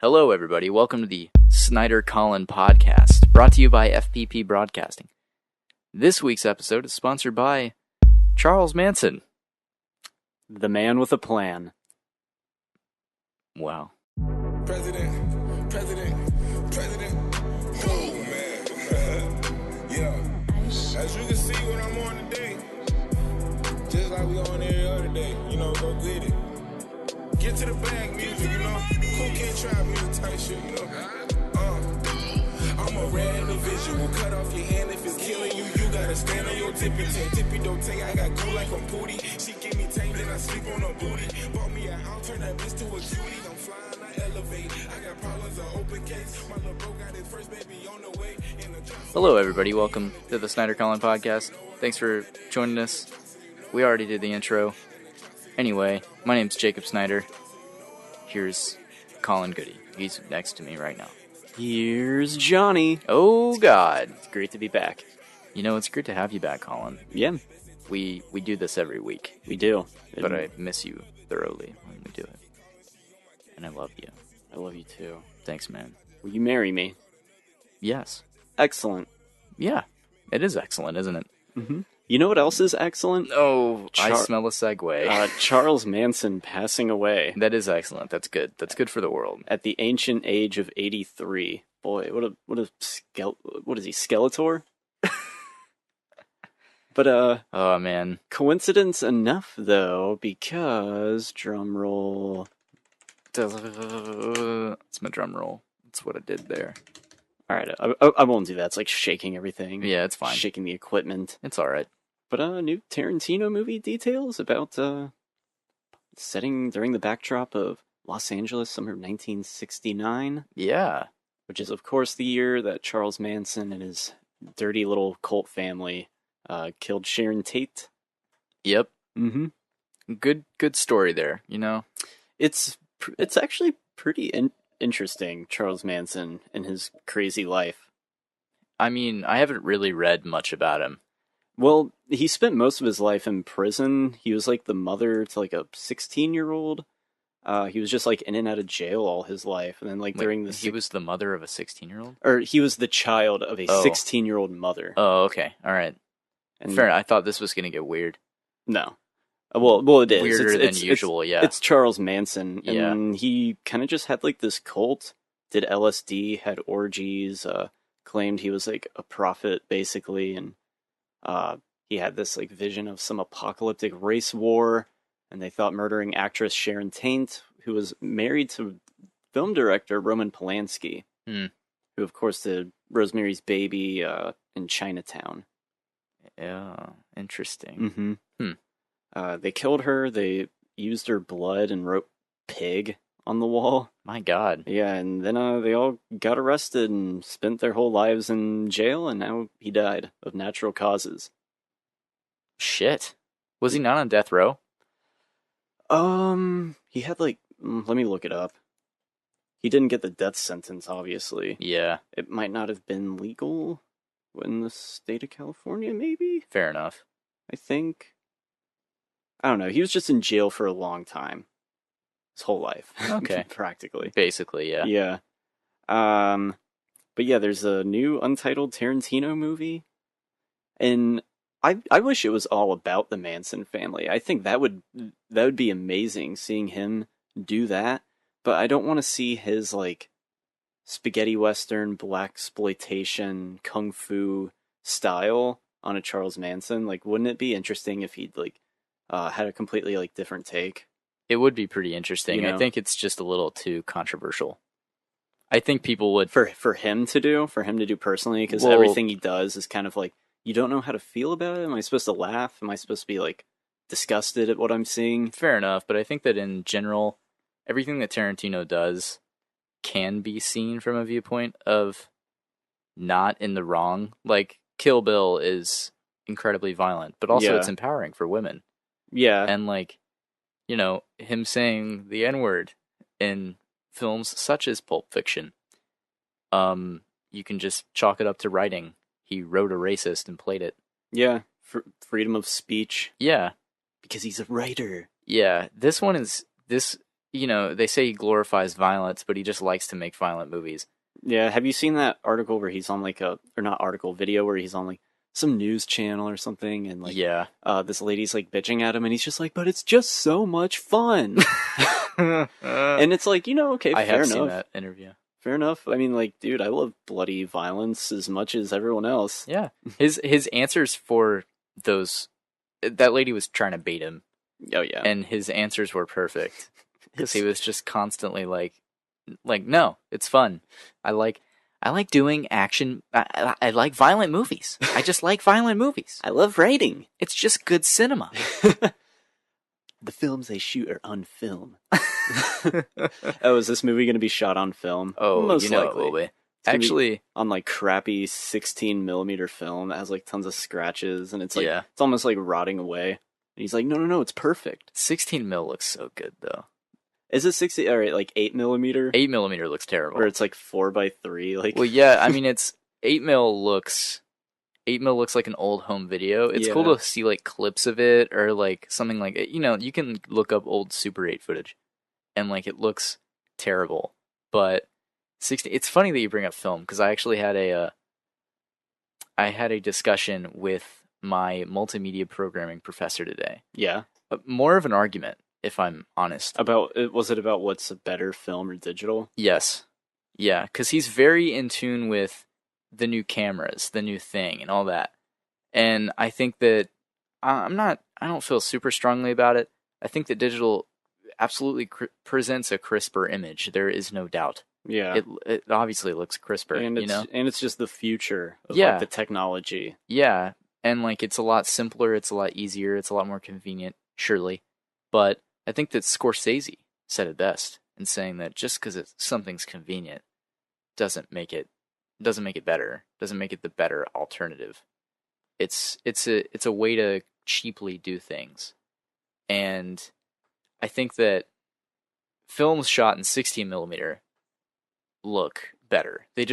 Hello, everybody. Welcome to the Snyder-Collin Podcast, brought to you by FPP Broadcasting. This week's episode is sponsored by Charles Manson. The man with a plan. Wow. President. Oh, man. Yeah. As you can see what I'm on today, just like we on every other day, go get it. Get to the bag, music, Cocaine trap music type shit, I'm a rare individual, cut off your hand if it's killing you. You gotta stand on your tippy don't take. I got cool like a booty. She give me tame, then I sleep on her booty. Bought me a house, turn that bitch to a cutie. I'm flying, I elevate. I got problems, an open case. My little bro got his first baby on the way. Hello, everybody. Welcome to the Snyder-Collin Podcast. Thanks for joining us. We already did the intro. Anyway, my name's Jacob Snyder. Here's Collin Goody. He's next to me right now. Here's Johnny. Oh, God. It's great to be back. It's great to have you back, Collin. Yeah, We do this every week, we do. but I miss you thoroughly when we do it. And I love you. I love you too. Thanks, man. Will you marry me? Yes. Excellent. Yeah. It is excellent, isn't it? Mm-hmm. You know what else is excellent? Oh, I smell a segue. Charles Manson passing away. That is excellent. That's good. That's good for the world. At the ancient age of 83. Boy, what is he, Skeletor? But, Oh, man. coincidence enough, though, because, drum roll. It's my drum roll. That's what I did there. Alright, I won't do that. It's like shaking everything. Yeah, it's fine. Shaking the equipment. It's alright. But new Tarantino movie details about setting during the backdrop of Los Angeles, summer of 1969, Yeah. which is, of course, the year that Charles Manson and his dirty little cult family killed Sharon Tate. Yep. Mm-hmm. Good story there, It's actually pretty interesting, Charles Manson and his crazy life. I mean, I haven't really read much about him. Well, he spent most of his life in prison. He was like the mother to like a 16-year-old. He was just like in and out of jail all his life, and then during the he was the mother of a 16-year-old? or he was the child of a 16-year-old mother. Oh, okay. All right. And Fair enough. I thought this was going to get weird. No. Well, it is. Weirder than usual, yeah. It's Charles Manson, and he kind of just had like this cult, did LSD, had orgies, claimed he was like a prophet, basically, and he had this like vision of some apocalyptic race war, and they thought murdering actress Sharon Tate, who was married to film director Roman Polanski, who of course did Rosemary's Baby in Chinatown. Yeah, interesting. Mm-hmm. They killed her. They used her blood and wrote "pig" on the wall. My God. Yeah, and then they all got arrested and spent their whole lives in jail, and now he died of natural causes. Shit. Was he not on death row? He had let me look it up. He didn't get the death sentence, obviously. Yeah. It might not have been legal in the state of California, maybe? Fair enough. I think. I don't know. He was just in jail for a long time. His whole life. Okay. Practically. Basically, yeah. Yeah. But yeah, there's a new untitled Tarantino movie. And I wish it was all about the Manson family. I think that would be amazing, seeing him do that. But I don't want to see his like spaghetti western, blaxploitation, kung fu style on a Charles Manson. Like, wouldn't it be interesting if he'd like had a completely like different take? It would be pretty interesting. I think it's just a little too controversial. I think people would for him to do personally, because everything he does is kind of like, you don't know how to feel about it. Am I supposed to laugh? Am I supposed to be like disgusted at what I'm seeing? Fair enough, but I think that in general, everything that Tarantino does can be seen from a viewpoint of not in the wrong. Like, Kill Bill is incredibly violent, but also it's empowering for women. Yeah. And like, him saying the N-word in films such as Pulp Fiction, you can just chalk it up to writing. He wrote a racist and played it. Yeah, freedom of speech. Yeah. Because he's a writer. Yeah, this one is, they say he glorifies violence, but he just likes to make violent movies. Yeah, have you seen that article where he's on like or not article, video where he's on like some news channel or something, and like this lady's like bitching at him, and he's just like, but it's just so much fun. And it's like, okay, I fair have enough. seen that interview. Fair enough. I mean, like, dude, I love bloody violence as much as everyone else. Yeah. His answers for those, that lady was trying to bait him. Oh, yeah. And his answers were perfect. Because he was just constantly like, no, it's fun. I like doing action. I like violent movies. I just like violent movies. I love writing. It's just good cinema. The films they shoot are on film. Oh, is this movie going to be shot on film? Oh, most likely. It will be. Actually, on like crappy 16mm film that has like tons of scratches, and it's like it's almost like rotting away. And he's like, no, it's perfect. 16mm looks so good though. Is it 60? All right, like 8mm. 8mm looks terrible. Where it's like 4:3. Like, well, yeah. I mean, it's 8mm looks like an old home video. It's cool to see like clips of it or like something like it. You can look up old Super 8 footage, and like it looks terrible. But 60. It's funny that you bring up film because I actually had a discussion with my multimedia programming professor today. Yeah. More of an argument, if I'm honest. Was it about what's a better, film or digital? Yes. Yeah, because he's very in tune with the new cameras, the new thing, and all that. And I think that I don't feel super strongly about it. I think that digital absolutely presents a crisper image. There is no doubt. Yeah. It obviously looks crisper, and it's just the future of like, the technology. Yeah. And like it's a lot simpler, it's a lot easier, it's a lot more convenient, surely. But I think that Scorsese said it best in saying that just because something's convenient doesn't make it better, doesn't make it the better alternative. It's a way to cheaply do things. And I think that films shot in 16mm look better. They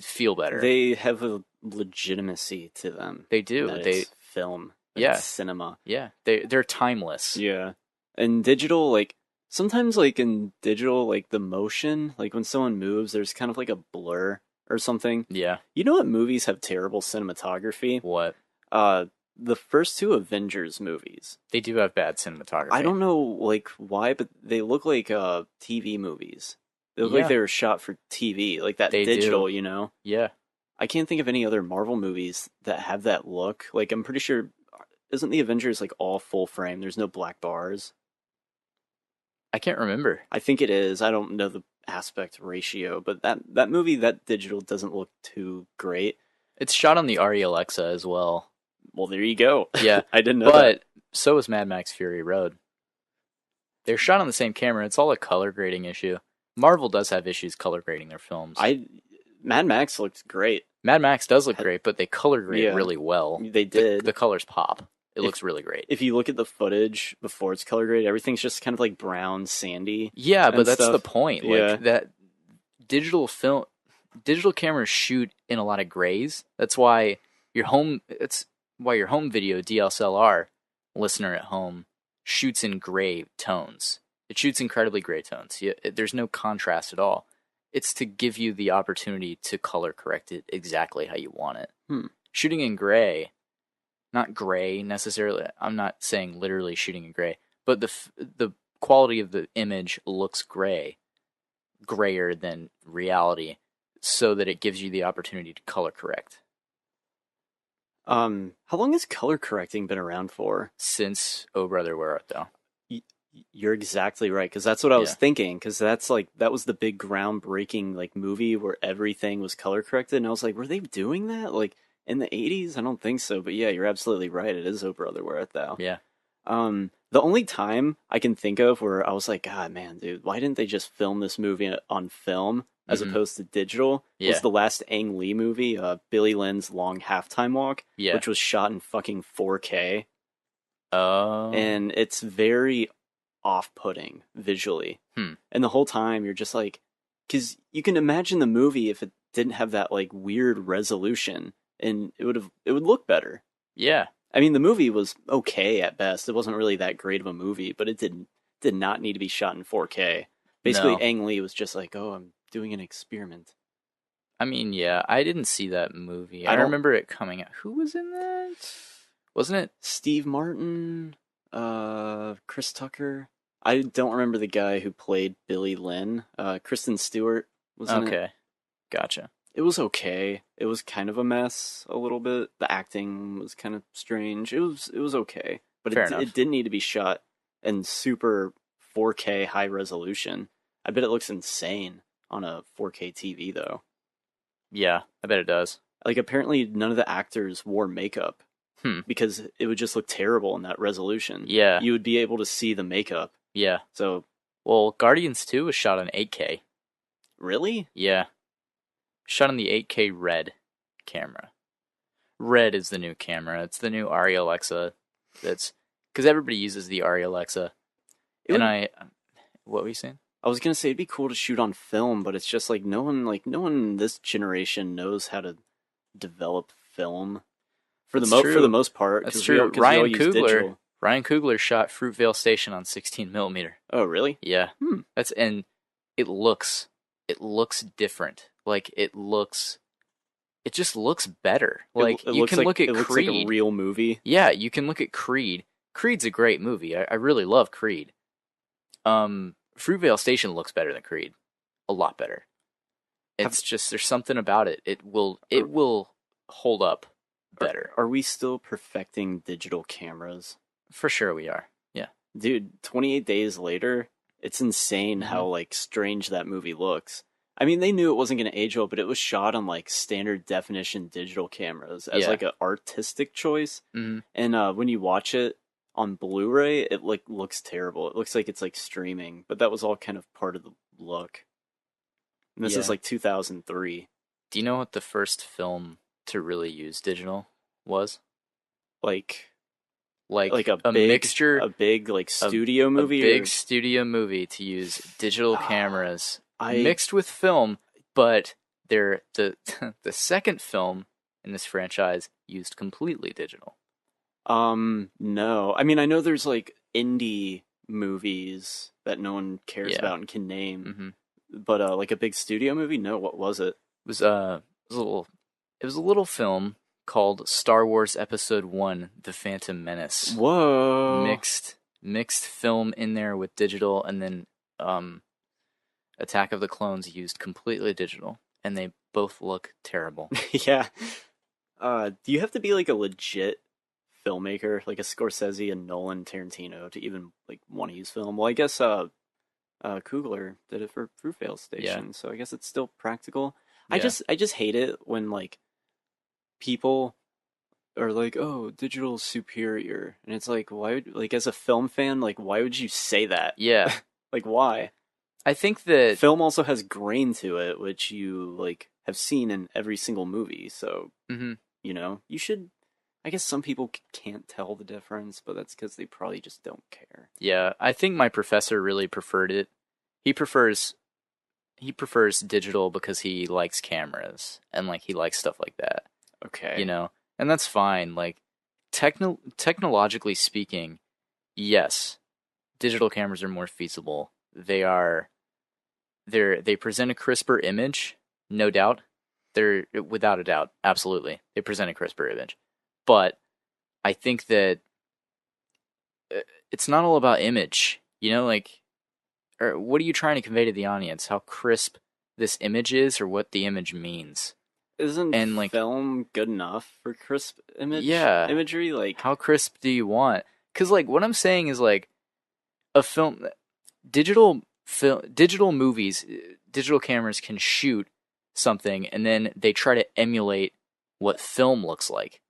feel better. They have a legitimacy to them. They do. They film. Yeah. Cinema. Yeah. They're timeless. Yeah. And digital, like sometimes like in digital, like the motion, like when someone moves, there's kind of like a blur or something. Yeah. You know what movies have terrible cinematography? What? The first two Avengers movies. They do have bad cinematography. I don't know like why, but they look like TV movies. They look like they were shot for TV, like that digital, Yeah. I can't think of any other Marvel movies that have that look. Like, I'm pretty sure, isn't the Avengers like all full frame? There's no black bars. I can't remember. I think it is. I don't know the aspect ratio, but that movie, that digital doesn't look too great. It's shot on the Arri Alexa as well. Well, there you go. Yeah. I didn't know that. But so is Mad Max Fury Road. They're shot on the same camera. It's all a color grading issue. Marvel does have issues color grading their films. Mad Max looked great. Mad Max does look great, but they color grade really well. They did. The colors pop. It looks really great. If you look at the footage before it's color graded, everything's just kind of like brown, sandy. Yeah, but that's stuff. the point. Yeah. Like that digital cameras shoot in a lot of grays. That's why your home video DSLR listener at home shoots in gray tones. It shoots incredibly gray tones. There's no contrast at all. It's to give you the opportunity to color correct it exactly how you want it. Shooting in gray, not gray necessarily. I'm not saying literally shooting in gray, but the quality of the image looks grayer than reality, so that it gives you the opportunity to color correct. How long has color correcting been around for? Since Oh Brother, Where Art Thou? You're exactly right, because that's what I was thinking, because that was the big groundbreaking like movie where everything was color corrected, and I was like, were they doing that like in the 80s? I don't think so, but yeah, you're absolutely right. It is Oh Brother, Where Art Thou? Yeah. The only time I can think of where I was like, God, man, dude, why didn't they just film this movie on film as opposed to digital? Was the last Ang Lee movie, Billy Lynn's Long Halftime Walk, which was shot in fucking 4K. Oh. And it's very off-putting visually. And the whole time you're just like, because you can imagine the movie if it didn't have that like weird resolution, and it would look better. Yeah. I mean, the movie was okay at best. It wasn't really that great of a movie, but it did did not need to be shot in 4K. Basically, No. Ang Lee was just like, "Oh, I'm doing an experiment." I mean, yeah, I didn't see that movie. I I don't- remember it coming out. Who was in that? Wasn't it? Steve Martin, Chris Tucker. I don't remember the guy who played Billy Lynn. Kristen Stewart was in it. Okay, gotcha. It was okay. It was kind of a mess a little bit. The acting was kind of strange. It was okay, but Fair enough. it didn't need to be shot in super 4K high resolution. I bet it looks insane on a 4K TV though. Yeah, I bet it does. Like apparently none of the actors wore makeup because it would just look terrible in that resolution. Yeah. You would be able to see the makeup. Yeah. So Well, Guardians 2 was shot on 8K. really? Yeah. Shot on the 8K Red camera. Red is the new camera. It's the new Arri Alexa. That's because everybody uses the Arri Alexa. What were you saying? I was gonna say it'd be cool to shoot on film, but it's just like no one in this generation knows how to develop film for That's for true. the most part. That's 'cause true. we all Ryan use Coogler. digital. Ryan Coogler shot Fruitvale Station on 16mm. Oh, really? Yeah. And it looks different. Like it just looks better. Like it you looks can like, look at it looks Creed. like a real movie. Yeah, you can look at Creed. Creed's a great movie. I really love Creed. Fruitvale Station looks better than Creed. A lot better. It's just there's something about it. It will hold up better. Are we still perfecting digital cameras? For sure we are. Yeah. Dude, 28 days later, it's insane how like strange that movie looks. I mean, they knew it wasn't going to age well, but it was shot on like standard definition digital cameras as Yeah. like an artistic choice. Mhm. And when you watch it on Blu-ray, it like looks terrible. It looks like it's like streaming, but that was all kind of part of the look. And this is Yeah. like 2003. Do you know what the first film to really use digital was? Like Like a big like studio movie. A big studio movie to use digital cameras I- mixed with film, but the the second film in this franchise used completely digital. No. I mean, I know there's like indie movies that no one cares Yeah. about and can name, Mhm. but like a big studio movie. No, what was it? It was a little film called Star Wars Episode 1: The Phantom Menace. Whoa! Mixed film in there with digital, and then Attack of the Clones used completely digital, and they both look terrible. Yeah. Do you have to be like a legit filmmaker, like a Scorsese and Nolan, Tarantino, to even like want to use film? Well, I guess Coogler did it for Fruitvale Station, so I guess it's still practical. Yeah. I just hate it when like people are like, "Oh, digital's superior," and it's like, why would, like as a film fan, like why would you say that? Yeah, Like why? I think that Film also has grain to it, which you like have seen in every single movie. So Mhm. you know, you should. I guess some people can't tell the difference, but that's because they probably just don't care. Yeah, I think my professor really preferred it. He prefers digital because he likes cameras and like he likes stuff like that. Okay, You know, and that's fine. Like technologically speaking, yes, digital cameras are more feasible. They present a crisper image, no doubt. They're without a doubt, absolutely. They present a crisper image. But I think that it's not all about image, you know, like, or what are you trying to convey to the audience? How crisp this image is, or what the image means? isn't and, like- film good enough for crisp imagery? Like, How crisp do you want? Because like what I'm saying is like a film, digital movies, digital cameras can shoot something, and then they try to emulate what film looks like.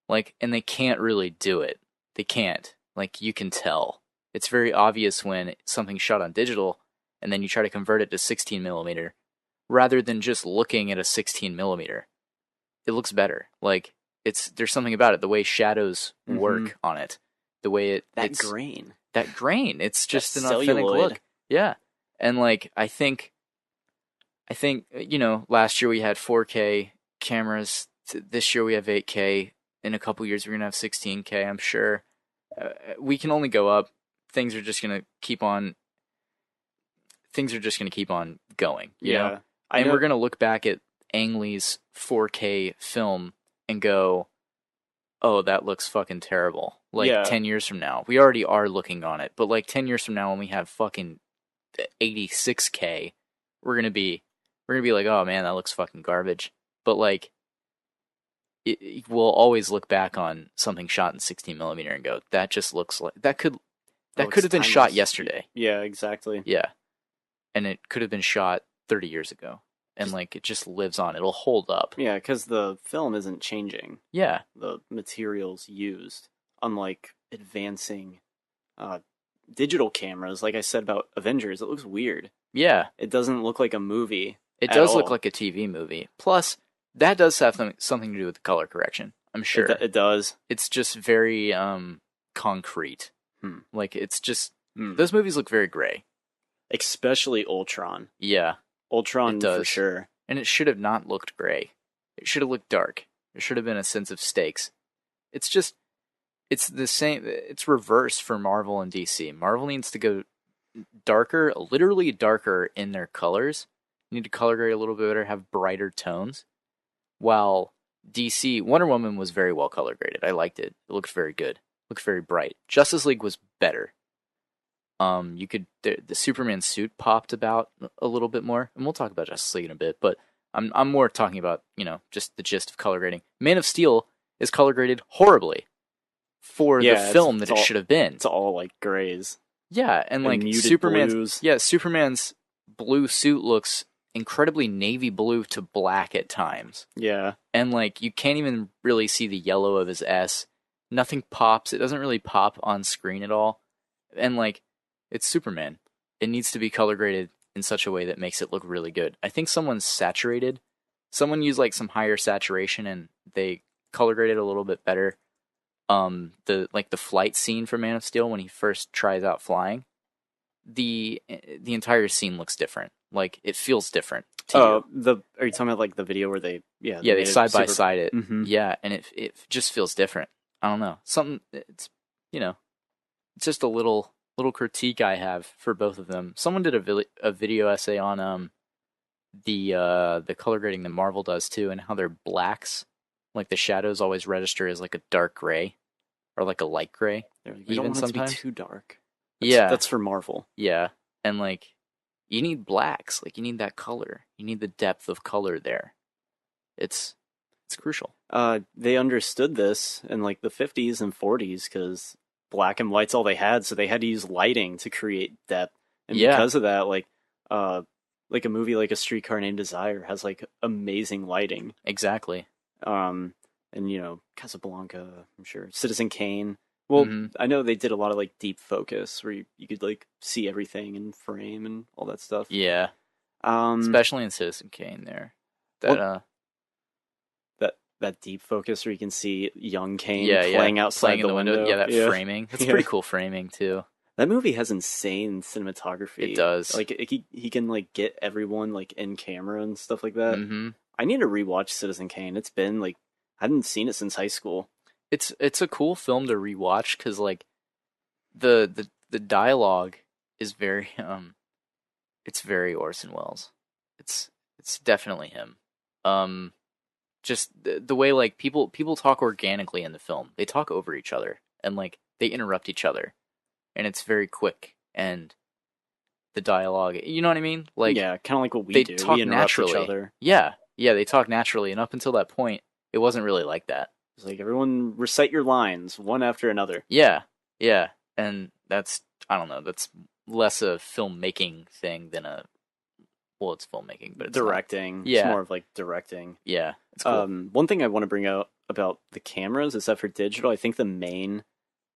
Like, and they can't really do it. They can't. Like, you can tell. It's very obvious when something's shot on digital, and then you try to convert it to 16mm, rather than just looking at a 16mm. It looks better. Like, there's something about it. The way shadows work on it. The way it's grain. that grain. It's just That an authentic celluloid. look. Yeah. And like I think you know, last year we had 4K cameras. This year we have 8K. In a couple years we're going to have 16K, I'm sure. We can only go up. things are just gonna keep on going. You know? And we're gonna look back at Ang Lee's 4K film and go, oh, that looks fucking terrible. Like 10 years from now, we already are looking on it, but like 10 years from now, when we have fucking 86K, we're gonna be like, oh man, that looks fucking garbage. But like, we'll always look back on something shot in 16 millimeter and go, that just looks like that could have been shot yesterday. Yeah, exactly. Yeah, and it could have been shot 30 years ago. And, like, it just lives on. It'll hold up. Yeah, because the film isn't changing. Yeah. The materials used. Unlike advancing digital cameras, like I said about Avengers, it looks weird. Yeah. It doesn't look like a movie. It does look like a TV movie. Plus, that does have something to do with the color correction. I'm sure. It does. It's just very concrete. Like, it's just... Those movies look very gray. Especially Ultron. Yeah. Ultron, for sure. And it should have not looked gray. It should have looked dark. There should have been a sense of stakes. It's the same. It's reverse for Marvel and DC. Marvel needs to go darker, literally darker in their colors. You need to color grade a little bit better, have brighter tones. While DC, Wonder Woman was very well color graded. I liked it. It looked very good. It looked very bright. Justice League was better. The Superman suit popped about a little bit more, and we'll talk about Justice League in a bit, but I'm more talking about, just the gist of color grading. Man of Steel is color graded horribly for the film that it should have been. It's all like grays. Yeah, and like Superman's blue suit looks incredibly navy blue to black at times. Yeah. And like you can't even really see the yellow of his S. Nothing pops. It doesn't really pop on screen at all. And like, it's Superman. It needs to be color graded in such a way that makes it look really good. I think someone used like some higher saturation and they color graded a little bit better. The flight scene for Man of Steel when he first tries out flying, the entire scene looks different. Like it feels different. Are you talking about like the video where they they side by side it. Mm-hmm. Yeah, and it just feels different. I don't know. It's just a little critique I have for both of them. Someone did a video essay on the color grading that Marvel does too, and how they're blacks. Like the shadows always register as like a dark gray or like a light gray. We don't want it to be too dark. That's for Marvel. Yeah, and like you need blacks. Like you need that color. You need the depth of color there. It's crucial. They understood this in like the 50s and 40s because black and white's all they had, so they had to use lighting to create depth. And because of that, like a movie like A Streetcar Named Desire has like amazing lighting. Exactly. And Casablanca, I'm sure. Citizen Kane. Well, I know they did a lot of like deep focus where you could like see everything in frame and all that stuff. Yeah. Especially in Citizen Kane there. That deep focus where you can see young Kane playing outside the window. Yeah, that framing. That's pretty cool framing too. That movie has insane cinematography. It does. Like he can like get everyone like in camera and stuff like that. Mm-hmm. I need to rewatch Citizen Kane. It's been like I hadn't seen it since high school. It's a cool film to rewatch because like the dialogue is very it's very Orson Welles. It's definitely him. Just the way like people talk organically in the film. They talk over each other and like they interrupt each other, and it's very quick. And the dialogue, you know what I mean? Like kind of like what we do. Talk we interrupt naturally. each other. Yeah, they talk naturally, and up until that point, it wasn't really like that. It's like everyone recite your lines one after another. Yeah, and that's that's less a filmmaking thing than it's filmmaking, but it's directing. Yeah. It's more of like directing. Yeah. It's cool. One thing I want to bring out about the cameras is that for digital, I think the main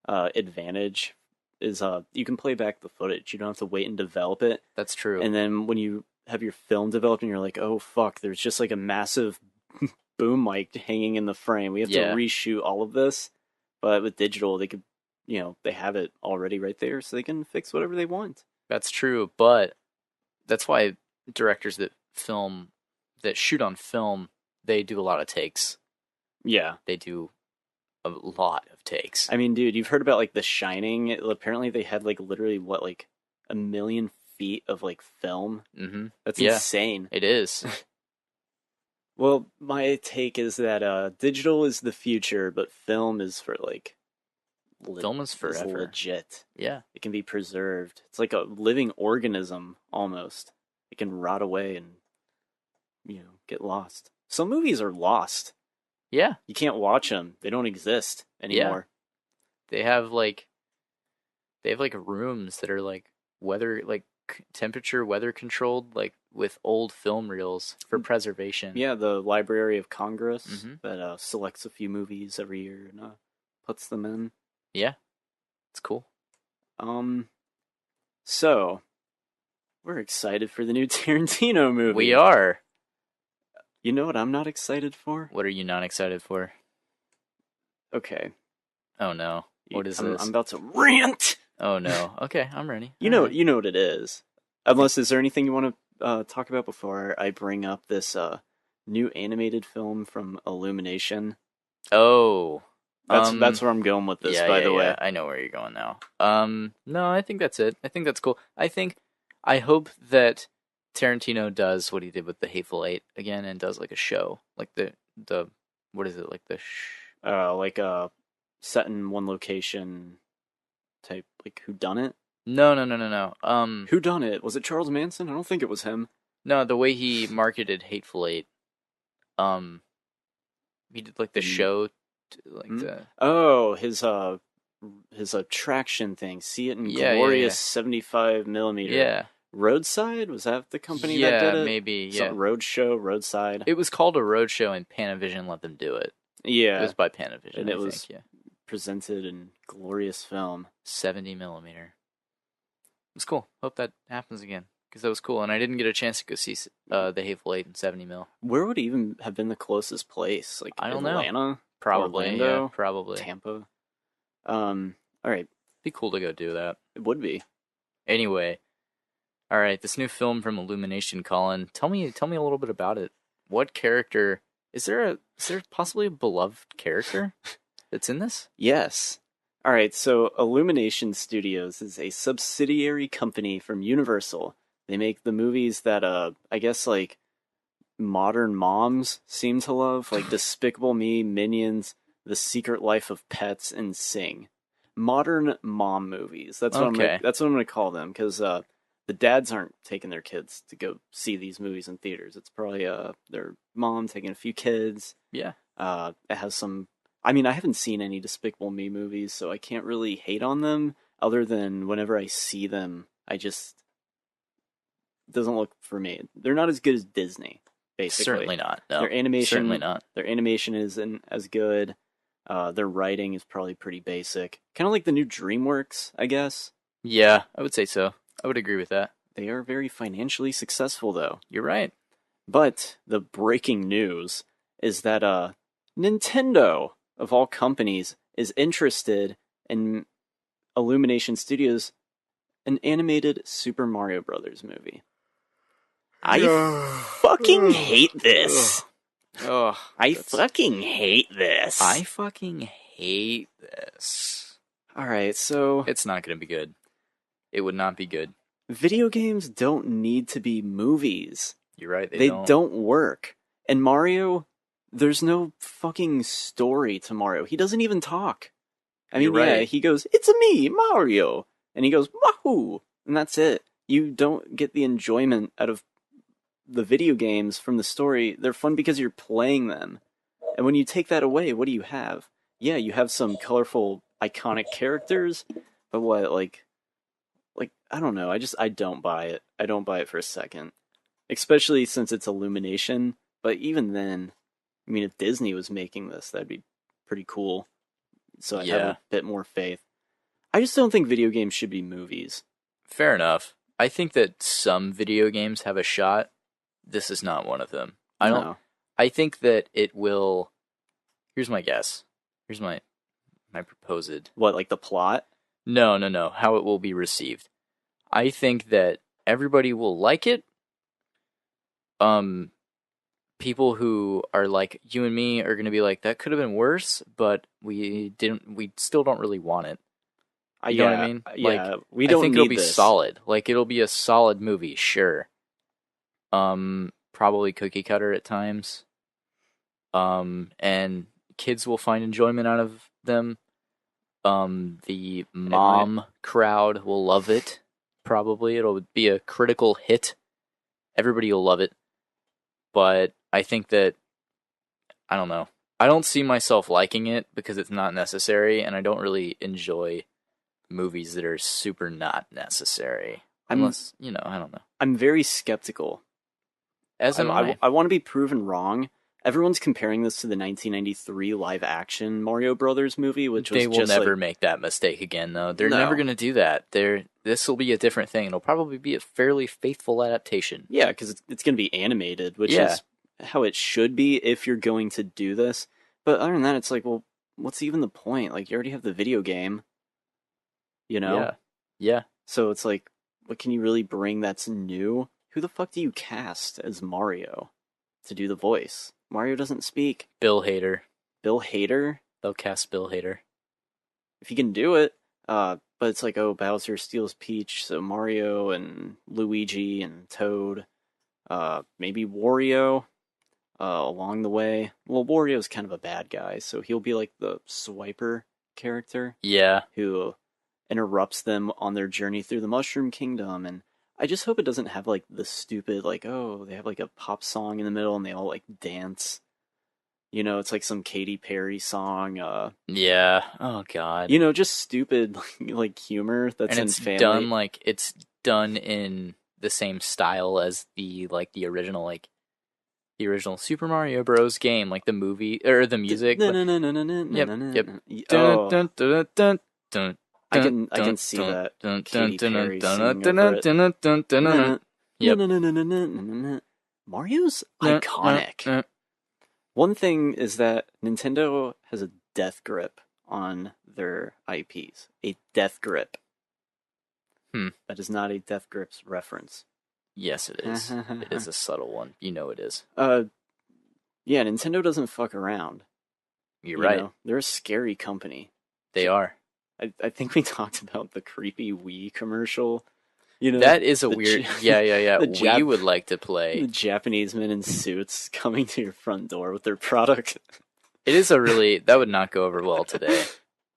advantage is you can play back the footage. You don't have to wait and develop it. That's true. And then when you have your film developed and you're like, oh fuck, there's just like a massive boom mic hanging in the frame. We have to reshoot all of this. But with digital, they could, they have it already right there, so they can fix whatever they want. That's true, but that's why directors that shoot on film, they do a lot of takes. Yeah. They do a lot of takes. I mean, dude, you've heard about like The Shining. Apparently, they had like literally like 1 million feet of like film. Mm-hmm. That's Yeah, insane. it is. Well, my take is that digital is the future, but film is for like Film is forever. legit. Yeah. It can be preserved. It's like a living organism almost. It can rot away and get lost. Some movies are lost. Yeah. You can't watch them. They don't exist anymore. They have like rooms that are like temperature weather controlled, like with old film reels for preservation. Yeah, the Library of Congress that selects a few movies every year and puts them in. Yeah, it's cool. So we're excited for the new Tarantino movie. We are. You know what I'm not excited for? What are you not excited for? Okay. Oh no. What is this? I'm about to rant. Oh no. Okay, I'm ready. You know what it is. Unless, is there anything you want to talk about before I bring up this new animated film from Illumination? Oh. That's where I'm going with this, by the way. I know where you're going now. No, I think that's it. I think that's cool. I hope that Tarantino does what he did with The Hateful Eight again and does like a show. Like the what is it? Like like set in one location type, like whodunit? No. Whodunit? Was it Charles Manson? I don't think it was him. No, the way he marketed Hateful Eight. He did like the show, his attraction thing. See it in glorious 75 millimeter. Yeah. Roadside? Was that the company that did it? Yeah, maybe. Yeah, Roadshow, Roadside. It was called a Roadshow, and Panavision let them do it. Yeah, it was by Panavision, and it was presented in glorious film, 70 millimeter. It was cool. Hope that happens again because that was cool, and I didn't get a chance to go see The Hateful Eight in 70 mil. Where would it even have been the closest place? Like I don't Atlanta? know. Probably, Orlando? yeah, probably Tampa. All right. Be cool to go do that. It would be. Anyway, all right. This new film from Illumination, Collin. Tell me a little bit about it. What character is there possibly a beloved character that's in this? Yes. All right. So Illumination Studios is a subsidiary company from Universal. They make the movies that I guess like modern moms seem to love, like Despicable Me, Minions, The Secret Life of Pets, and Sing. Modern mom movies. That's what I'm going to call them, because the dads aren't taking their kids to go see these movies in theaters. It's probably their mom taking a few kids. Yeah. It has some. I mean, I haven't seen any Despicable Me movies, so I can't really hate on them. Other than whenever I see them, it doesn't look for me. They're not as good as Disney. Basically. Certainly not. No, their animation, certainly not. Their animation isn't as good. Their writing is probably pretty basic. Kind of like the new DreamWorks, I guess. Yeah, I would say so. I would agree with that. They are very financially successful, though. You're right. But the breaking news is that Nintendo, of all companies, is interested in Illumination Studios, an animated Super Mario Brothers movie. I fucking hate this. I fucking hate this. I fucking hate this. Alright, so it's not going to be good. It would not be good. Video games don't need to be movies. You're right, they don't work. And Mario, there's no fucking story to Mario. He doesn't even talk. I mean, yeah, he goes, "It's a me, Mario." And he goes, "Wahoo!" And that's it. You don't get the enjoyment out of the video games from the story. They're fun because you're playing them. And when you take that away, what do you have? Yeah, you have some colorful, iconic characters, but what, like, I don't know. I don't buy it. I don't buy it for a second. Especially since it's Illumination. But even then, I mean, if Disney was making this, that'd be pretty cool. So I'd have a bit more faith. I just don't think video games should be movies. Fair enough. I think that some video games have a shot. This is not one of them. I think that it will. Here's my guess. Here's my proposed. What, like the plot? No. How it will be received. I think that everybody will like it. people who are like you and me are going to be like, that could have been worse, but we still don't really want it. You know what I mean? Yeah, Like, we don't I think need it'll be this. solid. Like, it'll be a solid movie, sure. Probably cookie cutter at times. And kids will find enjoyment out of them. The mom crowd will love it. Probably it'll be a critical hit. Everybody will love it. But I think that, I don't know. I don't see myself liking it because it's not necessary, and I don't really enjoy movies that are super not necessary. Unless, I don't know. I'm very skeptical. As am I. I want to be proven wrong. Everyone's comparing this to the 1993 live-action Mario Brothers movie, which was They will never make that mistake again, though. They're never going to do that. This will be a different thing. It'll probably be a fairly faithful adaptation. Yeah, because it's going to be animated, which is how it should be if you're going to do this. But other than that, it's like, well, what's even the point? Like, you already have the video game, you know? Yeah. So it's like, what can you really bring that's new? Who the fuck do you cast as Mario to do the voice? Mario doesn't speak. Bill Hader. Bill Hader? They'll cast Bill Hader. If you can do it. But it's like, oh, Bowser steals Peach, so Mario and Luigi and Toad. Maybe Wario along the way. Well, Wario's kind of a bad guy, so he'll be like the swiper character. Yeah. Who interrupts them on their journey through the Mushroom Kingdom, and I just hope it doesn't have like the stupid, like, oh, they have like a pop song in the middle and they all like dance. You know, it's like some Katy Perry song. Yeah. Oh God. You know, just stupid like humor that's and it's in family. It's done in the same style as the original Super Mario Bros. Game, like the movie or the music. Yep. Oh. I can see that. Katy Perry singing over it. Mario's iconic. One thing is that Nintendo has a death grip on their IPs. A death grip. That is not a Death Grips reference. Yes, it is. It is a subtle one. You know it is. Yeah, Nintendo doesn't fuck around. You're right. Know? They're a scary company. They are. I think we talked about the creepy Wii commercial. You know, that is a weird. Yeah. We would like to play. The Japanese men in suits coming to your front door with their product. It is that would not go over well today.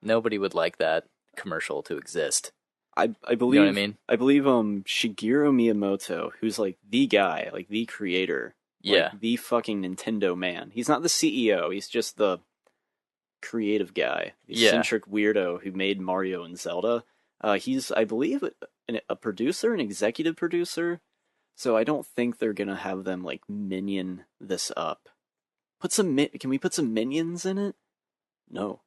Nobody would like that commercial to exist. I believe. You know what I mean? I believe Shigeru Miyamoto, who's like the guy, like the creator, like the fucking Nintendo man. He's not the CEO. He's just the creative guy, the eccentric weirdo who made Mario and Zelda. He's, I believe, a producer, an executive producer. So I don't think they're gonna have them like minion this up. Can we put some minions in it? No.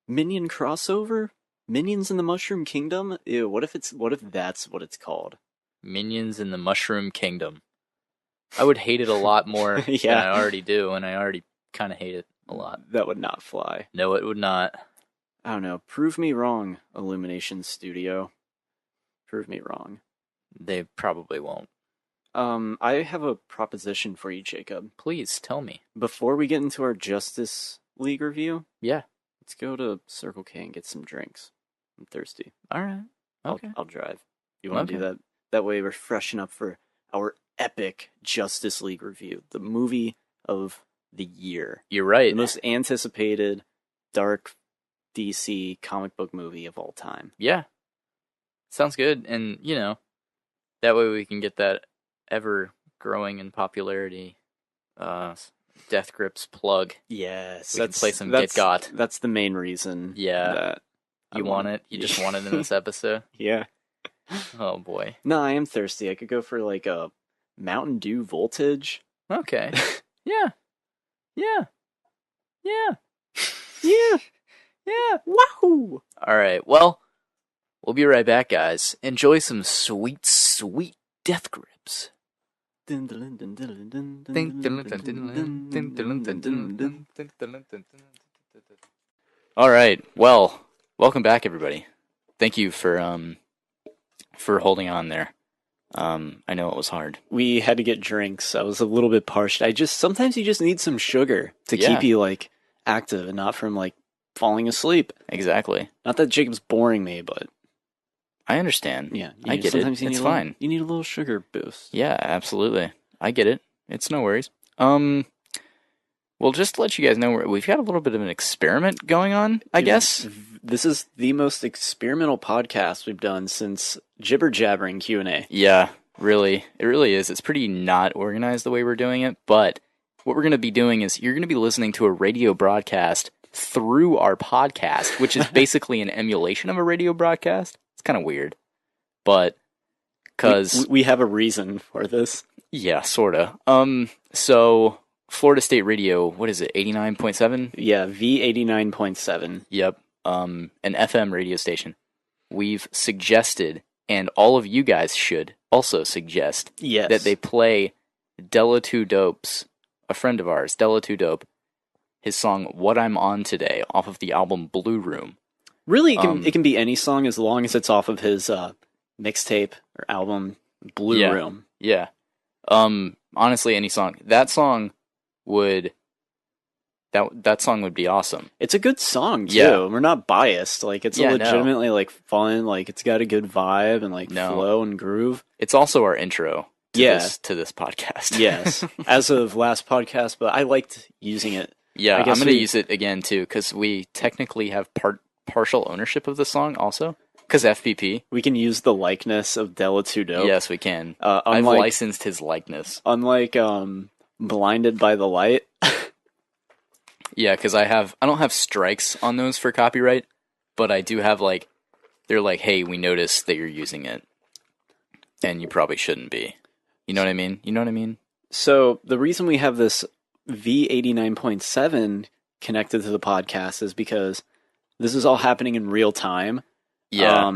Minion crossover? Minions in the Mushroom Kingdom? Ew, what if that's what it's called? Minions in the Mushroom Kingdom. I would hate it a lot more than I already do, and I already kind of hate it a lot. That would not fly. No, it would not. I don't know. Prove me wrong, Illumination Studio. Prove me wrong. They probably won't. I have a proposition for you, Jacob. Please, tell me. Before we get into our Justice League review, let's go to Circle K and get some drinks. I'm thirsty. All right. Okay. I'll drive. You want to do that? That way we're freshen up for our epic Justice League review. The movie of the year. You're right. The most anticipated dark DC comic book movie of all time. Yeah. Sounds good. And, that way we can get that ever growing in popularity Death Grips plug. Yes. We can play some Get Got. That's the main reason. Yeah. That you want it? You just want it in this episode? Yeah. Oh, boy. No, I am thirsty. I could go for like a Mountain Dew Voltage. Okay. Yeah. Wahoo! All right. Well, we'll be right back, guys. Enjoy some sweet, sweet Death Grips. All right. Well, welcome back, everybody. Thank you for holding on there. I know it was hard. We had to get drinks. I was a little bit parched. Sometimes you just need some sugar to Yeah. keep you like active and not from like falling asleep. Exactly. Not that Jacob's boring me, but I understand. yeah, I get it. It's fine. You need a little sugar boost. Yeah, absolutely. I get it. It's no worries. Well, just to let you guys know, we've got a little bit of an experiment going on, I guess. This is the most experimental podcast we've done since Jibber Jabbering Q&A. Yeah, really. It really is. It's pretty not organized the way we're doing it, but what we're going to be doing is you're going to be listening to a radio broadcast through our podcast, which is basically an emulation of a radio broadcast. It's kind of weird, but because we have a reason for this. Yeah, sorta. So Florida State Radio, what is it, 89.7? Yeah, V89.7. Yep. An FM radio station. We've suggested, and all of you guys should also suggest, that they play Della 2 Dope's, a friend of ours, Della 2 Dope, his song What I'm On Today, off of the album Blue Room. Really, it can be any song as long as it's off of his mixtape or album Blue Room. Yeah. Honestly, any song. That song would be awesome. It's a good song too. Yeah. We're not biased. Like it's legitimately like fun. Like it's got a good vibe and like flow and groove. It's also our intro to this podcast. Yes. As of last podcast, but I liked using it. Yeah, I'm going to use it again too because we technically have partial ownership of the song also. Because FPP. We can use the likeness of Della 2 Dope. Yes, we can. I've licensed his likeness. Unlike Blinded by the Light. Yeah, because I don't have strikes on those for copyright, but I do have they're like, hey, we noticed that you're using it, and you probably shouldn't be. You know what I mean? So the reason we have this V89.7 connected to the podcast is because this is all happening in real time. Yeah.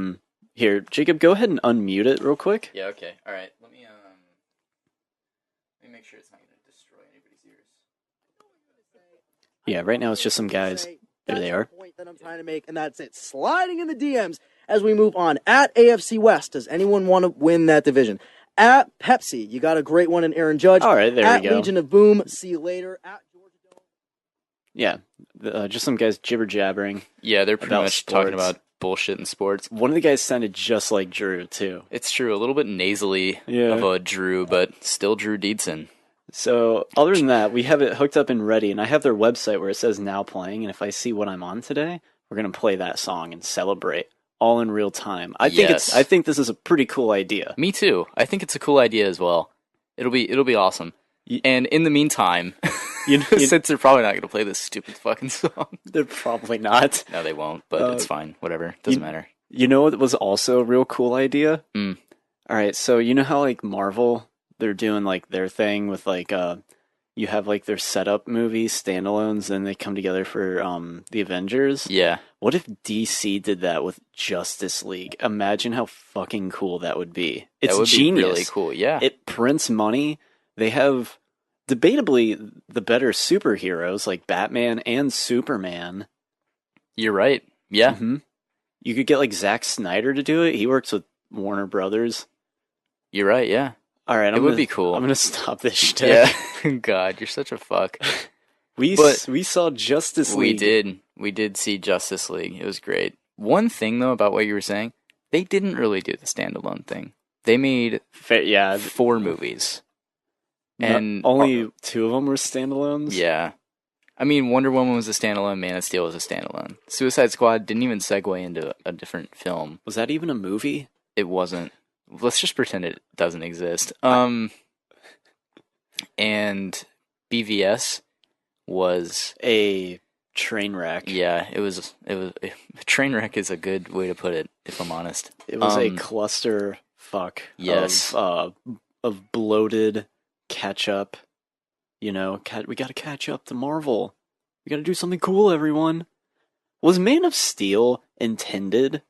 Here, Jacob, go ahead and unmute it real quick. Yeah, okay. All right. Let me make sure it's not going to destroy anybody's ears. Yeah, right now it's just some guys. There they are. The point that I'm trying to make, and that's it. Sliding in the DMs as we move on. At AFC West, does anyone want to win that division? At Pepsi, you got a great one in Aaron Judge. All right, there we go. At Legion of Boom, see you later. At Georgia Dome. Yeah, just some guys jibber jabbering. Yeah, they're pretty much talking about bullshit in sports. One of the guys sounded just like Drew too. It's true, a little bit nasally of a Drew, but still Drew Deedson. So other than that, we have it hooked up and ready, and I have their website where it says now playing, and if I see what I'm on today, we're gonna play that song and celebrate all in real time. I think this is a pretty cool idea. Me too. I think it's a cool idea as well. It'll be awesome. And in the meantime, since they're probably not going to play this stupid fucking song. They're probably not. No, they won't, but it's fine. Whatever. Doesn't matter. You know what was also a real cool idea? Mm. All right, so you know how like Marvel, they're doing like their thing with like you have like their setup movies, standalones, and they come together for the Avengers? Yeah. What if DC did that with Justice League? Imagine how fucking cool that would be. It's genius. Be really cool, yeah. It prints money. They have debatably the better superheroes like Batman and Superman. You're right. Yeah. Mm-hmm. You could get like Zack Snyder to do it. He works with Warner Brothers. You're right, yeah. All right, it would be cool. I'm going to stop this shit. Yeah. God, you're such a fuck. We saw Justice League. We did see Justice League. It was great. One thing, though, about what you were saying, they didn't really do the standalone thing. They made 4 movies. And only 2 of them were standalones? Yeah. I mean, Wonder Woman was a standalone, Man of Steel was a standalone. Suicide Squad didn't even segue into a different film. Was that even a movie? It wasn't. Let's just pretend it doesn't exist. And BVS was a train wreck. Yeah, it was train wreck is a good way to put it, if I'm honest. It was a cluster fuck of bloated ketchup. You know, we gotta catch up to Marvel. We gotta do something cool, everyone. Was Man of Steel intended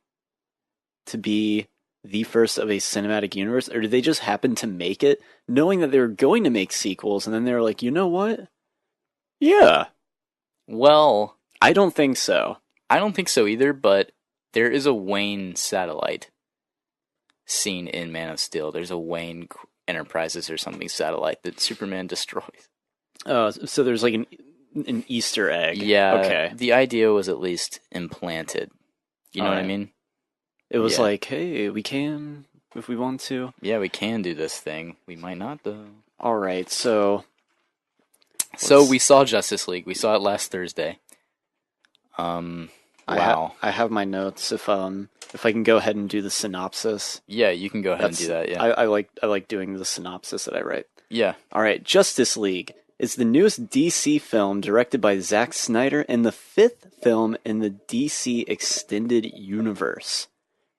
to be the first of a cinematic universe, or did they just happen to make it, knowing that they were going to make sequels, and then they were like, you know what? Yeah. Well, I don't think so. I don't think so either, but there is a Wayne satellite. scene in Man of Steel. There's a Wayne Enterprises or something satellite that Superman destroys. So there's like an Easter egg. Yeah. Okay. The idea was at least implanted. You know what I mean? It was Yeah. like, hey, we can if we want to. Yeah, we can do this thing. We might not, though. All right, so we saw Justice League. We saw it last Thursday. Wow. I have my notes. If I can go ahead and do the synopsis. Yeah, you can go ahead and do that. Yeah. I like doing the synopsis that I write. Yeah. All right, Justice League is the newest DC film directed by Zack Snyder and the 5th film in the DC Extended Universe.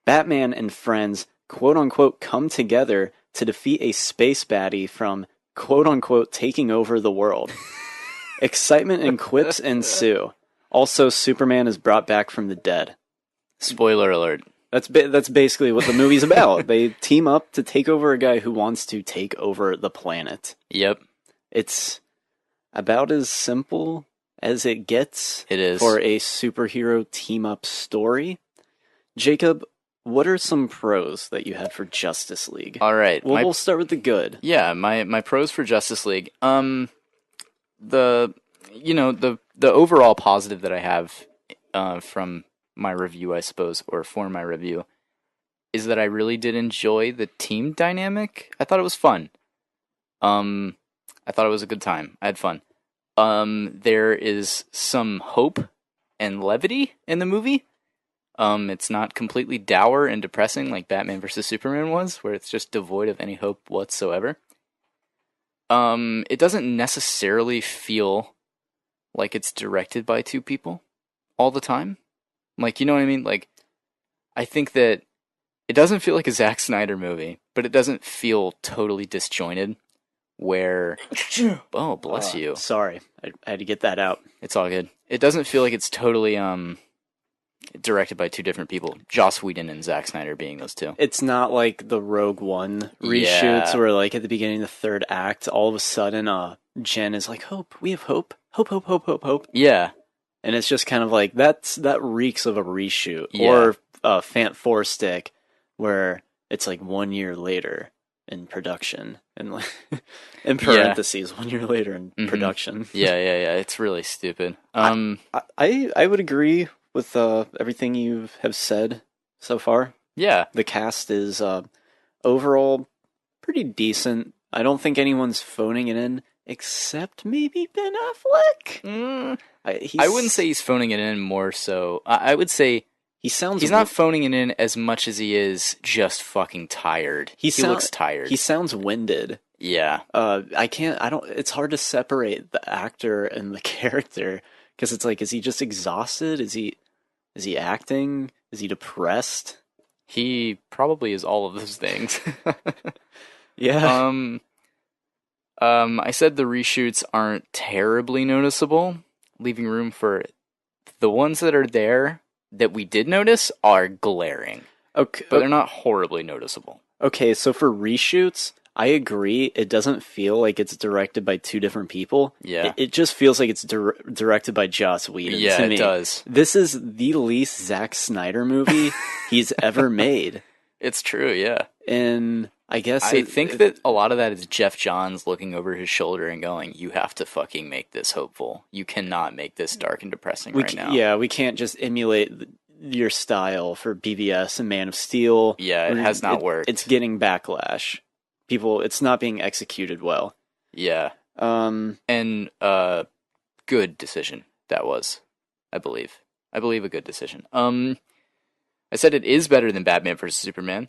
Batman and friends, quote-unquote, come together to defeat a space baddie from, quote-unquote, taking over the world. Excitement and quips ensue. Also, Superman is brought back from the dead. Spoiler alert. That's basically what the movie's about. They team up to take over a guy who wants to take over the planet. Yep. It's about as simple as it gets. It is. For a superhero team-up story. Jacob, what are some pros that you had for Justice League? All right. We'll start with the good. Yeah, my pros for Justice League. The overall positive that I have from my review, I suppose, or for my review, is that I really did enjoy the team dynamic. I thought it was fun. I thought it was a good time. I had fun. There is some hope and levity in the movie. It's not completely dour and depressing like Batman vs. Superman was, where it's just devoid of any hope whatsoever. It doesn't necessarily feel like it's directed by two people all the time. Like, you know what I mean? Like, I think that it doesn't feel like a Zack Snyder movie, but it doesn't feel totally disjointed where... Oh, bless you. Sorry, I had to get that out. It's all good. It doesn't feel like it's totally directed by two different people. Joss Whedon and Zack Snyder being those two. It's not like the Rogue One reshoots where, like, at the beginning of the third act, all of a sudden, Jen is like, hope, we have hope. Hope, hope, hope, hope, hope. Yeah. And it's just kind of like, that reeks of a reshoot. Yeah. Or Fant Four Stick, where it's like 1 year later in production. And like, in parentheses, 1 year later in production. Yeah. It's really stupid. I would agree with everything you have said so far. Yeah. The cast is overall pretty decent. I don't think anyone's phoning it in, except maybe Ben Affleck. I wouldn't say he's phoning it in more so. I would say he's not phoning it in as much as he is just fucking tired. He looks tired. He sounds winded. Yeah. It's hard to separate the actor and the character because it's like, is he just exhausted? Is he acting? Is he depressed? He probably is all of those things. Yeah. I said the reshoots aren't terribly noticeable, leaving room for the ones that are there that we did notice are glaring. Okay. But they're not horribly noticeable. Okay, so for reshoots, I agree. It doesn't feel like it's directed by two different people. Yeah. It just feels like it's directed by Joss Whedon. Yeah, to me. It does. This is the least Zack Snyder movie he's ever made. It's true, yeah. And I guess I think that a lot of that is Jeff Johns looking over his shoulder and going, you have to fucking make this hopeful. You cannot make this dark and depressing now. Yeah, we can't just emulate your style for BVS and Man of Steel. Yeah, it has not worked. It's getting backlash. It's not being executed well. Yeah. And good decision that was, I believe. I believe a good decision. I said it is better than Batman vs. Superman.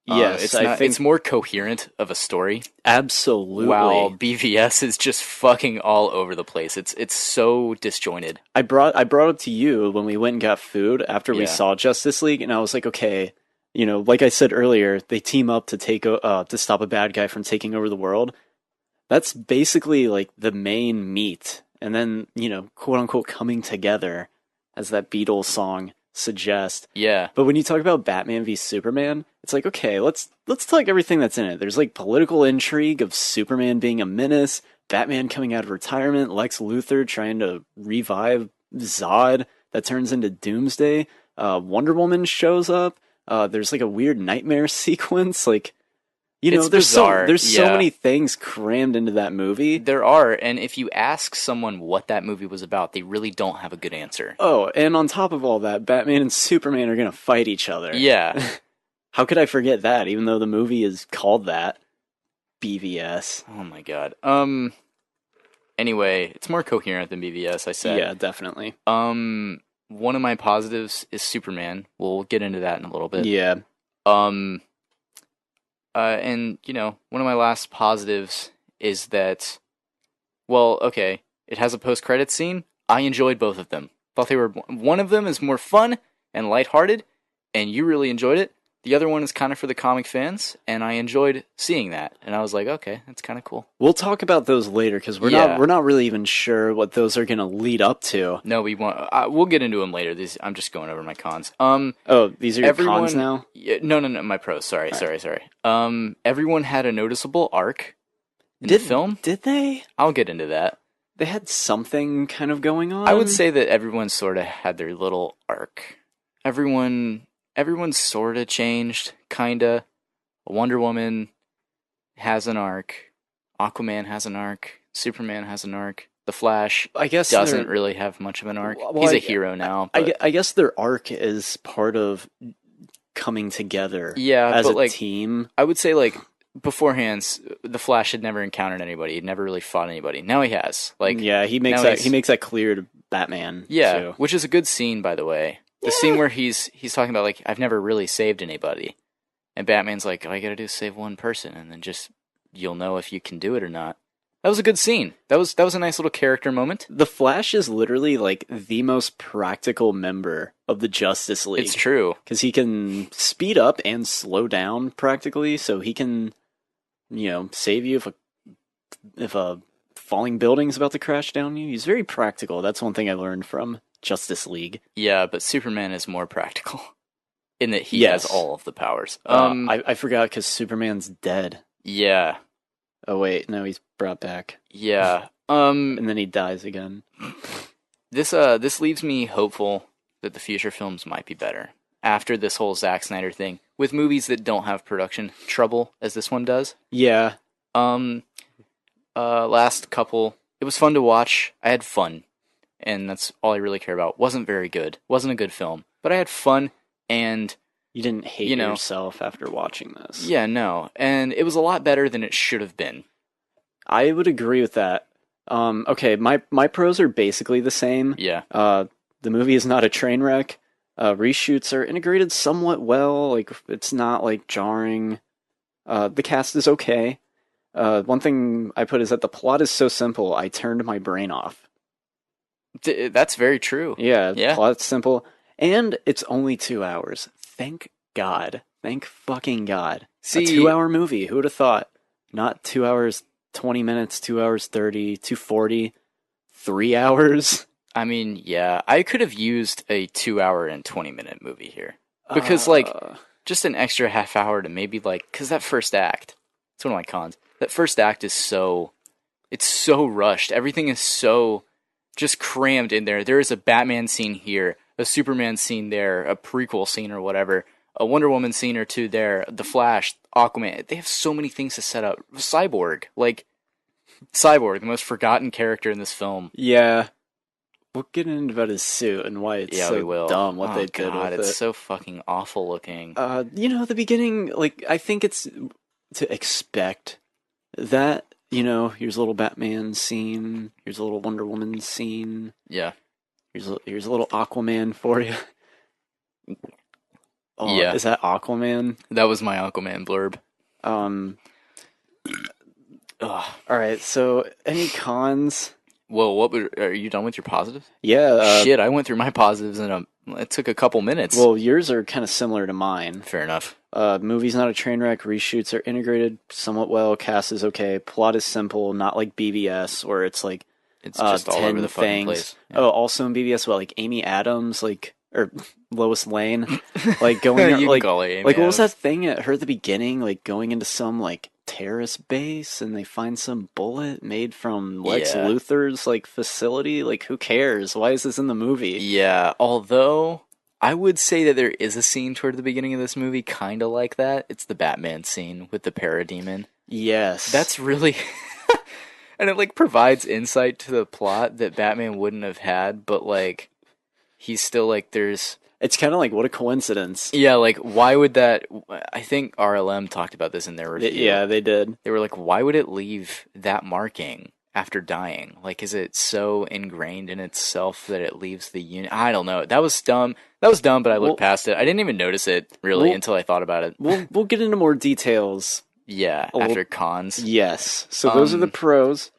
Yes, it's more coherent of a story. Absolutely. While BVS is just fucking all over the place. It's so disjointed. I brought it to you when we went and got food after we saw Justice League, and I was like, okay, like I said earlier, they team up to stop a bad guy from taking over the world. That's basically like the main meat, and then quote unquote coming together, as that Beatles song suggests. Yeah. But when you talk about Batman v Superman, it's like, okay, let's talk everything that's in it. There's like political intrigue of Superman being a menace, Batman coming out of retirement, Lex Luthor trying to revive Zod that turns into Doomsday, Wonder Woman shows up, There's like a weird nightmare sequence. Like, you know, It's there's bizarre, so yeah. many things crammed into that movie. There are, and if you ask someone what that movie was about, they really don't have a good answer. Oh, and on top of all that, Batman and Superman are gonna fight each other. Yeah. How could I forget that? Even though the movie is called that, BVS. Oh my god. Anyway, it's more coherent than BVS, I said. Yeah, definitely. One of my positives is Superman. We'll get into that in a little bit. Yeah. And, you know, one of my last positives is that, well, okay, it has a post-credits scene. I enjoyed both of them. Thought they were, one of them is more fun and lighthearted, and you really enjoyed it. The other one is kind of for the comic fans, and I enjoyed seeing that. And I was like, okay, that's kind of cool. We'll talk about those later because we're not really even sure what those are gonna lead up to. No, we won't. We'll get into them later. I'm just going over my cons. Oh, these are your cons now? Yeah, no, my pros. Sorry. Everyone had a noticeable arc in the film. Did they? I'll get into that. They had something kind of going on? I would say that everyone sort of had their little arc. Everyone sort of changed, kinda. Wonder Woman has an arc. Aquaman has an arc. Superman has an arc. The Flash, I guess, doesn't really have much of an arc. Well, He's a hero now. But I guess their arc is part of coming together as but a team. I would say, like, beforehand, the Flash had never encountered anybody. He'd never really fought anybody. Now he has. Like, yeah, he makes that clear to Batman. Yeah, too. which is a good scene, by the way. The scene where he's talking about, like, I've never really saved anybody. And Batman's like, all you gotta do is save one person, and then just, you'll know if you can do it or not. That was a good scene. That was a nice little character moment. The Flash is literally, like, the most practical member of the Justice League. It's true. Because he can speed up and slow down, practically, so he can, you know, save you if a falling building's about to crash down you. He's very practical. That's one thing I learned from Justice League. Yeah, but Superman is more practical in that he has all of the powers. I forgot because Superman's dead. Yeah. Oh wait, no, he's brought back. Yeah. And then he dies again. This leaves me hopeful that the future films might be better after this whole Zack Snyder thing with movies that don't have production trouble as this one does. Yeah. Last couple, it was fun to watch. I had fun. And that's all I really care about. Wasn't very good. Wasn't a good film. But I had fun, and you didn't hate yourself after watching this. Yeah, no. And it was a lot better than it should have been. I would agree with that. Okay, my pros are basically the same. Yeah. The movie is not a train wreck. Reshoots are integrated somewhat well. Like, it's not, like, jarring. The cast is okay. One thing I put is that the plot is so simple, I turned my brain off. That's very true. Yeah. Plot's simple. And it's only 2 hours. Thank God. Thank fucking God. See, a 2-hour movie. Who would have thought? Not 2 hours, 20 minutes, 2 hours, 30, 240, 3 hours. I mean, yeah. I could have used a 2 hour and 20-minute movie here. Because, like, just an extra half hour to maybe, like, because that first act, it's one of my cons. That first act is it's so rushed. Everything is so just crammed in there. There is a Batman scene here, a Superman scene there, a prequel scene or whatever, a Wonder Woman scene or two there, The Flash, Aquaman. They have so many things to set up. Cyborg, the most forgotten character in this film. Yeah. We'll get into about his suit and why it's so dumb what they did with it. It's so fucking awful looking. The beginning, like, I think it's to expect that. You know, here's a little Batman scene. Here's a little Wonder Woman scene. Yeah. Here's a little Aquaman for you. Oh, yeah. Is that Aquaman? That was my Aquaman blurb. Alright, so any cons? Well, are you done with your positives? Yeah. Shit, I went through my positives and it took a couple minutes. Well, yours are kind of similar to mine. Fair enough. Movie's not a train wreck. Reshoots are integrated somewhat well. Cast is okay. Plot is simple, not like BVS, where it's like it's just 10 all over the fucking things. place. Yeah. Oh, also in BVS, like Amy Adams, or Lois Lane, like going you like call her Amy what Adams. was that thing at her at the beginning? Like going into some like terrorist base and they find some bullet made from Lex Luthor's like facility. Like, who cares? Why is this in the movie? Yeah, although I would say that there is a scene toward the beginning of this movie kind of like that. It's the Batman scene with the parademon. Yes. That's really... and it, like, provides insight to the plot that Batman wouldn't have had, but, like, he's still, like, there's... It's kind of like, what a coincidence. Yeah, like, why would that... I think RLM talked about this in their review. Yeah, they did. They were like, why would it leave that marking after dying? Like, is it so ingrained in itself that it leaves the unit? I don't know. That was dumb. But I looked past it. I didn't even notice it, really, until I thought about it. We'll get into more details. Yeah, after cons. Yes. So those are the pros.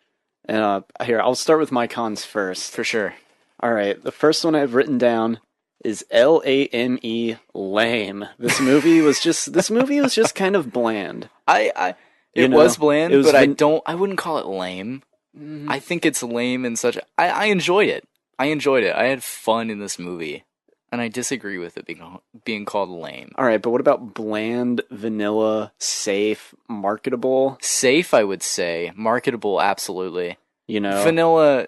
And here, I'll start with my cons first. For sure. All right, the first one I've written down is LAME, lame. This movie was just kind of bland. It was bland, but I wouldn't call it lame. I think it's lame in such... I enjoyed it. I had fun in this movie. And I disagree with it being called lame. All right, but what about bland, vanilla, safe, marketable? Safe, I would say. Marketable, absolutely. You know? Vanilla,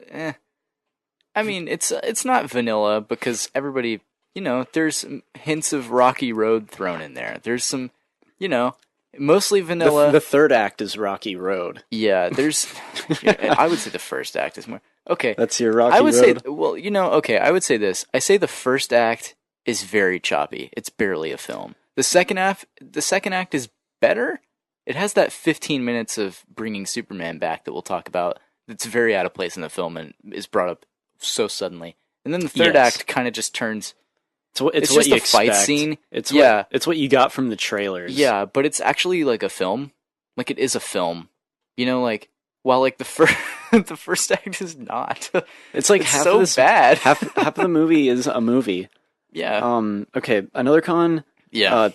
I mean, it's not vanilla because everybody, there's hints of Rocky Road thrown in there. There's some, mostly vanilla. The third act is Rocky Road. Yeah, there's... I would say the first act is more... Okay. That's your Rocky Road? I would say, well, okay, I would say this. I say the first act is very choppy. It's barely a film. The second act is better. It has that 15 minutes of bringing Superman back that we'll talk about that's very out of place in the film and is brought up so suddenly. And then the third act kind of just turns... It's what just you a fight expect. scene. It's what you got from the trailers. Yeah, but it's actually like a film. Like, it is a film. Like... While, like, the first act is not. It's like half so bad. half of the movie is a movie. Yeah. Okay, another con. Yeah.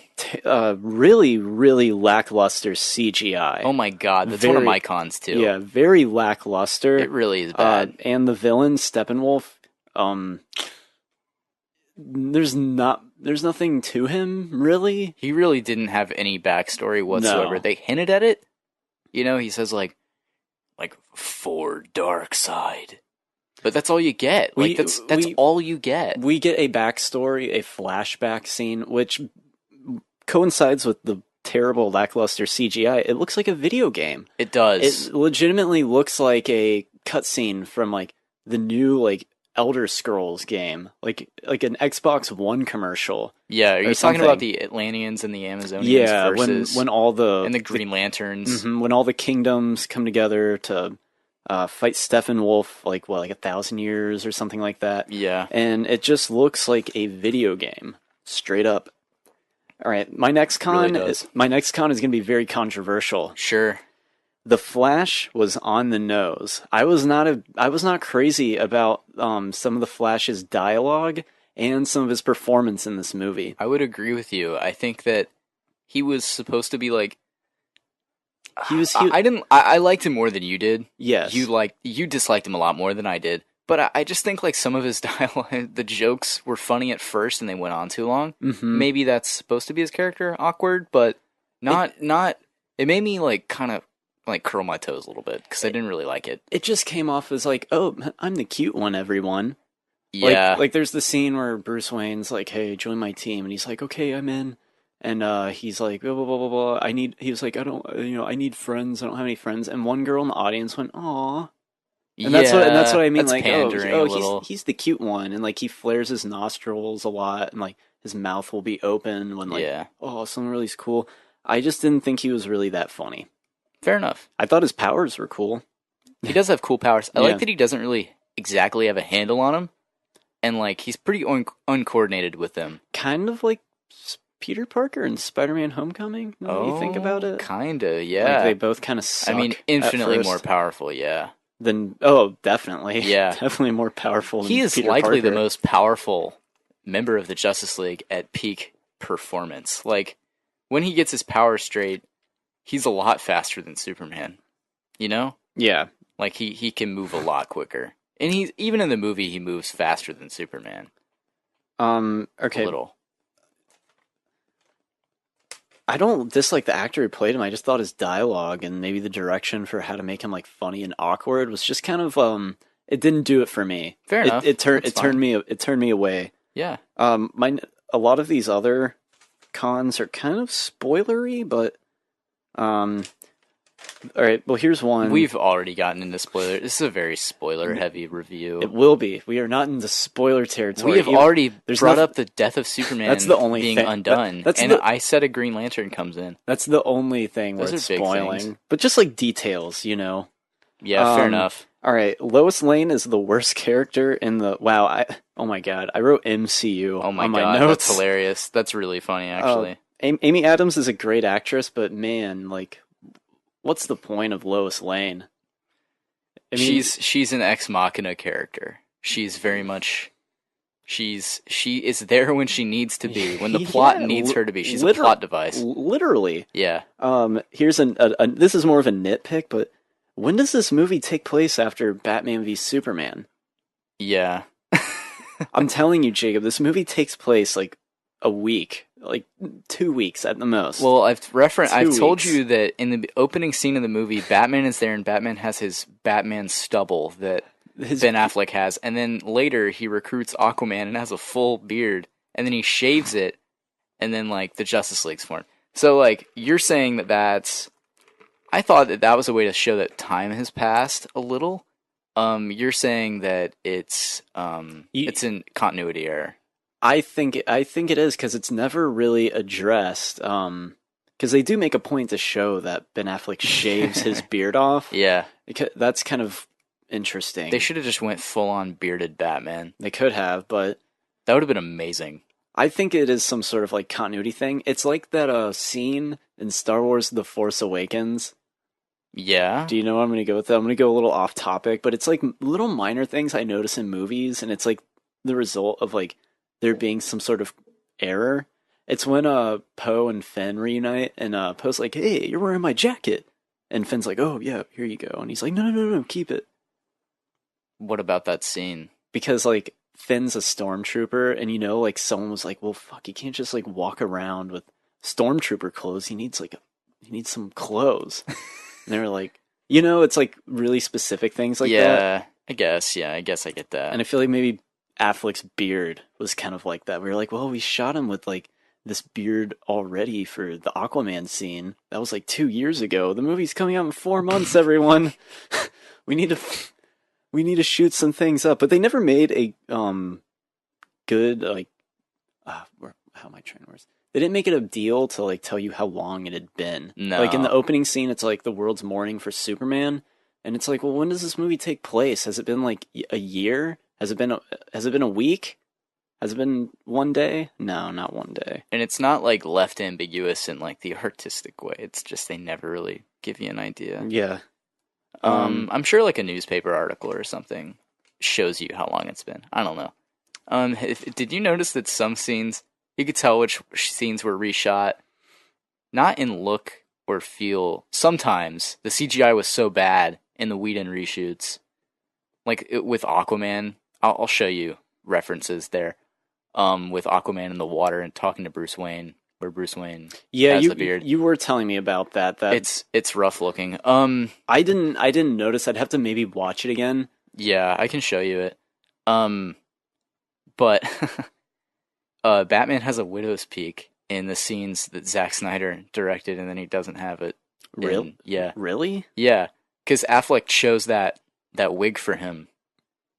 Really, really lackluster CGI. Oh my god, that's one of my cons too. Yeah, very lackluster. It really is bad. And the villain, Steppenwolf, there's nothing to him, really. He really didn't have any backstory whatsoever. No. They hinted at it. He says like for dark side. But that's all you get. That's all you get. We get a backstory, a flashback scene, which coincides with the terrible lackluster CGI. It looks like a video game. It does. It legitimately looks like a cutscene from like the new Elder Scrolls game, like an Xbox One commercial. Yeah, are you talking about the Atlanteans and the Amazonians? Yeah, versus when all the and the Green Lanterns, when all the kingdoms come together to fight Steppenwolf, like 1,000 years or something like that. Yeah, and it just looks like a video game, straight up. All right, my next con is going to be very controversial. Sure. The Flash was on the nose. I was not crazy about some of the Flash's dialogue and some of his performance in this movie. I would agree with you. I think that he was supposed to be like... I liked him more than you did. Yes. You disliked him a lot more than I did. But I just think some of his dialogue, the jokes were funny at first and they went on too long. Mm-hmm. Maybe that's supposed to be his character, awkward, but not. It made me kind of curl my toes a little bit because I didn't really like it. It just came off as oh, I'm the cute one, everyone. Yeah. There's the scene where Bruce Wayne's like, hey, join my team, and he's like, okay, I'm in. And he's like, blah, blah, blah, blah, blah. I need friends. I don't have any friends. And one girl in the audience went, aw. And that's what I mean. That's he's the cute one, and he flares his nostrils a lot, and his mouth will be open when someone really's cool. I just didn't think he was really that funny. Fair enough. I thought his powers were cool. He does have cool powers. I like that he doesn't really exactly have a handle on them, and he's pretty uncoordinated with them. Kind of like Peter Parker in Spider-Man: Homecoming. You think about it, kinda, yeah. They both kind of suck. I mean, infinitely more powerful, yeah. Definitely, yeah, definitely more powerful. He is Peter likely Parker. the most powerful member of the Justice League at peak performance. When he gets his power straight, he's a lot faster than Superman. Yeah. He can move a lot quicker. And even in the movie, he moves faster than Superman. Okay. A little. I don't dislike the actor who played him. I just thought his dialogue and maybe the direction for how to make him funny and awkward was just kind of it didn't do it for me. Fair enough. It turned me away. Yeah. A lot of these other cons are kind of spoilery, but all right, well, here's one. We've already gotten into spoiler. This is a very spoiler-heavy review. It will be. We are not in the spoiler territory. We have already brought nothing, up the death of Superman that's the only being thing, undone, and I said a Green Lantern comes in. That's the only thing Those worth are big spoiling. things. But just like details, you know. Yeah, fair enough. All right, Lois Lane is the worst character in the... Wow, oh my god, I wrote MCU Oh my on god, my notes. that's hilarious. That's really funny, actually. Amy Adams is a great actress, but man, like... What's the point of Lois Lane? I mean, she's an ex machina character. She's very much she is there when she needs to be, when the plot needs her to be. She's a plot device. Literally. Yeah. Here's this is more of a nitpick, but when does this movie take place after Batman v Superman? Yeah. I'm telling you, Jacob, this movie takes place like a week, like 2 weeks at the most. Well, I've told you that in the opening scene of the movie, Batman is there and Batman has his Batman stubble that Ben Affleck has, and then later he recruits Aquaman and has a full beard, and then he shaves it, and then like the Justice League's formed. So like you're saying that's, I thought that was a way to show that time has passed a little. You're saying that it's in continuity error. I think it is, because it's never really addressed. Because they do make a point to show that Ben Affleck shaves his beard off. Yeah, that's kind of interesting. They should have just went full on bearded Batman. They could have, but that would have been amazing. I think it is some sort of like continuity thing. It's like that scene in Star Wars: The Force Awakens. Yeah. Do you know what I'm going to go with that? I'm going to go a little off topic, but it's like little minor things I notice in movies, and it's like the result of like there being some sort of error. It's when Poe and Finn reunite, and Poe's like, "Hey, you're wearing my jacket," and Finn's like, "Oh yeah, here you go," and he's like, "No, keep it." What about that scene? Because like Finn's a stormtrooper, and you know, like someone was like, "Well, fuck, he can't just like walk around with stormtrooper clothes. He needs some clothes." And they were like, you know, it's like really specific things like that. Yeah, I guess I get that. And I feel like maybe Affleck's beard was kind of like that. We were like, well, we shot him with like this beard already for the Aquaman scene. That was like 2 years ago. The movie's coming out in 4 months, everyone. we need to shoot some things up. But they never made a good like how am I trying to words? They didn't make it a deal to like tell you how long it had been. No. Like in the opening scene, it's like the world's mourning for Superman, and it's like, well, when does this movie take place? Has it been like a year? Has it been a week? Has it been 1 day? No, not 1 day. And it's not like left ambiguous in like the artistic way. It's just they never really give you an idea. Yeah. I'm sure like a newspaper article or something shows you how long it's been. I don't know. Did you notice that some scenes you could tell which scenes were reshot, not in look or feel. Sometimes the CGI was so bad in the Whedon reshoots, like with Aquaman. I'll show you references there. With Aquaman in the water and talking to Bruce Wayne, where Bruce Wayne has the beard. You were telling me about that. It's rough looking. I didn't notice. I'd have to maybe watch it again. Yeah, I can show you it. But. Batman has a widow's peak in the scenes that Zack Snyder directed, and then he doesn't have it. Really? Yeah. Really? Yeah, because Affleck chose that wig for him.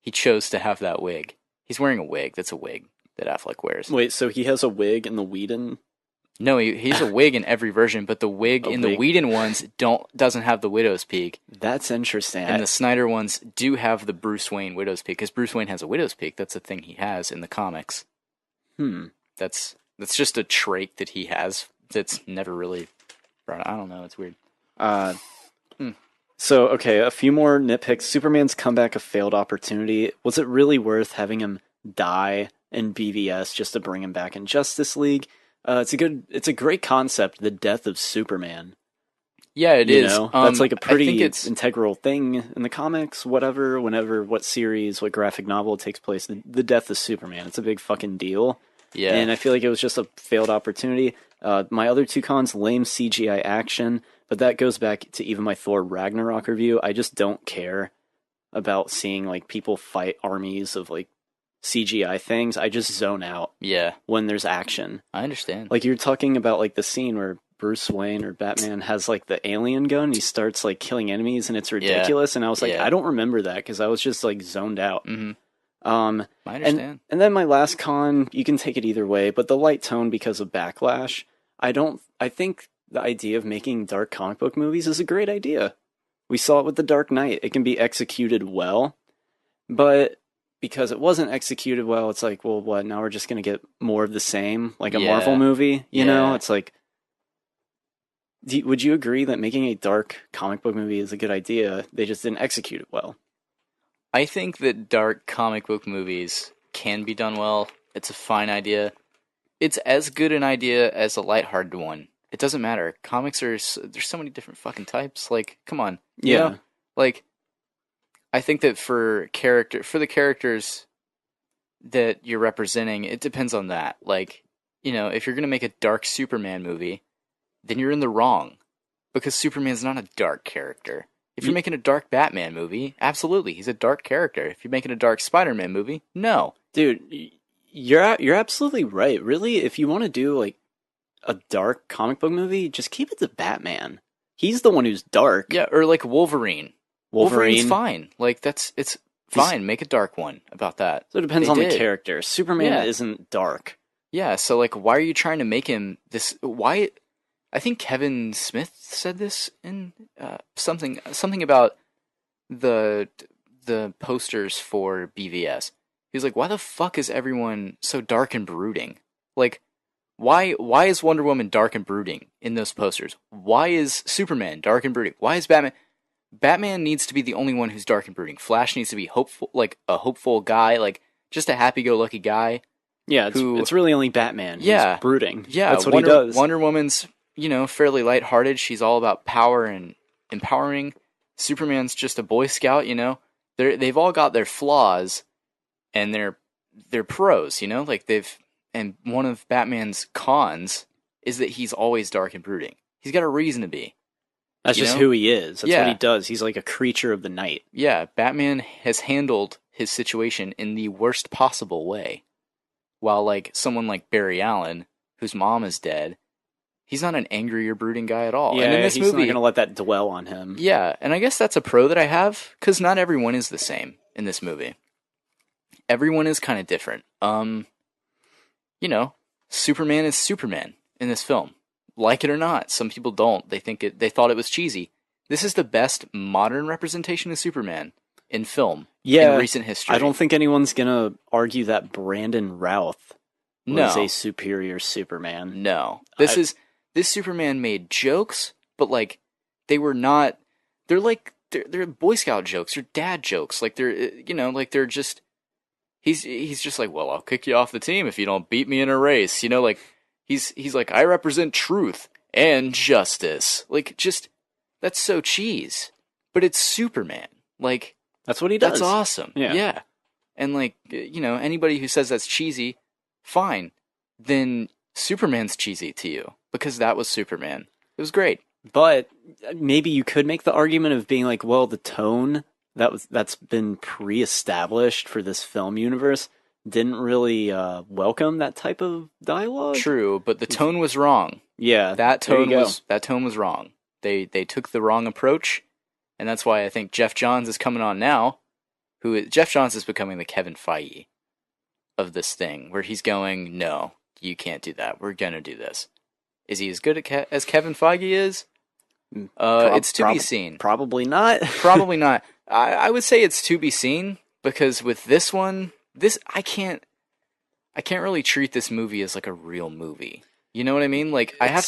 He chose to have that wig. He's wearing a wig. That's a wig that Affleck wears. Wait, so he has a wig in the Whedon? No, he's a wig in every version, but the wig in the Whedon ones doesn't have the widow's peak. That's interesting. And the Snyder ones do have the Bruce Wayne widow's peak, because Bruce Wayne has a widow's peak. That's a thing he has in the comics. That's just a trait that he has that's never really brought. I don't know. It's weird. So, okay, a few more nitpicks. Superman's comeback, a failed opportunity. Was it really worth having him die in BVS just to bring him back in Justice League? It's a great concept, the death of Superman. Yeah, it is. That's like a pretty integral thing in the comics, what series, what graphic novel it takes place. The death of Superman. It's a big fucking deal. Yeah. And I feel like it was just a failed opportunity. My other two cons, lame CGI action, but that goes back to even my Thor Ragnarok review. I just don't care about seeing like people fight armies of like CGI things, I just zone out Yeah, when there's action. I understand. Like, you're talking about, like, the scene where Bruce Wayne or Batman has, like, the alien gun, he starts, like, killing enemies, and it's ridiculous, and I was like, Yeah. I don't remember that, because I was just, like, zoned out. Mm-hmm. I understand. And then my last con, you can take it either way, but the light tone because of backlash, I think the idea of making dark comic book movies is a great idea. We saw it with The Dark Knight. It can be executed well, but because it wasn't executed well, it's like, well, what, now we're just going to get more of the same, like a Marvel movie, you know? It's like, would you agree that making a dark comic book movie is a good idea? They just didn't execute it well. I think that dark comic book movies can be done well. It's a fine idea. It's as good an idea as a lighthearted one. It doesn't matter. Comics there's so many different fucking types. Like, come on. You know? Like, I think that for the characters that you're representing, it depends on that. Like, you know, if you're going to make a dark Superman movie, then you're in the wrong. Because Superman's not a dark character. If you're making a dark Batman movie, absolutely, he's a dark character. If you're making a dark Spider-Man movie, no. Dude, you're absolutely right. Really, if you want to do, like, a dark comic book movie, just keep it to Batman. He's the one who's dark. Yeah, or like Wolverine. Wolverine's fine. Like, it's fine. Make a dark one about that. So it depends on the character. Superman isn't dark. Yeah, so, like, why are you trying to make him this... Why... I think Kevin Smith said this in something about the posters for BVS. He's like, why the fuck is everyone so dark and brooding? Like, why is Wonder Woman dark and brooding in those posters? Why is Superman dark and brooding? Why is Batman... Batman needs to be the only one who's dark and brooding. Flash needs to be hopeful, like a hopeful guy, like just a happy-go-lucky guy. Yeah, it's really only Batman who's brooding. Yeah, that's what he does. Wonder Woman's, you know, fairly lighthearted. She's all about power and empowering. Superman's just a Boy Scout, you know. They've all got their flaws, and they're pros, you know. Like and one of Batman's cons is that he's always dark and brooding. He's got a reason to be. That's just who he is. That's what he does. He's like a creature of the night. Yeah, Batman has handled his situation in the worst possible way. While, like, someone like Barry Allen, whose mom is dead, he's not an angry or brooding guy at all. Yeah, and in this he's movie, not going to let that dwell on him. Yeah, and I guess that's a pro that I have, because not everyone is the same in this movie. Everyone is kind of different. You know, Superman is Superman in this film. Like it or not, some people don't. They thought it was cheesy. This is the best modern representation of Superman in film in recent history. I don't think anyone's gonna argue that Brandon Routh was a superior Superman. No. This Superman made jokes, but like they're Boy Scout jokes, they're dad jokes. Like they're just he's just like, well, I'll kick you off the team if you don't beat me in a race. You know, like He's like, I represent truth and justice. Like, just, that's so cheese. But it's Superman. Like, that's what he does. That's awesome. Yeah. And, like, you know, anybody who says that's cheesy, fine. Then Superman's cheesy to you. Because that was Superman. It was great. But maybe you could make the argument of being like, well, the tone that's been pre-established for this film universe didn't really welcome that type of dialogue. True, but the tone was wrong. Yeah, that tone was wrong. They took the wrong approach, and that's why I think Jeff Johns is coming on now. Jeff Johns is becoming the Kevin Feige of this thing, where he's going, no, you can't do that. We're gonna do this. Is he as good as Kevin Feige is? It's to be seen. Probably not. Probably not. I would say it's to be seen, because with this one. I can't really treat this movie as like a real movie. You know what I mean? Like I have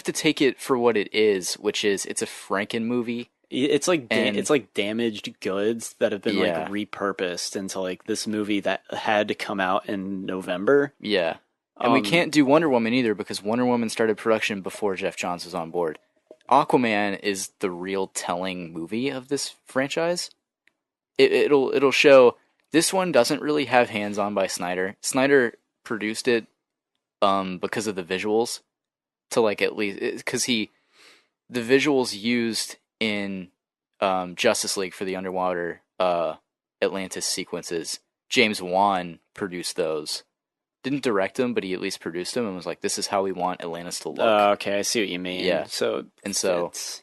to take it for what it is, which is it's a Franken movie. It's like damaged goods that have been like repurposed into like this movie that had to come out in November. Yeah. And we can't do Wonder Woman either because Wonder Woman started production before Jeff Johns was on board. Aquaman is the real telling movie of this franchise. It'll show. This one doesn't really have hands-on by Snyder. Snyder produced it because of the visuals, to like at least because the visuals used in Justice League for the underwater Atlantis sequences James Wan produced those. Didn't direct them, but he at least produced them and was like, "This is how we want Atlantis to look." Okay, I see what you mean. Yeah. So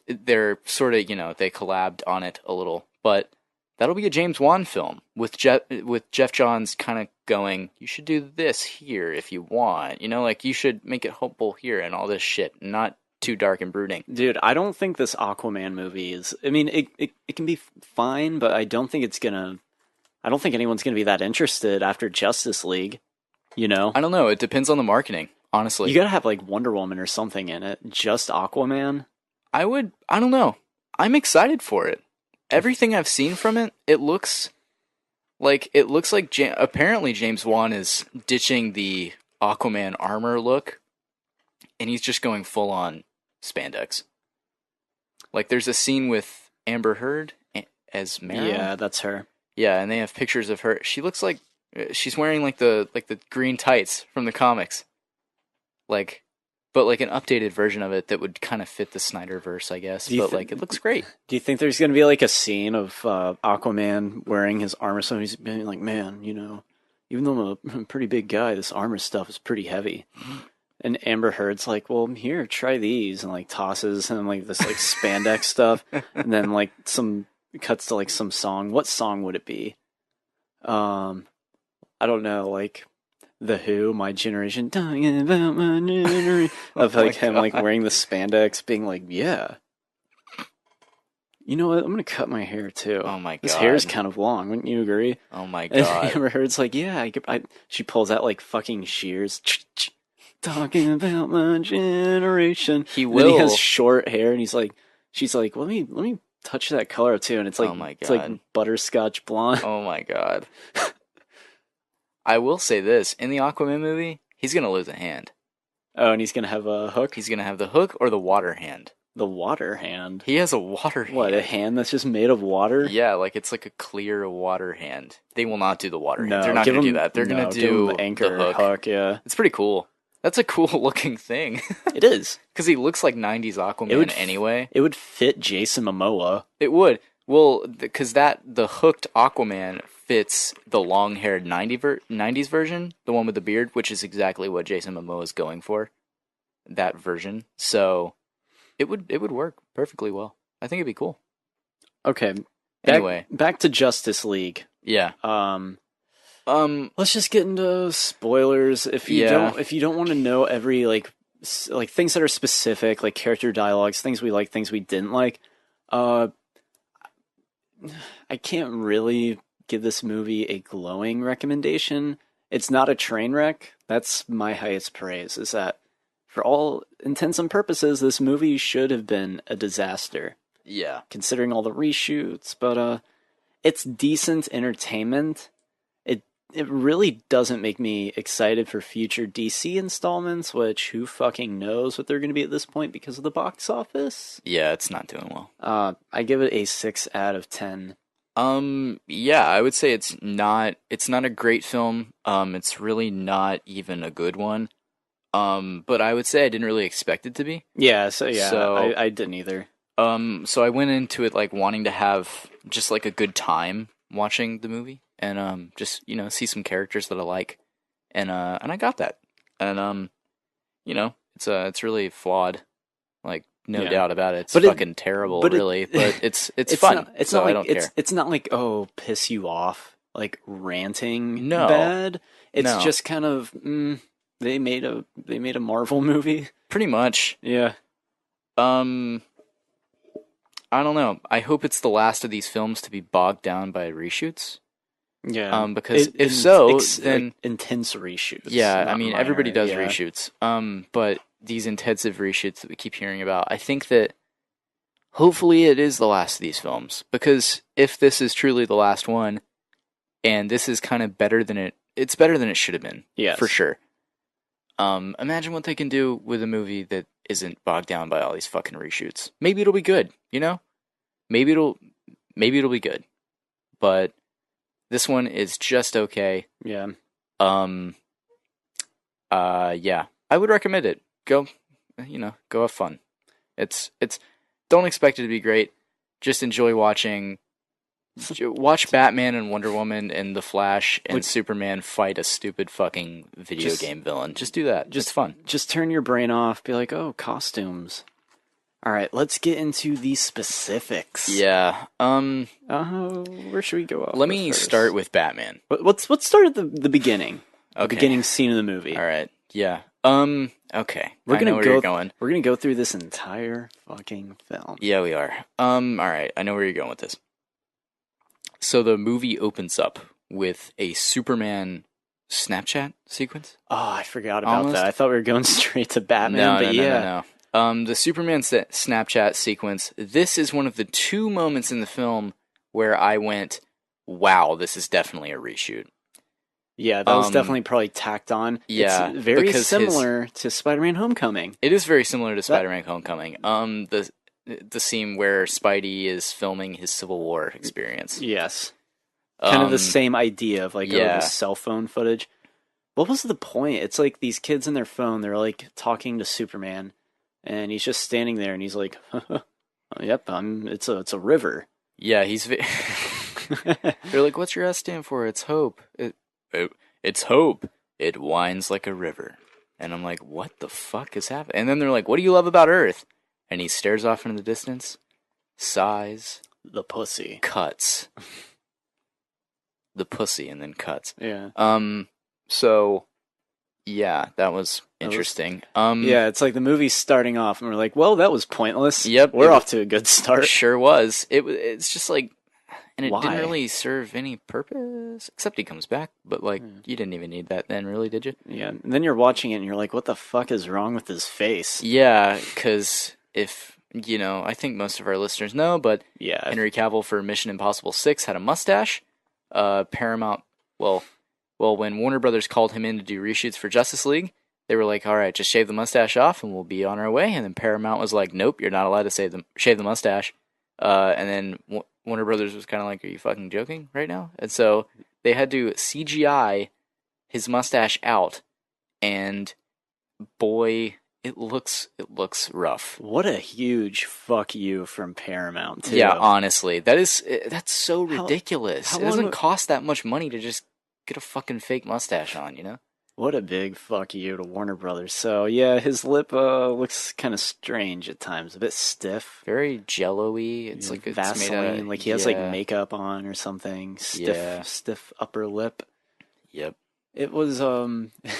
They're sort of, they collabed on it a little, but that'll be a James Wan film with Jeff Johns kind of going, "You should do this here if you want, like you should make it hopeful here and all this shit, not too dark and brooding." Dude, I don't think this Aquaman movie is. I mean, it can be fine, but I don't think I don't think anyone's gonna be that interested after Justice League. I don't know. It depends on the marketing, honestly. You gotta have like Wonder Woman or something in it. Just Aquaman. I don't know. I'm excited for it. Everything I've seen from it, it looks like apparently James Wan is ditching the Aquaman armor look, and he's just going full on spandex. Like there's a scene with Amber Heard as Mara. Yeah, that's her. Yeah, and they have pictures of her. She looks like she's wearing like the green tights from the comics, but like an updated version of it that would kind of fit the Snyderverse, I guess. But like it looks great. Do you think there's gonna be like a scene of Aquaman wearing his armor? So he's being like, "Man, even though I'm a pretty big guy, this armor stuff is pretty heavy." And Amber Heard's like, "Well, here, try these," and like tosses him like this like spandex stuff, and then like cuts to like some song. What song would it be? I don't know, like The Who, My Generation, talking about my generation. Of like him like wearing the spandex, being like, "Yeah, you know what? I'm gonna cut my hair too." Oh my god, his hair's kind of long. Wouldn't you agree? Oh my And god. Amber Heard's like, "Yeah, she pulls out like fucking shears." Talking about my generation. He And will. then he has short hair, and she's like, let me touch that color too, and it's like, Oh my it's like God. butterscotch blonde. Oh my god. I will say this, in the Aquaman movie, he's gonna lose a hand. Oh, and he's gonna have a hook. He's gonna have the hook or the water hand. The water hand. He has a water hand. What, a hand that's just made of water? Yeah, like it's like a clear water hand. They will not do the water No, hand. They're not give gonna do him- that. They're no, gonna give do him the anchor the hook. Yeah, It's pretty cool. That's a cool looking thing. it is. Because he looks like 90s Aquaman It would anyway. It would fit Jason Momoa. It would. Well, because the hooked Aquaman fits the long-haired 90s version, the one with the beard, which is exactly what Jason Momoa is going for. That version. So it would work perfectly well. I think it'd be cool. Okay. Anyway. back to Justice League. Yeah. Let's just get into spoilers. If you don't want to know every like things that are specific, like character dialogues, things we like, things we didn't like, I can't really give this movie a glowing recommendation. It's not a train wreck. That's my highest praise, is that for all intents and purposes, this movie should have been a disaster. Yeah. Considering all the reshoots, but it's decent entertainment. It really doesn't make me excited for future DC installments, which who fucking knows what they're going to be at this point because of the box office. Yeah, it's not doing well. I give it a 6 out of 10. Yeah, I would say it's not a great film. It's really not even a good one. But I would say I didn't really expect it to be. Yeah, I didn't either. So I went into it like wanting to have just like a good time watching the movie and just see some characters that I like, and I got that, and it's really flawed, like no doubt about it. It's fucking terrible, really, but it's fun. I don't care. It's not like piss you off, like ranting No. bad. It's No. just kind of they made a Marvel movie. Pretty much. Yeah. I don't know. I hope it's the last of these films to be bogged down by reshoots. Yeah. Because if so, then like, intense reshoots. yeah, not I mean minor, everybody does yeah. reshoots. But these intensive reshoots that we keep hearing about, I think that hopefully it is the last of these films, because if this is truly the last one, and this is kind of better than it's better than it should have been. Yes. For sure. Imagine what they can do with a movie that isn't bogged down by all these fucking reshoots. Maybe it'll be good, Maybe it'll be good. But this one is just okay. Yeah. Yeah. I would recommend it. Go have fun. It's don't expect it to be great. Just enjoy watching Watch Batman and Wonder Woman and The Flash and Superman fight a stupid fucking video game villain. Just do that. Just fun. Just turn your brain off. Be like, oh, costumes. All right, let's get into the specifics. Yeah. Where should we go off? Let me start with Batman. Let's start at the beginning. Okay. The beginning scene of the movie. All right. Yeah. Okay. We're gonna know where you're going. We're gonna go through this entire fucking film. Yeah, we are. All right. I know where you're going with this. So the movie opens up with a Superman Snapchat sequence. Oh, I forgot about that. I thought we were going straight to Batman. No. The Superman Snapchat sequence. This is one of the 2 moments in the film where I went, "Wow, this is definitely a reshoot." Yeah, that was definitely probably tacked on. Yeah, it's very similar to Spider-Man: Homecoming. It is very similar to Spider-Man: Homecoming. The scene where Spidey is filming his Civil War experience. Yes, kind of the same idea of his cell phone footage. What was the point? It's like these kids in their phone. They're like talking to Superman. And he's just standing there, and he's like, "Yep, it's a river." Yeah, he's. They're like, "What's your S stand for?" It's hope. It's hope. It winds like a river. And I'm like, "What the fuck is happening?" And then they're like, "What do you love about Earth?" And he stares off into the distance, sighs, the pussy, cuts, the pussy, and then cuts. Yeah. So. Yeah, that was interesting. Yeah, it's like the movie's starting off, and we're like, "Well, that was pointless." Yep, we're off to a good start. Sure was. It's just like, and it Why? didn't really serve any purpose, except he comes back. But you didn't even need that then, really, did you? Yeah. And then you're watching it, and you're like, "What the fuck is wrong with his face?" Yeah, because if I think most of our listeners know, but yeah, Henry Cavill for Mission Impossible 6 had a mustache. Paramount, Well, when Warner Brothers called him in to do reshoots for Justice League, they were like, "All right, just shave the mustache off and we'll be on our way." And then Paramount was like, "Nope, you're not allowed to shave the mustache." And then Warner Brothers was kind of like, "Are you fucking joking right now?" And so they had to CGI his mustache out, and boy, it looks rough. What a huge fuck you from Paramount, too. Yeah, honestly, that's so ridiculous. It doesn't cost that much money to just get a fucking fake mustache on, What a big fuck you to Warner Brothers. So, yeah, his lip looks kind of strange at times. A bit stiff. Very jello-y. It's like it's Vaseline. Like he has like makeup on or something. Stiff upper lip. Yep. It was,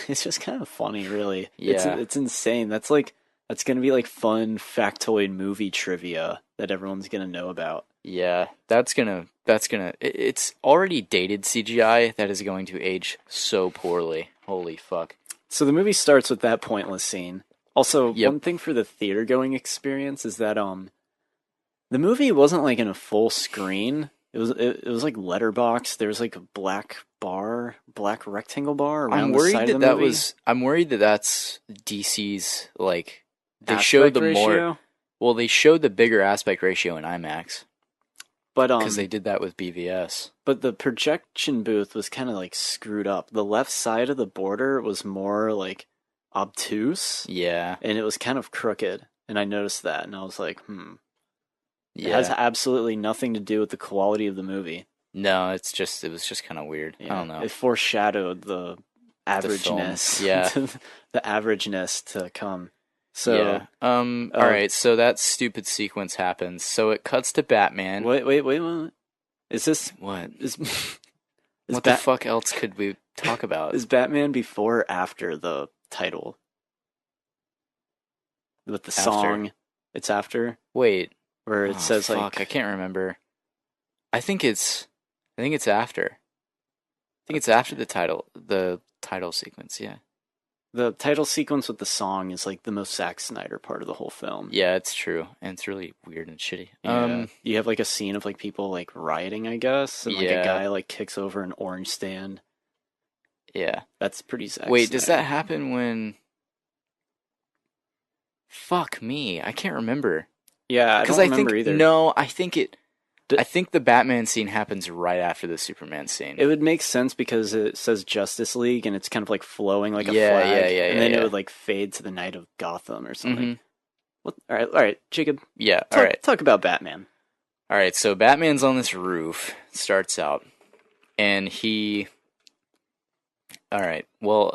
it's just kind of funny, really. Yeah. It's insane. That's gonna be like fun factoid movie trivia that everyone's gonna know about. Yeah, it's already dated CGI that is going to age so poorly. Holy fuck. So the movie starts with that pointless scene. Also, one thing for the theater going experience is that the movie wasn't like in a full screen. It was like letterbox. There was like a black rectangle bar around the side of the movie. I'm worried that that's DC's like they aspect showed the ratio? they showed the bigger aspect ratio in IMAX. But because they did that with BVS. But the projection booth was kind of like screwed up. The left side of the border was more like obtuse. Yeah. And it was kind of crooked. And I noticed that, and I was like, Yeah. It has absolutely nothing to do with the quality of the movie. No, it was just kind of weird. Yeah. I don't know. It foreshadowed the averageness. The averageness to come. So yeah. All right. So that stupid sequence happens. So it cuts to Batman. Wait. Is this what? What the fuck else could we talk about? Is Batman before or after the title? With the song, it's after. Wait, where it says fuck, I can't remember. I think it's after. I think it's after the title sequence. Yeah. The title sequence with the song is like the most Zack Snyder part of the whole film. Yeah, it's true, and it's really weird and shitty. Yeah. You have like a scene of like people like rioting, I guess, and like a guy like kicks over an orange stand. Yeah, that's pretty Zack Wait, Snyder. Does that happen when? Fuck me, I can't remember. Yeah, I don't remember either. No, I think the Batman scene happens right after the Superman scene. It would make sense because it says Justice League and it's kind of like flowing like a flag. And then it would like fade to the night of Gotham or something. Mm-hmm. All right, Jacob. Yeah, all right. Talk about Batman. All right, so Batman's on this roof, starts out, and a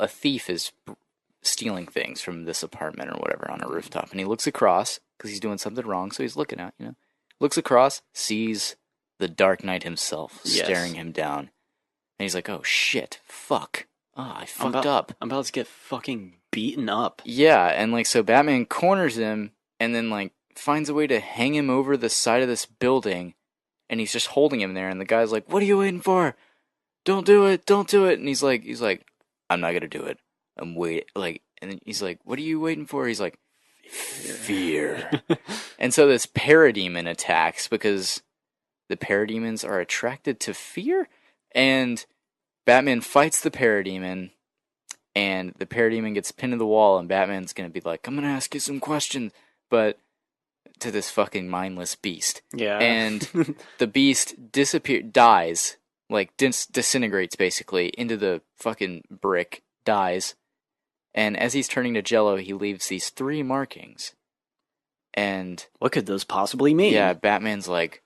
thief is stealing things from this apartment or whatever on a rooftop, and he looks across, because he's doing something wrong, so he's looking out, looks across, sees the Dark Knight himself staring him down, and he's like, oh shit, fuck, I fucked up. I'm about to get fucking beaten up. Yeah, and so Batman corners him, and then finds a way to hang him over the side of this building, and he's just holding him there, and the guy's like, what are you waiting for? Don't do it, and he's like, I'm not gonna do it. I'm waiting, and then he's like, what are you waiting for? He's like, fear. And so this parademon attacks, because the parademons are attracted to fear, and Batman fights the parademon, and the parademon gets pinned to the wall, and Batman's gonna be like, I'm gonna ask you some questions, but to this mindless beast. Yeah. And the beast dies, disintegrates basically into the fucking brick, dies. And as he's turning to jello, he leaves these 3 markings. And what could those possibly mean? Yeah, Batman's like,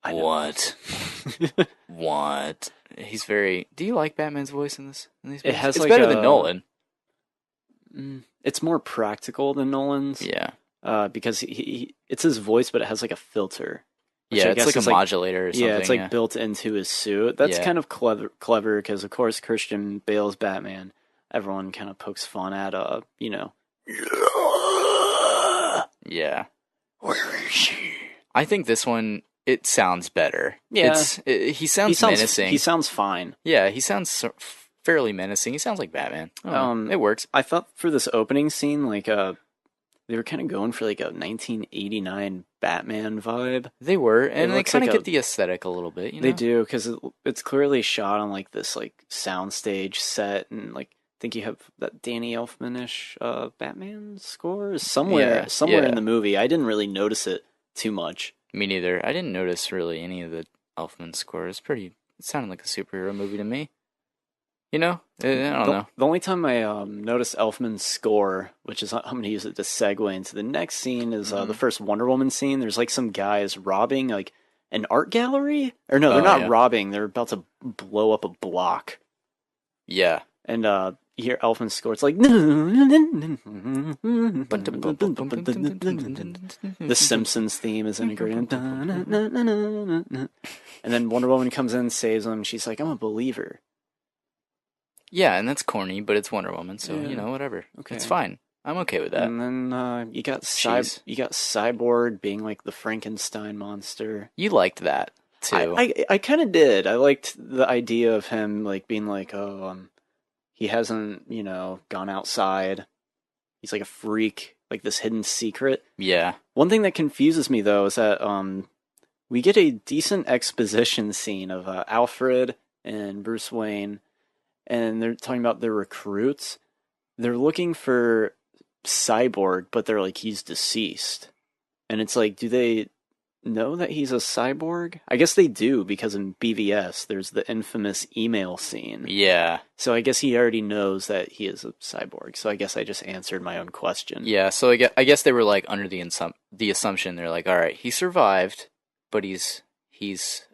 what? What? He's very... Do you like Batman's voice in this? It's better than Nolan. It's more practical than Nolan's. Yeah. Because it's his voice, but it has a filter. Yeah, it's like a modulator or something. Yeah, it's built into his suit. That's kind of clever because, of course, Christian Bale's Batman, everyone kind of pokes fun at, Yeah. Where is she? I think this one, it sounds better. Yeah. He sounds menacing. He sounds fine. Yeah, he sounds fairly menacing. He sounds like Batman. It works. I thought for this opening scene, they were kind of going for a 1989 Batman vibe. They were, and they kind of get the aesthetic a little bit. They do, because it's clearly shot on this soundstage set, and I think you have that Danny Elfman-ish Batman score somewhere in the movie. I didn't really notice it too much. Me neither. I didn't notice really any of the Elfman score. It sounded like a superhero movie to me. I don't know. The only time I noticed Elfman's score, which is I'm going to use it to segue into the next scene, is the first Wonder Woman scene. There's some guys robbing an art gallery, or no, they're not robbing. They're about to blow up a block. Yeah, and you hear Elfman's score. It's like the Simpsons theme is integrated, and then Wonder Woman comes in, saves him. She's like, "I'm a believer." Yeah, and that's corny, but it's Wonder Woman, so whatever. Okay, it's fine. I'm okay with that. And then you got Cyborg being the Frankenstein monster. You liked that too. I kind of did. I liked the idea of him being he hasn't gone outside. He's a freak, this hidden secret. Yeah. One thing that confuses me though is that we get a decent exposition scene of Alfred and Bruce Wayne. And they're talking about their recruits. They're looking for Cyborg, but they're he's deceased. And it's do they know that he's a cyborg? I guess they do, because in BVS, there's the infamous email scene. Yeah. So I guess he already knows that he is a cyborg. So I guess I just answered my own question. Yeah, so I guess they were under the assumption, they're all right, he survived, but he's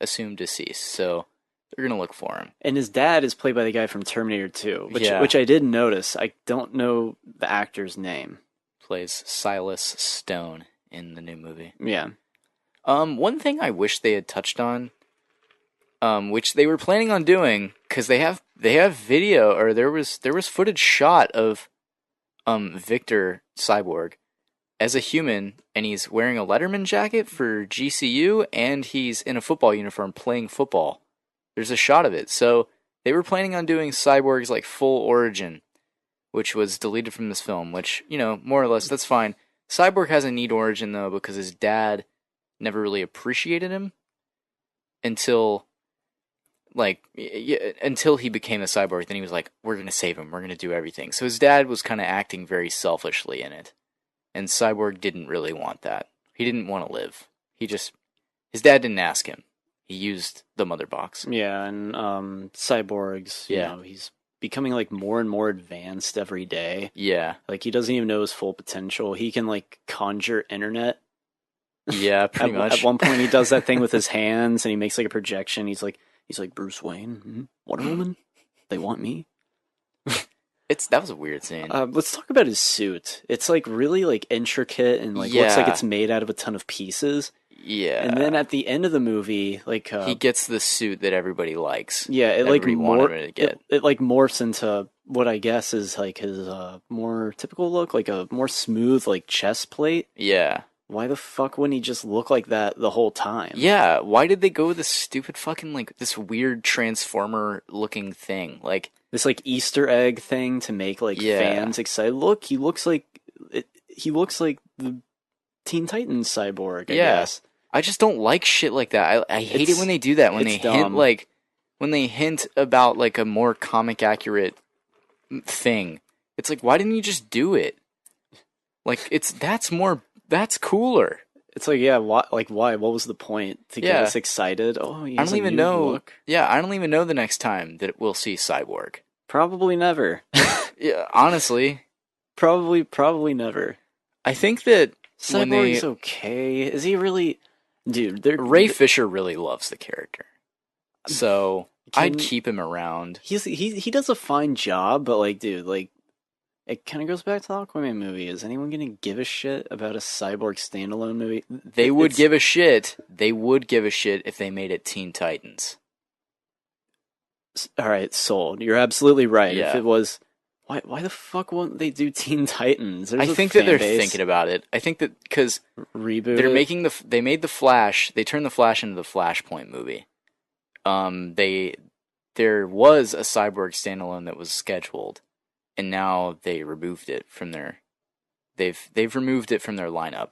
assumed deceased, so... They're going to look for him. And his dad is played by the guy from Terminator 2, which I did notice. I don't know the actor's name. Plays Silas Stone in the new movie. Yeah. One thing I wish they had touched on, which they were planning on doing, because they have video, or there was footage shot of Victor Cyborg as a human, and he's wearing a Letterman jacket for GCU, and he's in a football uniform playing football. There's a shot of it. So they were planning on doing Cyborg's full origin, which was deleted from this film, which, more or less, that's fine. Cyborg has a neat origin, though, because his dad never really appreciated him until he became a cyborg. Then he was like, we're going to save him. We're going to do everything. So his dad was kind of acting very selfishly in it. And Cyborg didn't really want that. He didn't want to live. His dad didn't ask him. He used the mother box. Yeah, and Cyborg's, you know, he's becoming more and more advanced every day. Yeah. He doesn't even know his full potential. He can conjure internet Yeah, pretty much. At one point, he does that thing with his hands, and he makes like a projection. He's like Bruce Wayne, Wonder Woman. They want me. That was a weird scene. Let's talk about his suit. It's like really like intricate and like looks like it's made out of a ton of pieces. Yeah. And then at the end of the movie, like he gets the suit that everybody likes. Yeah, it like wanted him to get. It like morphs into what I guess is like his more typical look, like a more smooth like chest plate. Yeah. Why the fuck wouldn't he just look like that the whole time? Yeah, why did they go with this stupid fucking like this weird transformer looking thing? Like this like Easter egg thing to make like fans excited. Look, he looks like the Teen Titans cyborg, I guess. I just don't like shit like that. I hate it when they do that. When they hint about like a more comic accurate thing. It's like, why didn't you just do it? Like that's cooler. It's like, yeah, why? What was the point to get us excited? Oh, I don't even know. Look. Yeah, I don't even know the next time that we'll see Cyborg. Probably never. Yeah, honestly, probably never. I think that Cyborg's okay. Is he really? Dude, Ray Fisher really loves the character, so I'd keep him around. He does a fine job, but like, dude, like. It kind of goes back to the Aquaman movie. Is anyone going to give a shit about a Cyborg standalone movie? They would give a shit. They would give a shit if they made it Teen Titans. All right, sold. You're absolutely right. Yeah. If it was, why the fuck won't they do Teen Titans? I think that they're thinking about it. I think that because they made the Flash. They turned the Flash into the Flashpoint movie. There was a Cyborg standalone that was scheduled. And now they removed it from they've removed it from their lineup.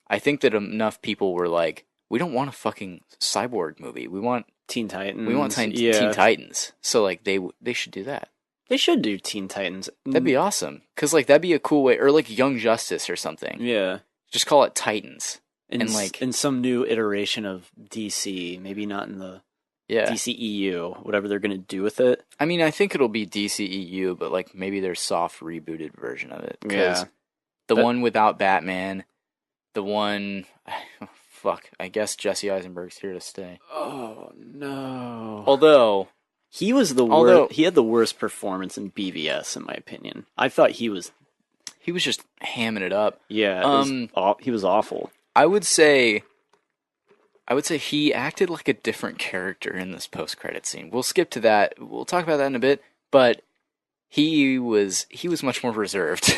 I think that enough people were like, we don't want a fucking Cyborg movie. We want Teen Titans. We want Teen Titans. So like they should do that. They should do Teen Titans. That'd be awesome. Cause like that'd be a cool way, or like Young Justice or something. Yeah. Just call it Titans. And like in some new iteration of DC, maybe not in the DCEU, whatever they're gonna do with it. I mean, I think it'll be DCEU, but like maybe their soft rebooted version of it. Because the one without Batman, the one, fuck, I guess Jesse Eisenberg's here to stay. Oh no! Although he was the worst, he had the worst performance in BVS, in my opinion. I thought he was just hamming it up. Yeah, he was awful. I would say he acted like a different character in this post-credit scene. We'll skip to that. We'll talk about that in a bit. But he was much more reserved.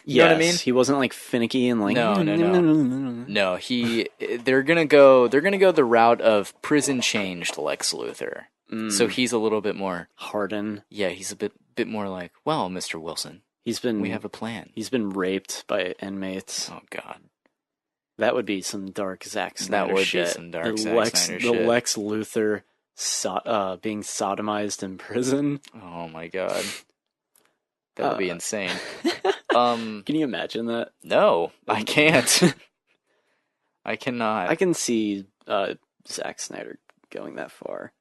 You know what I mean? He wasn't like finicky and like no. They're gonna go the route of prison changed Lex Luthor. So he's a little bit more hardened. Yeah, he's a bit more like, well, Mr. Wilson, we have a plan. He's been raped by inmates. Oh God. That would be some dark Zack Snyder shit. Be some dark Zack Snyder shit. The Lex Luthor being sodomized in prison. Oh my God. That would be insane. Can you imagine that? No, I can't. I cannot. I can see Zack Snyder going that far.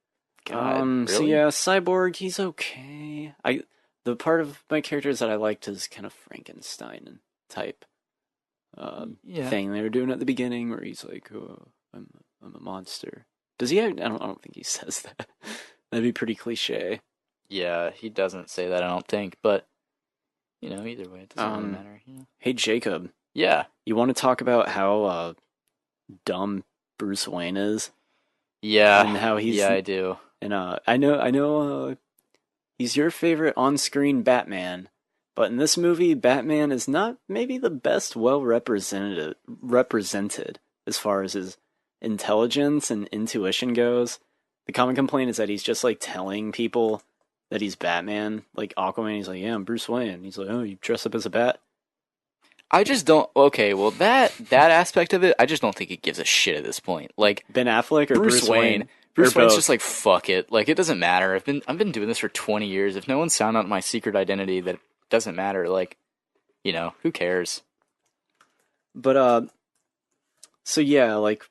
God, really? So yeah, Cyborg, he's okay. The part of my characters that I liked is kind of Frankenstein type. Thing they were doing at the beginning, where he's like, oh, "I'm a monster." Does he? I don't think he says that. That'd be pretty cliche. Yeah, he doesn't say that. I don't think, but either way, it doesn't really matter. Yeah. Hey, Jacob. Yeah, you want to talk about how dumb Bruce Wayne is? Yeah, and how he's. Yeah, I do. And I know. He's your favorite on-screen Batman. But in this movie, Batman is not maybe the best represented as far as his intelligence and intuition goes. The common complaint is that he's just like telling people that he's Batman. Like Aquaman, he's like, yeah, I'm Bruce Wayne. He's like, oh, you dress up as a bat? I just don't. Okay, well that aspect of it, I just don't think it gives a shit at this point. Like Ben Affleck or Bruce Wayne. Bruce Wayne's just like, fuck it. Like it doesn't matter. I've been doing this for 20 years. If no one's found out my secret identity, that doesn't matter. Like, who cares? But so yeah, like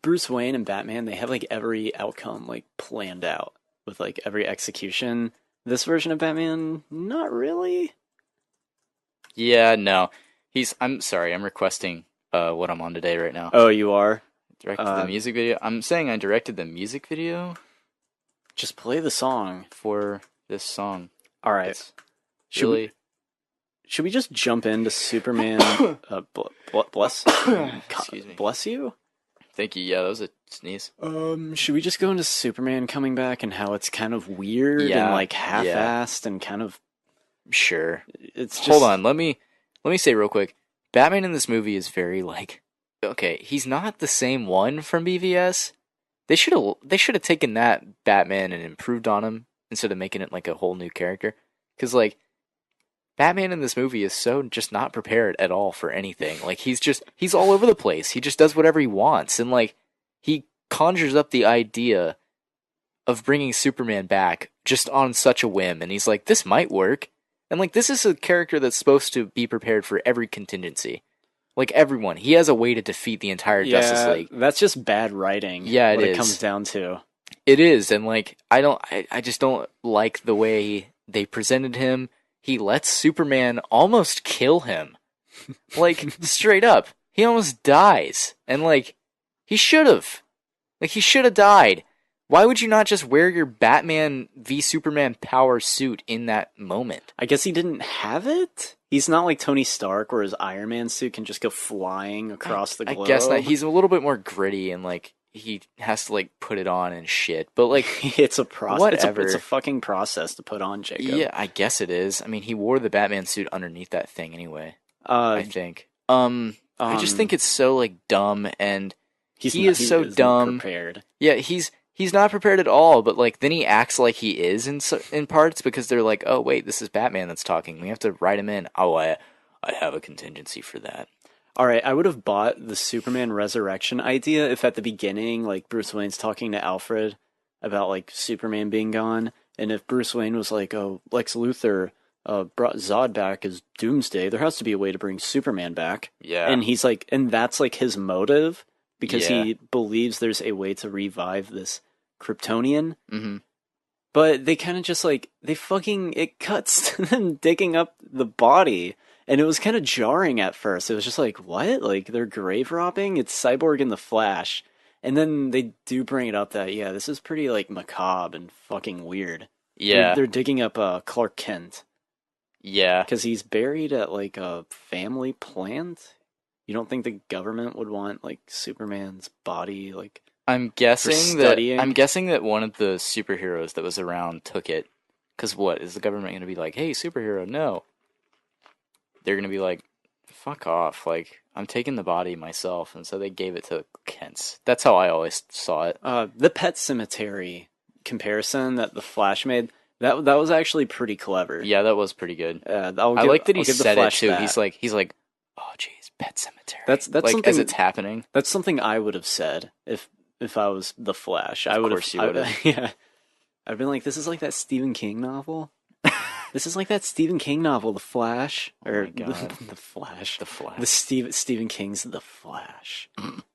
Bruce Wayne and Batman, they have like every outcome like planned out with like every execution. This version of Batman, not really. Yeah, no. I'm sorry, I'm requesting what I'm on today right now. Oh, you are? Directed the music video. I'm saying I directed the music video Just play the song. for this song. All right. It's Should really... Should we just jump into Superman? Bless. Excuse me. Bless you. Thank you. Yeah, that was a sneeze. Should we just go into Superman coming back and how it's kind of weird Yeah, and like half-assed and kind of Sure. it's just Hold on. Let me say real quick. Batman in this movie is very like... Okay, he's not the same one from BVS. They should have taken that Batman and improved on him instead of making it like a whole new character. Because like Batman in this movie is so just not prepared at all for anything. Like he's all over the place. He just does whatever he wants, and like he conjures up the idea of bringing Superman back just on such a whim, and he's like, this might work. And like this is a character that's supposed to be prepared for every contingency. Like everyone, he has a way to defeat the entire Justice League. That's just bad writing. Yeah, it what is. It comes down to. It is, and like I just don't like the way they presented him. He lets Superman almost kill him. Like, straight up. He almost dies. And, like, he should have. Like, he should have died. Why would you not just wear your Batman v Superman power suit in that moment? I guess he didn't have it? He's not like Tony Stark where his Iron Man suit can just go flying across the globe. I guess not. He's a little bit more gritty and, like, he has to like put it on and shit. But like it's a process. Whatever. It's a fucking process to put on, Jacob. Yeah, I guess it is. I mean, he wore the Batman suit underneath that thing anyway. I think. I just think it's so like dumb, and he is so dumb. Prepared. Yeah, he's not prepared at all. But like then he acts like he is in parts because they're like, oh wait, this is Batman that's talking. We have to write him in. Oh, I have a contingency for that. All right, I would have bought the Superman resurrection idea if at the beginning, like, Bruce Wayne's talking to Alfred about, like, Superman being gone, and if Bruce Wayne was like, oh, Lex Luthor brought Zod back as Doomsday, there has to be a way to bring Superman back. Yeah. And he's like, and that's, like, his motive, because he believes there's a way to revive this Kryptonian. Mm-hmm. But they kind of just, like, it cuts to them digging up the body. And it was kind of jarring at first. It was just like, what? Like, they're grave robbing? It's Cyborg and the Flash. And then they do bring it up that, yeah, this is pretty, like, macabre and fucking weird. Yeah. They're digging up Clark Kent. Yeah. Because he's buried at, like, a family plant? You don't think the government would want, like, Superman's body, like, I'm guessing that one of the superheroes that was around took it. Because what? Is the government going to be like, hey, superhero, no. They're going to be like, fuck off, like, I'm taking the body myself, and so they gave it to Kent's. That's how I always saw it. The Pet Cemetery comparison that the Flash made, that was actually pretty clever. Yeah, that was pretty good. I like that he said it, too. That. He's like, oh, jeez, Pet Cemetery. That's like, something, as it's happening. That's something I would have said if I was the Flash. Of course you would have. Yeah. I've been like, this is like that Stephen King novel. This is like that Stephen King novel, The Flash. Or The Flash. The Flash. Stephen King's The Flash.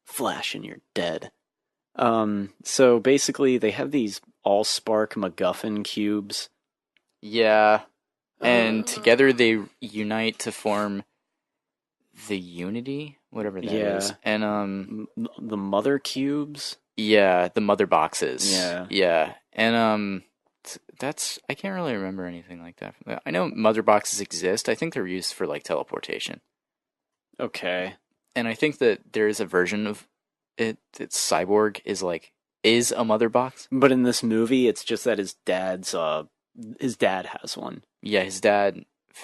Flash and you're dead. So basically, they have these all-spark MacGuffin cubes. Yeah. And together they unite to form the Unity? Whatever that is. And, the Mother Cubes? Yeah, the Mother Boxes. Yeah. Yeah. And, I can't really remember anything like that. I know mother boxes exist. I think they're used for like teleportation. Okay. And I think that there is a version of it that Cyborg is a mother box. But in this movie, it's just that his dad has one. Yeah, his dad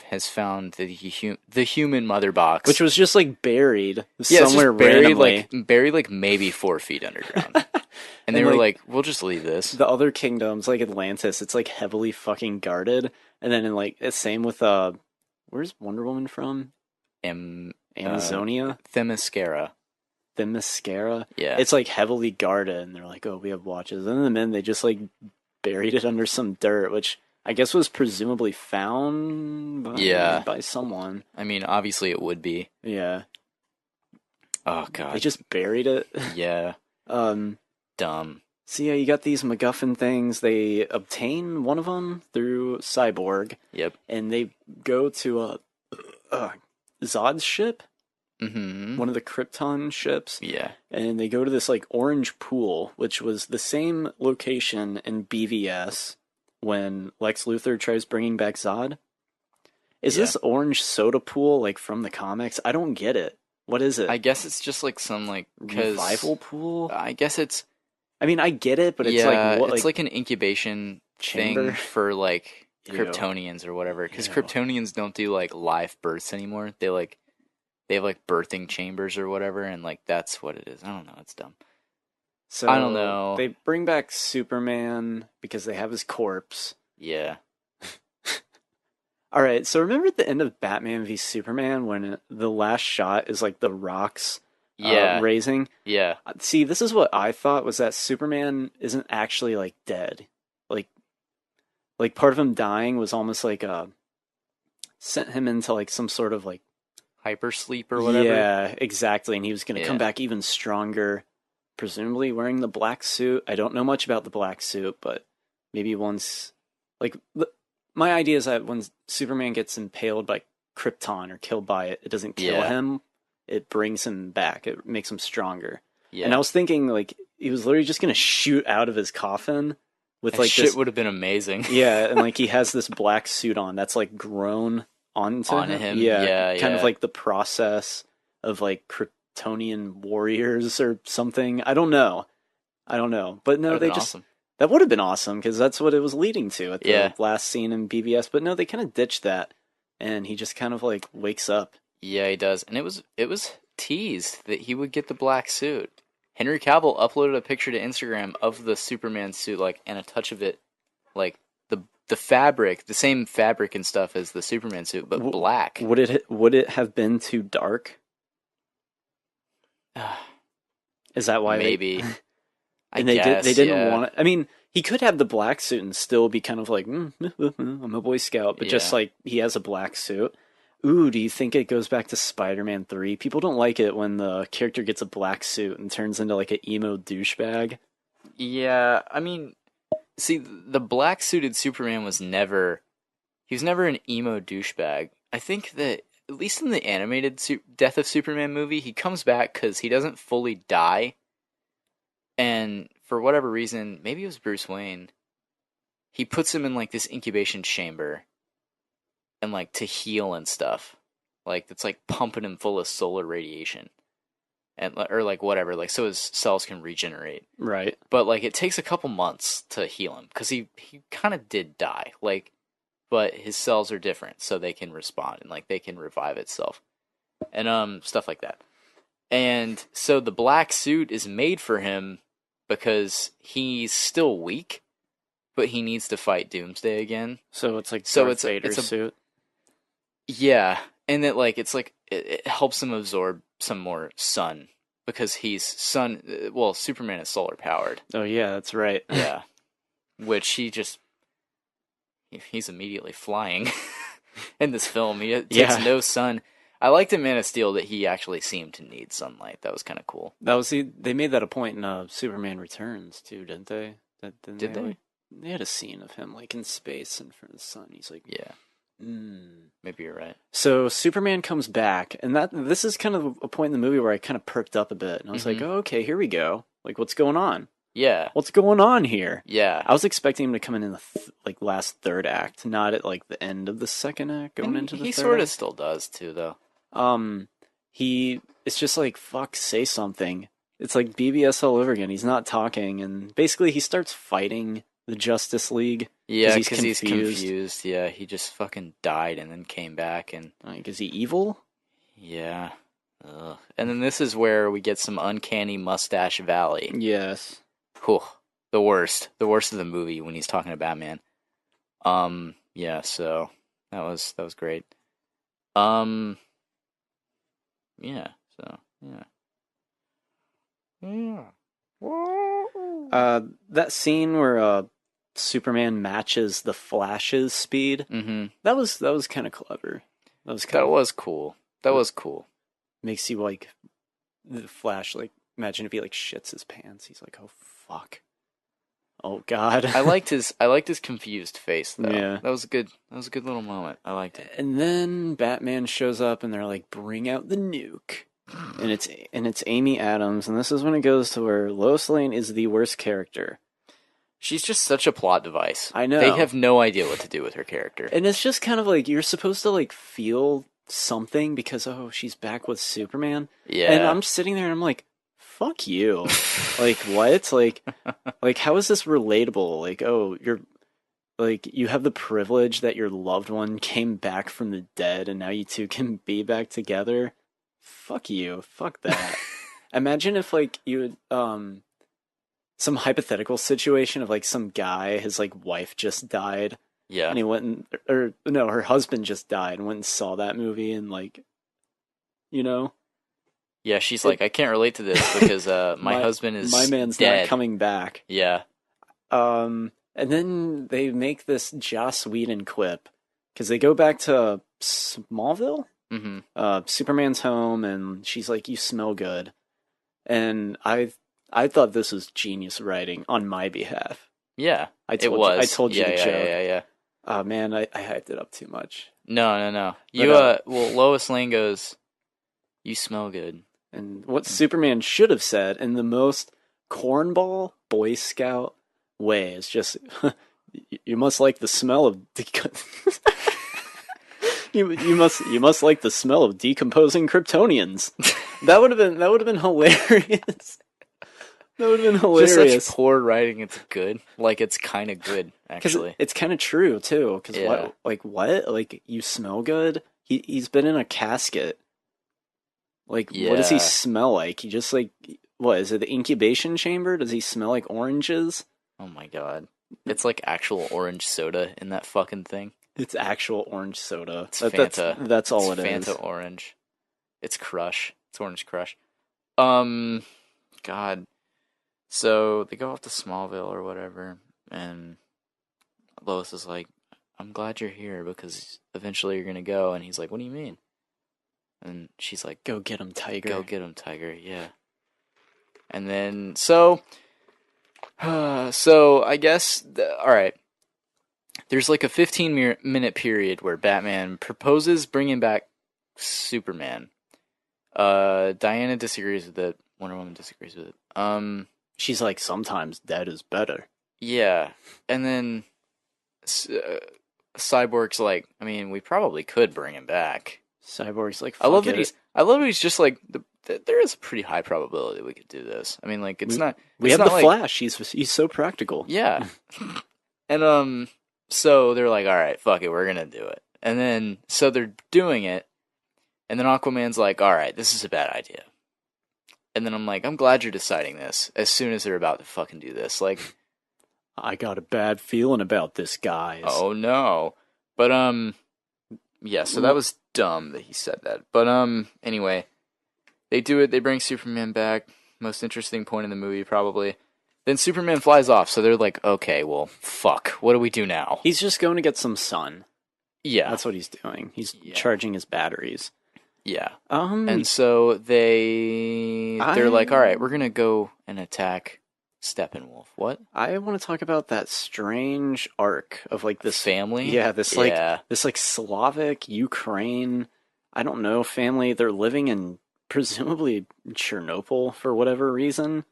has found the human mother box, which was just like buried somewhere randomly. buried like maybe 4 feet underground. And they were like, we'll just leave this. The other kingdoms, like Atlantis, it's like heavily fucking guarded. And then in like, it's same with, where's Wonder Woman from? Amazonia? Themyscira. Yeah. It's like heavily guarded, and they're like, oh, we have watches. And then they just like buried it under some dirt, which I guess was presumably found by someone. I mean, obviously it would be. Yeah. Oh, God. They just buried it. Yeah. Dumb. So yeah, you got these MacGuffin things. They obtain one of them through Cyborg. Yep. And they go to Zod's ship. one of the Krypton ships. Yeah. And they go to this like orange pool, which was the same location in BVS when Lex Luthor tries bringing back Zod. Is this orange soda pool like from the comics? I don't get it. What is it? I guess it's just like some like revival pool? I guess it's. I mean, I get it, but it's like what? It's like an incubation chamber thing for like Ew. Kryptonians or whatever. Because Ew. Kryptonians don't do like live births anymore. They have like birthing chambers or whatever, and like that's what it is. I don't know. It's dumb. So I don't know. They bring back Superman because they have his corpse. Yeah. All right, so remember at the end of Batman v Superman when the last shot is like the rocks raising? Yeah. See, this is what I thought was that Superman isn't actually like dead. Like part of him dying was almost like sent him into like some sort of like hypersleep or whatever. Yeah, exactly, and he was going to come back even stronger, presumably wearing the black suit. I don't know much about the black suit, but maybe once like my idea is that when Superman gets impaled by Krypton or killed by it, it doesn't kill him. It brings him back. It makes him stronger. Yeah. And I was thinking, like, he was literally just going to shoot out of his coffin with, like, shit would have been amazing. Yeah, and, like, he has this black suit on that's, like, grown onto him. Yeah, kind of like the process of, like, Kryptonian warriors or something. I don't know. But no, they just... Awesome. That would have been awesome, because that's what it was leading to at the last scene in BVS. But no, they kind of ditched that, and he just kind of, like, wakes up. Yeah, he does. And it was teased that he would get the black suit. Henry Cavill uploaded a picture to Instagram of the Superman suit, like, and a touch of it, like, the fabric, the same fabric and stuff as the Superman suit, but black. Would it have been too dark? Is that why maybe? And they didn't want it. I mean, he could have the black suit and still be kind of like, I'm a Boy Scout, but just like he has a black suit. Ooh, do you think it goes back to Spider-Man 3? People don't like it when the character gets a black suit and turns into like an emo douchebag. Yeah, I mean, see, the black suited Superman was never an emo douchebag. I think that at least in the animated Death of Superman movie, he comes back because he doesn't fully die. And for whatever reason, maybe it was Bruce Wayne, he puts him in like this incubation chamber and like to heal and stuff. Like that's like pumping him full of solar radiation. And or like whatever, like so his cells can regenerate. Right. But like it takes a couple months to heal him because he kind of did die. Like but his cells are different so they can respond and like they can revive itself. And stuff like that. And so the black suit is made for him because he's still weak, but he needs to fight Doomsday again. So it's like Darth it's Vader's a suit. Yeah, and that like it's like it helps him absorb some more sun because he's sun. Well, Superman is solar powered. Oh yeah, that's right. Yeah, which he's immediately flying in this film. He takes no sun. I liked in Man of Steel that he actually seemed to need sunlight. That was kind of cool. They made that a point in Superman Returns too, didn't they? Did they? They had a scene of him like in space in front of the sun. He's like, yeah. Maybe you're right. So Superman comes back, and this is kind of a point in the movie where I kind of perked up a bit, and I was like, oh, okay, here we go. Like, what's going on? Yeah. What's going on here? Yeah. I was expecting him to come in the last third act, not at like the end of the second act, going into the third. He sort of still does too, though. It's just like, fuck, say something. It's like BBS all over again. He's not talking, and basically he starts fighting the Justice League. Yeah, because he's confused. Yeah, he just fucking died and then came back. And like, is he evil? Yeah. Ugh. And then this is where we get some uncanny Mustache Valley. Yes. Whew. The worst of the movie when he's talking to Batman. Yeah. So that was great. Yeah. So yeah. Yeah. That scene where Superman matches the Flash's speed. Mm-hmm. That was kind of clever. That was cool. Makes you like the Flash. Like, imagine if he like shits his pants. He's like, oh fuck. Oh God. I liked his confused face though. Yeah. That was a good little moment. I liked it. And then Batman shows up, and they're like, "Bring out the nuke." And it's Amy Adams, and this is when it goes to where Lois Lane is the worst character. She's just such a plot device. I know. They have no idea what to do with her character. And it's just kind of like you're supposed to like feel something because she's back with Superman. Yeah. And I'm sitting there and I'm like, fuck you. Like what? Like how is this relatable? Like, you're like you have the privilege that your loved one came back from the dead and now you two can be back together. Fuck you. Fuck that. Imagine if like you would some hypothetical situation of like some guy, his like wife just died. Yeah. And he went her husband just died and went and saw that movie and like, Yeah, she's like, I can't relate to this because my husband is my man's dead. not coming back. Yeah. And then they make this Joss Whedon quip because they go back to Smallville. Mm-hmm. Superman's home, and she's like, "You smell good," and I thought this was genius writing on my behalf. Yeah, I told you the joke. Yeah. Oh man, I hyped it up too much. No. You But, well, Lois Lane goes, "You smell good." And what Superman should have said in the most cornball Boy Scout way is just, "You must like the smell of you must like the smell of decomposing Kryptonians." That would have been hilarious. That would have been hilarious. Just such poor writing. It's good. Like it's kind of good actually. It's kind of true too. Because what? Like you smell good. He's been in a casket. Like what does he smell like? He just like what is it? The incubation chamber? Does he smell like oranges? Oh my god! It's like actual orange soda in that fucking thing. It's actual orange soda. It's Fanta. That's all it's it is. Fanta orange. It's Crush. It's Orange Crush. God. So they go off to Smallville or whatever, and Lois is like, "I'm glad you're here because eventually you're gonna go." And he's like, "What do you mean?" And she's like, "Go get him, Tiger. Go get him, Tiger." Yeah. And then so I guess all right. There's like a 15-minute period where Batman proposes bringing back Superman. Diana disagrees with it. Wonder Woman disagrees with it. She's like, sometimes dead is better. Yeah, and then Cyborg's like, I mean, we probably could bring him back. Cyborg's like, I love that he's just like, there is a pretty high probability we could do this. I mean, like, it's not. We have the Flash. He's so practical. Yeah, and so they're like, all right, fuck it, we're gonna do it. And then so they're doing it, and then Aquaman's like, all right, this is a bad idea. And then I'm like, I'm glad you're deciding this as soon as they're about to fucking do this. Like, I got a bad feeling about this, guys. Oh no. But yeah, so that was dumb that he said that. But anyway, they do it, they bring Superman back. Most interesting point in the movie probably. Then Superman flies off, so they're like, okay, well, fuck, what do we do now? He's just going to get some sun. Yeah. That's what he's doing. He's charging his batteries. Yeah. And so they're like, all right, we're gonna go and attack Steppenwolf. What? I want to talk about that strange arc of like this family. Yeah, this like Slavic Ukraine. I don't know family. They're living in presumably Chernobyl for whatever reason.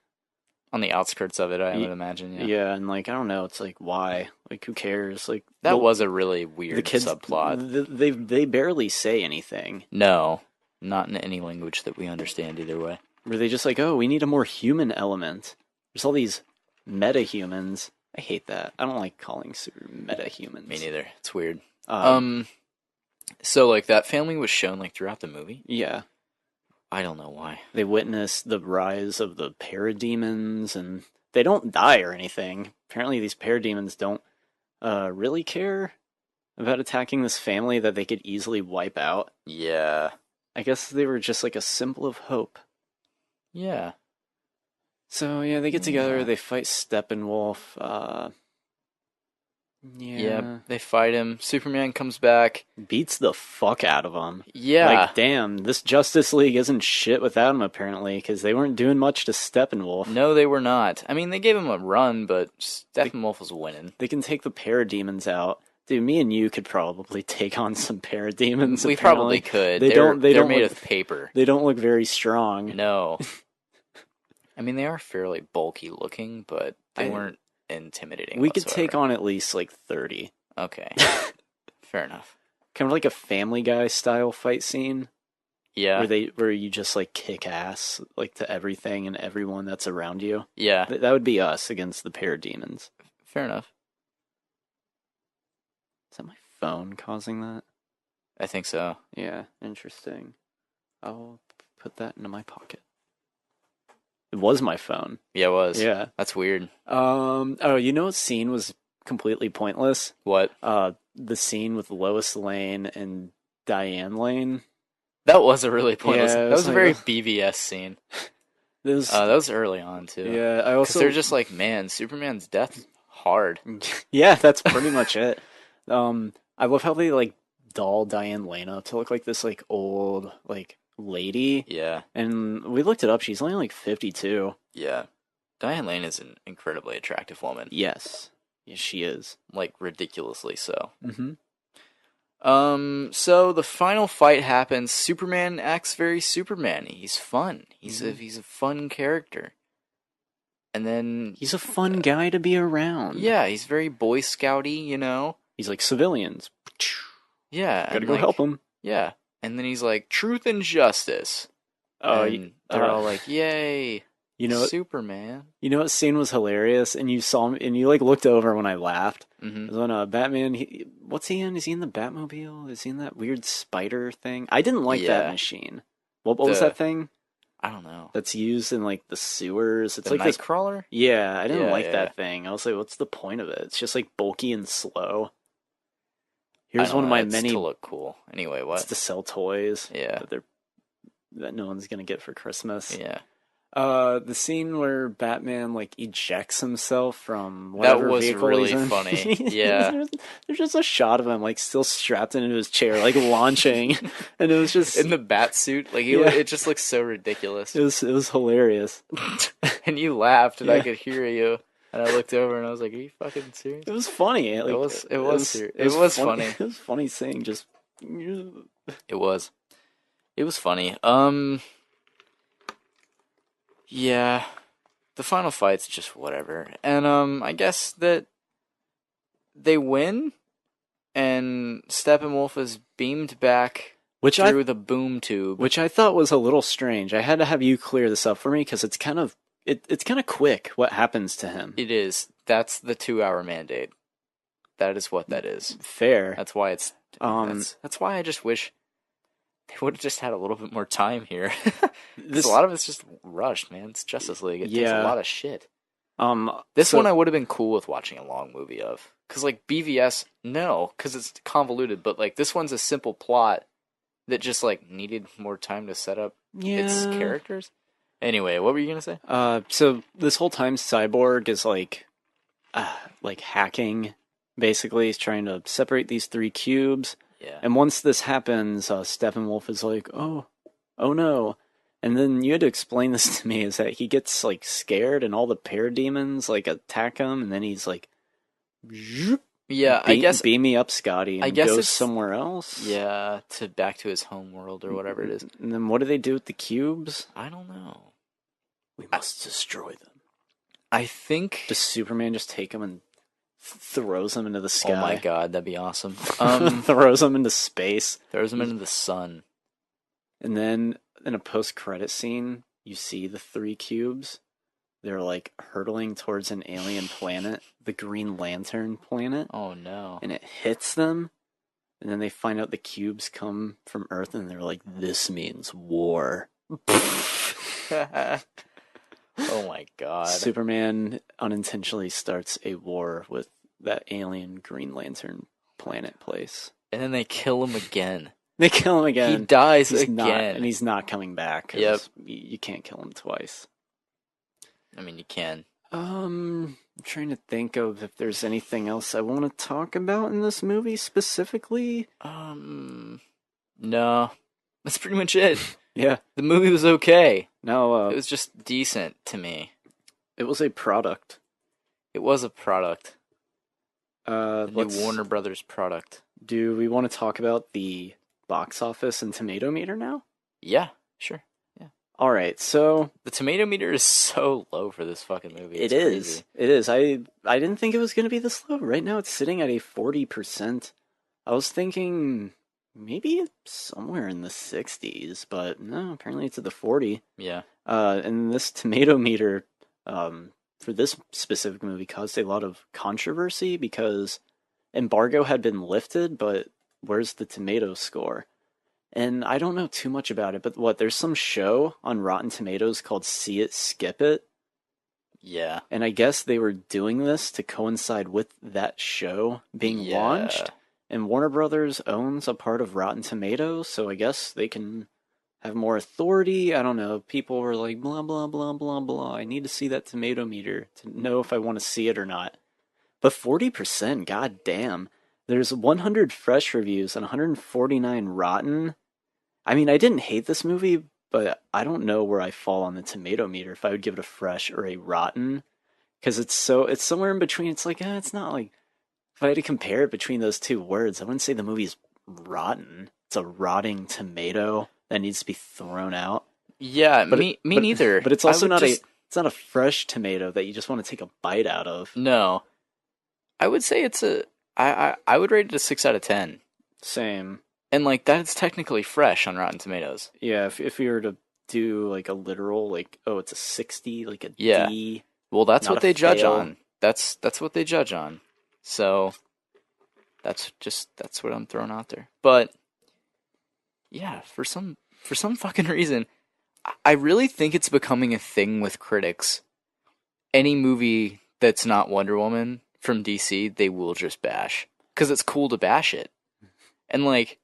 On the outskirts of it, I would imagine. Yeah. Yeah, and like I don't know. It's like why? Like who cares? Like that was a really weird the kids, subplot. They barely say anything. No, not in any language that we understand either way. Were they just like, oh, we need a more human element? There's all these meta-humans. I hate that. I don't like calling super meta-humans. Me neither. It's weird. So like that family was shown like throughout the movie? Yeah. I don't know why. They witness the rise of the parademons, and they don't die or anything. Apparently these parademons don't really care about attacking this family that they could easily wipe out. Yeah. I guess they were just like a symbol of hope. Yeah. So, yeah, they get together, they fight Steppenwolf. Yeah. They fight him. Superman comes back. Beats the fuck out of him. Yeah. Like, damn, this Justice League isn't shit without him, apparently, because they weren't doing much to Steppenwolf. No, they were not. I mean, they gave him a run, but Steppenwolf was winning. They can take the parademons out. Dude, me and you could probably take on some parademons. We apparently. probably could. They're made of paper. They don't look very strong. No. I mean, they are fairly bulky looking, but they weren't intimidating. We could take on at least like 30. Okay. Fair enough. Kind of like a Family Guy style fight scene. Yeah. Where you just like kick ass like to everything and everyone that's around you. Yeah. That would be us against the parademons. Fair enough. Is that my phone causing that? I think so. Yeah, interesting. I'll put that into my pocket. It was my phone. Yeah, it was. Yeah. That's weird. Oh, you know what scene was completely pointless? What? The scene with Lois Lane and Diane Lane. That was a really pointless. Yeah, that was a very like, BVS scene. That was early on too. Yeah, I Because also they're just like, man, Superman's death hard. Yeah, that's pretty much it. I love how they like doll Diane Lane up to look like this like old like lady. Yeah. And we looked it up. She's only like 52. Yeah. Diane Lane is an incredibly attractive woman. Yes, she is. Like ridiculously so. Mm-hmm. So the final fight happens. Superman acts very Superman. He's fun. He's a fun character. And then He's a fun guy to be around. yeah, he's very Boy Scouty, you know. He's like civilians. Yeah, Gotta and, go like, help him. Yeah, and then he's like truth and justice. Oh, And they're all like, "Yay, you know, Superman!" you know what scene was hilarious, and you saw him, and you like looked over when I laughed. Mm-hmm. It was when Batman. What's he in? Is he in the Batmobile? Is he in that weird spider thing? I didn't like that machine. What was that thing? I don't know. That's used in like the sewers. It's The like this. Nightcrawler? Yeah, I didn't like Yeah. that thing. I was like, what's the point of it? It's just like bulky and slow. I Here's don't one of know, my it's many. to look cool. Anyway, what? It's to sell toys. Yeah. That no one's gonna get for Christmas. Yeah. The scene where Batman like ejects himself from whatever was vehicle really he's in. funny. Yeah. there's just a shot of him like still strapped into his chair, like launching, and it was just In the bat suit, like Yeah. it just looks so ridiculous. it was hilarious. And you laughed, and I Yeah. could hear you. And I looked over, and I was like, "Are you fucking serious?" It was funny. Like, It was funny. It was funny seeing just. It was funny. Yeah, the final fight's just whatever, and I guess that they win, and Steppenwolf is beamed back through the boom tube, Which I thought was a little strange. I had to have you clear this up for me because it's kind of quick what happens to him. It is. That's the 2-hour mandate. That is what that is. Fair. That's why it's. That's why I just wish they would have just had a little bit more time here. A lot of it's just rushed, man. It's Justice League. It takes a lot of shit. This one I would have been cool with watching a long movie of. Because, like, BVS, no, because it's convoluted. But, like, this one's a simple plot that just, like, needed more time to set up its characters. Anyway, what were you going to say? So this whole time Cyborg is, like hacking, basically. He's trying to separate these 3 cubes. Yeah. And once this happens, Steppenwolf is like, oh no. And then you had to explain this to me, is that he gets, like, scared and all the parademons, like, attack him, and then he's like, yeah, I guess. Beam me up, Scotty, and I guess goes it's somewhere else. Yeah, back to his home world or whatever it is. And then what do they do with the cubes? I don't know. We must destroy them. I think. Does Superman just take them and throws them into the sky? Oh my god, that'd be awesome. Throws them into space. Throws them into the sun. And then in a post-credit scene, you see the 3 cubes. They're like hurtling towards an alien planet, the Green Lantern planet. Oh no. And it hits them. And then they find out the cubes come from Earth, and they're like, this means war. Oh my god. Superman unintentionally starts a war with that alien Green Lantern planet place. And then they kill him again. They kill him again. He dies He's again. and he's not coming back. 'Cause you can't kill him twice. I mean, you can. I'm trying to think of if there's anything else I want to talk about in this movie specifically. No. That's pretty much it. Yeah. The movie was okay. No, It was just decent to me. it was a product. It was a product. The New Warner Brothers product. Do we want to talk about the box office and tomato meter now? Yeah, sure. All right, so The tomato meter is so low for this fucking movie. it It's is. crazy. It is. I didn't think it was going to be this low. Right now, it's sitting at a 40%. I was thinking maybe somewhere in the 60s, but no. Apparently, it's at the 40. Yeah. And this tomato meter, for this specific movie, caused a lot of controversy because embargo had been lifted, but where's the tomato score? And I don't know too much about it, but there's some show on Rotten Tomatoes called See It, Skip It. Yeah. And I guess they were doing this to coincide with that show being launched. And Warner Brothers owns a part of Rotten Tomatoes, so I guess they can have more authority. I don't know. People were like, blah, blah, blah, blah, blah. I need to see that tomato meter to know if I want to see it or not. But 40%, god damn. There's 100 fresh reviews and 149 rotten. I mean, I didn't hate this movie, but I don't know where I fall on the tomato meter, if I would give it a fresh or a rotten. Because it's somewhere in between. It's like, it's not like, if I had to compare it between those two words, I wouldn't say the movie's rotten. It's a rotting tomato that needs to be thrown out. Yeah, me neither. But it's also it's not a fresh tomato that you just want to take a bite out of. No. I would say I would rate it a 6 out of 10. Same. And like that's technically fresh on Rotten Tomatoes. Yeah, if you were to do like a literal, like, oh, it's a 60, like a D. Well, that's not what a they judge fail. on. That's what they judge on. So that's what I'm throwing out there. But yeah, for some fucking reason, I really think it's becoming a thing with critics. Any movie that's not Wonder Woman from DC, they will just bash because it's cool to bash it. And like,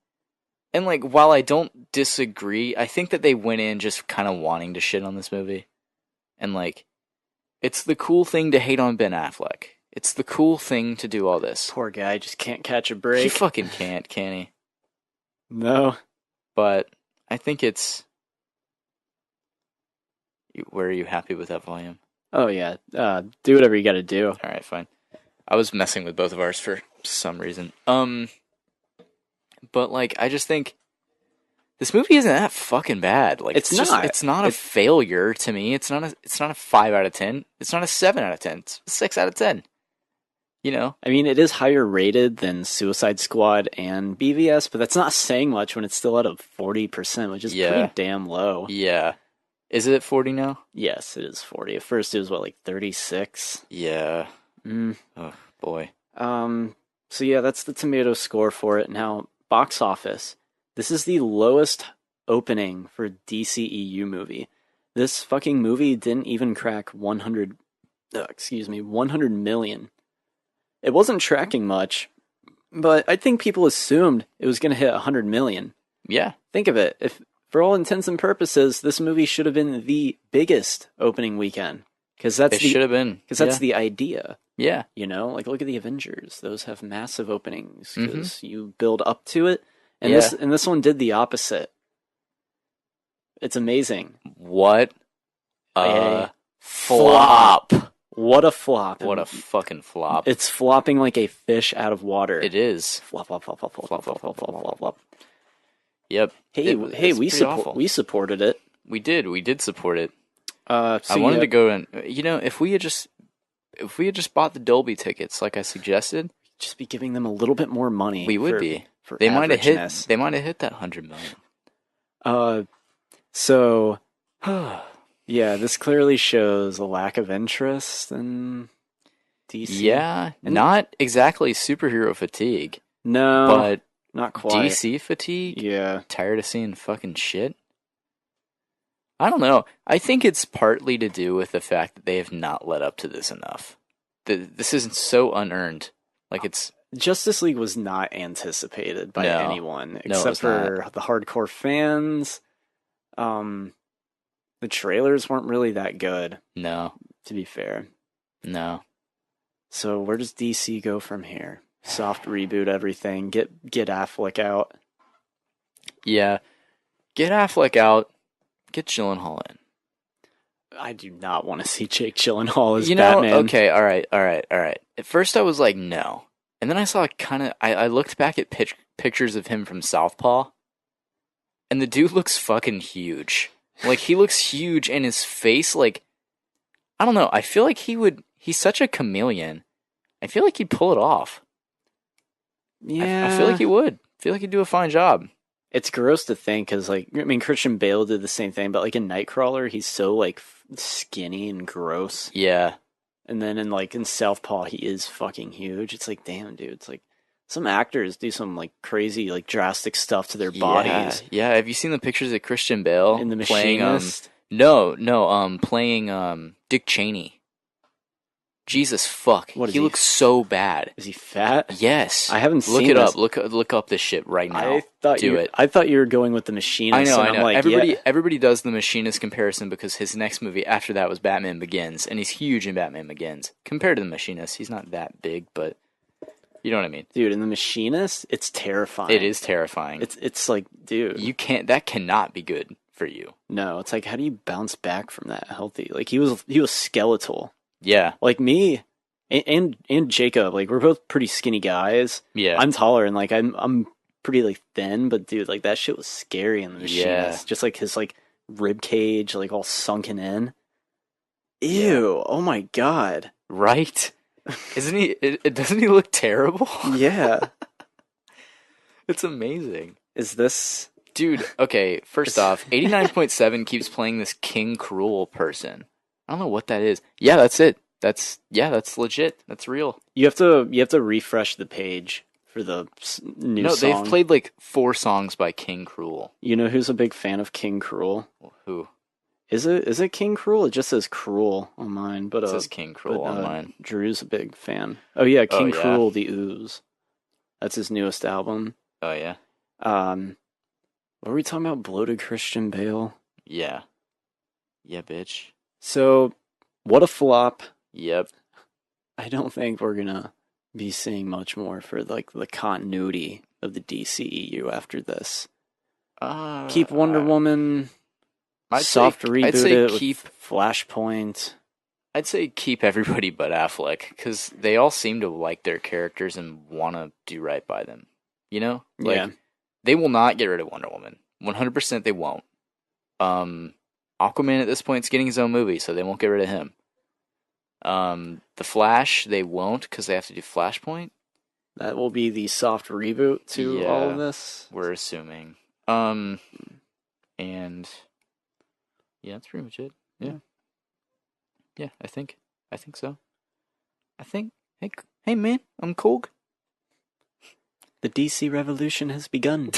while I don't disagree, I think that they went in just kind of wanting to shit on this movie. And like, it's the cool thing to hate on Ben Affleck. It's the cool thing to do all this. Poor guy just can't catch a break. He fucking can't, can he? No. But I think it's... Were you happy with that volume? Oh, yeah. Do whatever you gotta do. Alright, fine. I was messing with both of ours for some reason. But like, I just think this movie isn't that fucking bad. Like, It's not. It's not a failure to me. It's not a 5 out of 10. It's not a 7 out of 10. It's a 6 out of 10. You know? I mean, it is higher rated than Suicide Squad and BVS, but that's not saying much when it's still at a 40%, which is pretty damn low. Yeah. Is it at 40 now? Yes, it is 40. At first, it was, like 36? Yeah. Oh, boy. So yeah, that's the tomato score for it. Now, box office. This is the lowest opening for a DCEU movie. This fucking movie didn't even crack 100 million. It wasn't tracking much, but I think people assumed it was going to hit 100 million. Yeah. Think of it. If, for all intents and purposes, this movie should have been the biggest opening weekend. It should have been. Because that's the idea. Yeah. You know, like look at the Avengers; those have massive openings because you build up to it, and this one did the opposite. It's amazing. What a flop! What a flop! What a fucking flop! It's flopping like a fish out of water. It is. Flop, flop, flop, flop, flop, flop, flop, flop, flop, flop. Yep. Hey, we supported it. We did support it. So I wanted to go and if we had just bought the Dolby tickets like I suggested, just be giving them a little bit more money. We would be. For they might have averageness. hit that 100 million. So yeah, this clearly shows a lack of interest in DC. Yeah, not exactly superhero fatigue. No, but not quite. DC fatigue. Yeah, tired of seeing fucking shit. I don't know. I think it's partly to do with the fact that they have not led up to this enough. This isn't so unearned. Like it's Justice League was not anticipated by anyone except for the hardcore fans. The trailers weren't really that good. No, to be fair. No. So where does DC go from here? Soft reboot everything. Get Affleck out. Yeah. Get Affleck out. Get Gyllenhaal in. I do not want to see Jake Gyllenhaal as You know, Batman. okay, all right. At first I was like, no. And then I saw I looked back at pictures of him from Southpaw, and the dude looks fucking huge. Like, he looks huge, and his face, like, I don't know, I feel like he's such a chameleon. I feel like he'd pull it off. Yeah. I feel like he would. I feel like he'd do a fine job. It's gross to think, because, like, I mean, Christian Bale did the same thing, but, like, in Nightcrawler, he's so, like, skinny and gross. Yeah. And then in Southpaw, he is fucking huge. It's like, damn, dude. It's like, some actors do some, like, crazy, like, drastic stuff to their bodies. Yeah, have you seen the pictures of Christian Bale In The playing, Machinist? playing Dick Cheney? Jesus fuck. What is he he? looks so bad. Is he fat? Yes. I haven't Look seen it this. up. Look up this shit right now. I thought you were going with The I Machinist. know, and I know. I'm like, Everybody does the Machinist comparison because his next movie after that was Batman Begins, and he's huge in Batman Begins. Compared to the Machinist, he's not that big, but you know what I mean. dude, in The Machinist, it's terrifying. It is terrifying. It's like, dude. That cannot be good for you. No, it's like, how do you bounce back from that healthy? Like, he was skeletal. Yeah. Like me and Jacob, like, we're both pretty skinny guys. Yeah. I'm taller and like I'm pretty like thin, but dude, like that shit was scary in The Machinist. Yeah. Just like his like rib cage, like all sunken in. Ew! Oh my god! Right? Isn't he? Doesn't he look terrible? Yeah. It's amazing. Is this? Dude, okay, first off, 89.7 keeps playing this King Cruel person. I don't know what that is. Yeah, that's it. That's legit. That's real. You have to refresh the page for the new song. They've played like 4 songs by King Cruel. You know who's a big fan of King Cruel? Who? Is it King Cruel? It just says Cruel on mine, but It says King Cruel on mine. Drew's a big fan. Oh yeah, King yeah. Cruel, the Ooze. That's his newest album. Oh yeah. What were we talking about? Bloated Christian Bale. Yeah. Yeah, bitch. So, what a flop. Yep. I don't think we're gonna be seeing much more for like the continuity of the DCEU after this. Keep Wonder Woman. Soft reboot I'd say it keep with Flashpoint. I'd say keep everybody but Affleck, because they all seem to like their characters and want to do right by them. You know? Like, Yeah. they will not get rid of Wonder Woman. 100% they won't. Aquaman at this point is getting his own movie, so they won't get rid of him. The Flash, they won't, because they have to do Flashpoint. That will be the soft reboot to all of this. We're assuming. And yeah, that's pretty much it. Yeah. Yeah, I think so. Hey man, I'm cool. The DC revolution has begun.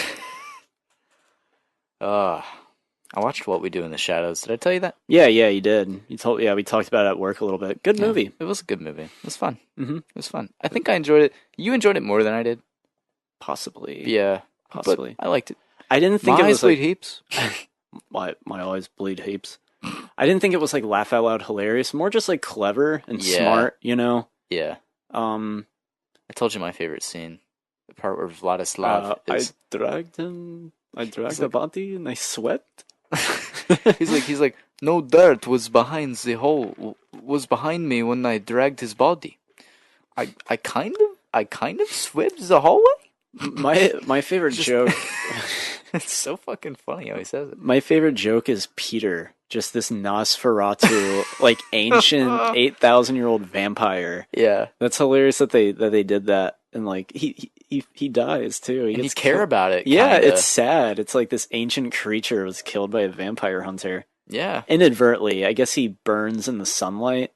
I watched What We Do in the Shadows. Did I tell you that? Yeah, you did. We talked about it at work a little bit. Good movie. Yeah, it was a good movie. It was fun. Mm-hmm. It was fun. I think I enjoyed it. You enjoyed it more than I did. Possibly. Yeah, possibly. But I liked it. I didn't think my it eyes was bleed like, heaps. my eyes bleed heaps. I didn't think it was like laugh out loud hilarious. More just like clever and Yeah. smart. You know. Yeah. I told you my favorite scene. The part where Vladislav is. I dragged the body and I sweat. he's like, no dirt was behind me when I dragged his body. I kind of swept the hallway. My favorite joke. It's so fucking funny how he says it. My favorite joke is Peter, just this Nosferatu, like ancient 8,000-year-old vampire. Yeah, that's hilarious that they did that, and like he dies too. And you care about it. Yeah, kinda. it's sad. It's like this ancient creature was killed by a vampire hunter. Yeah, inadvertently. I guess he burns in the sunlight,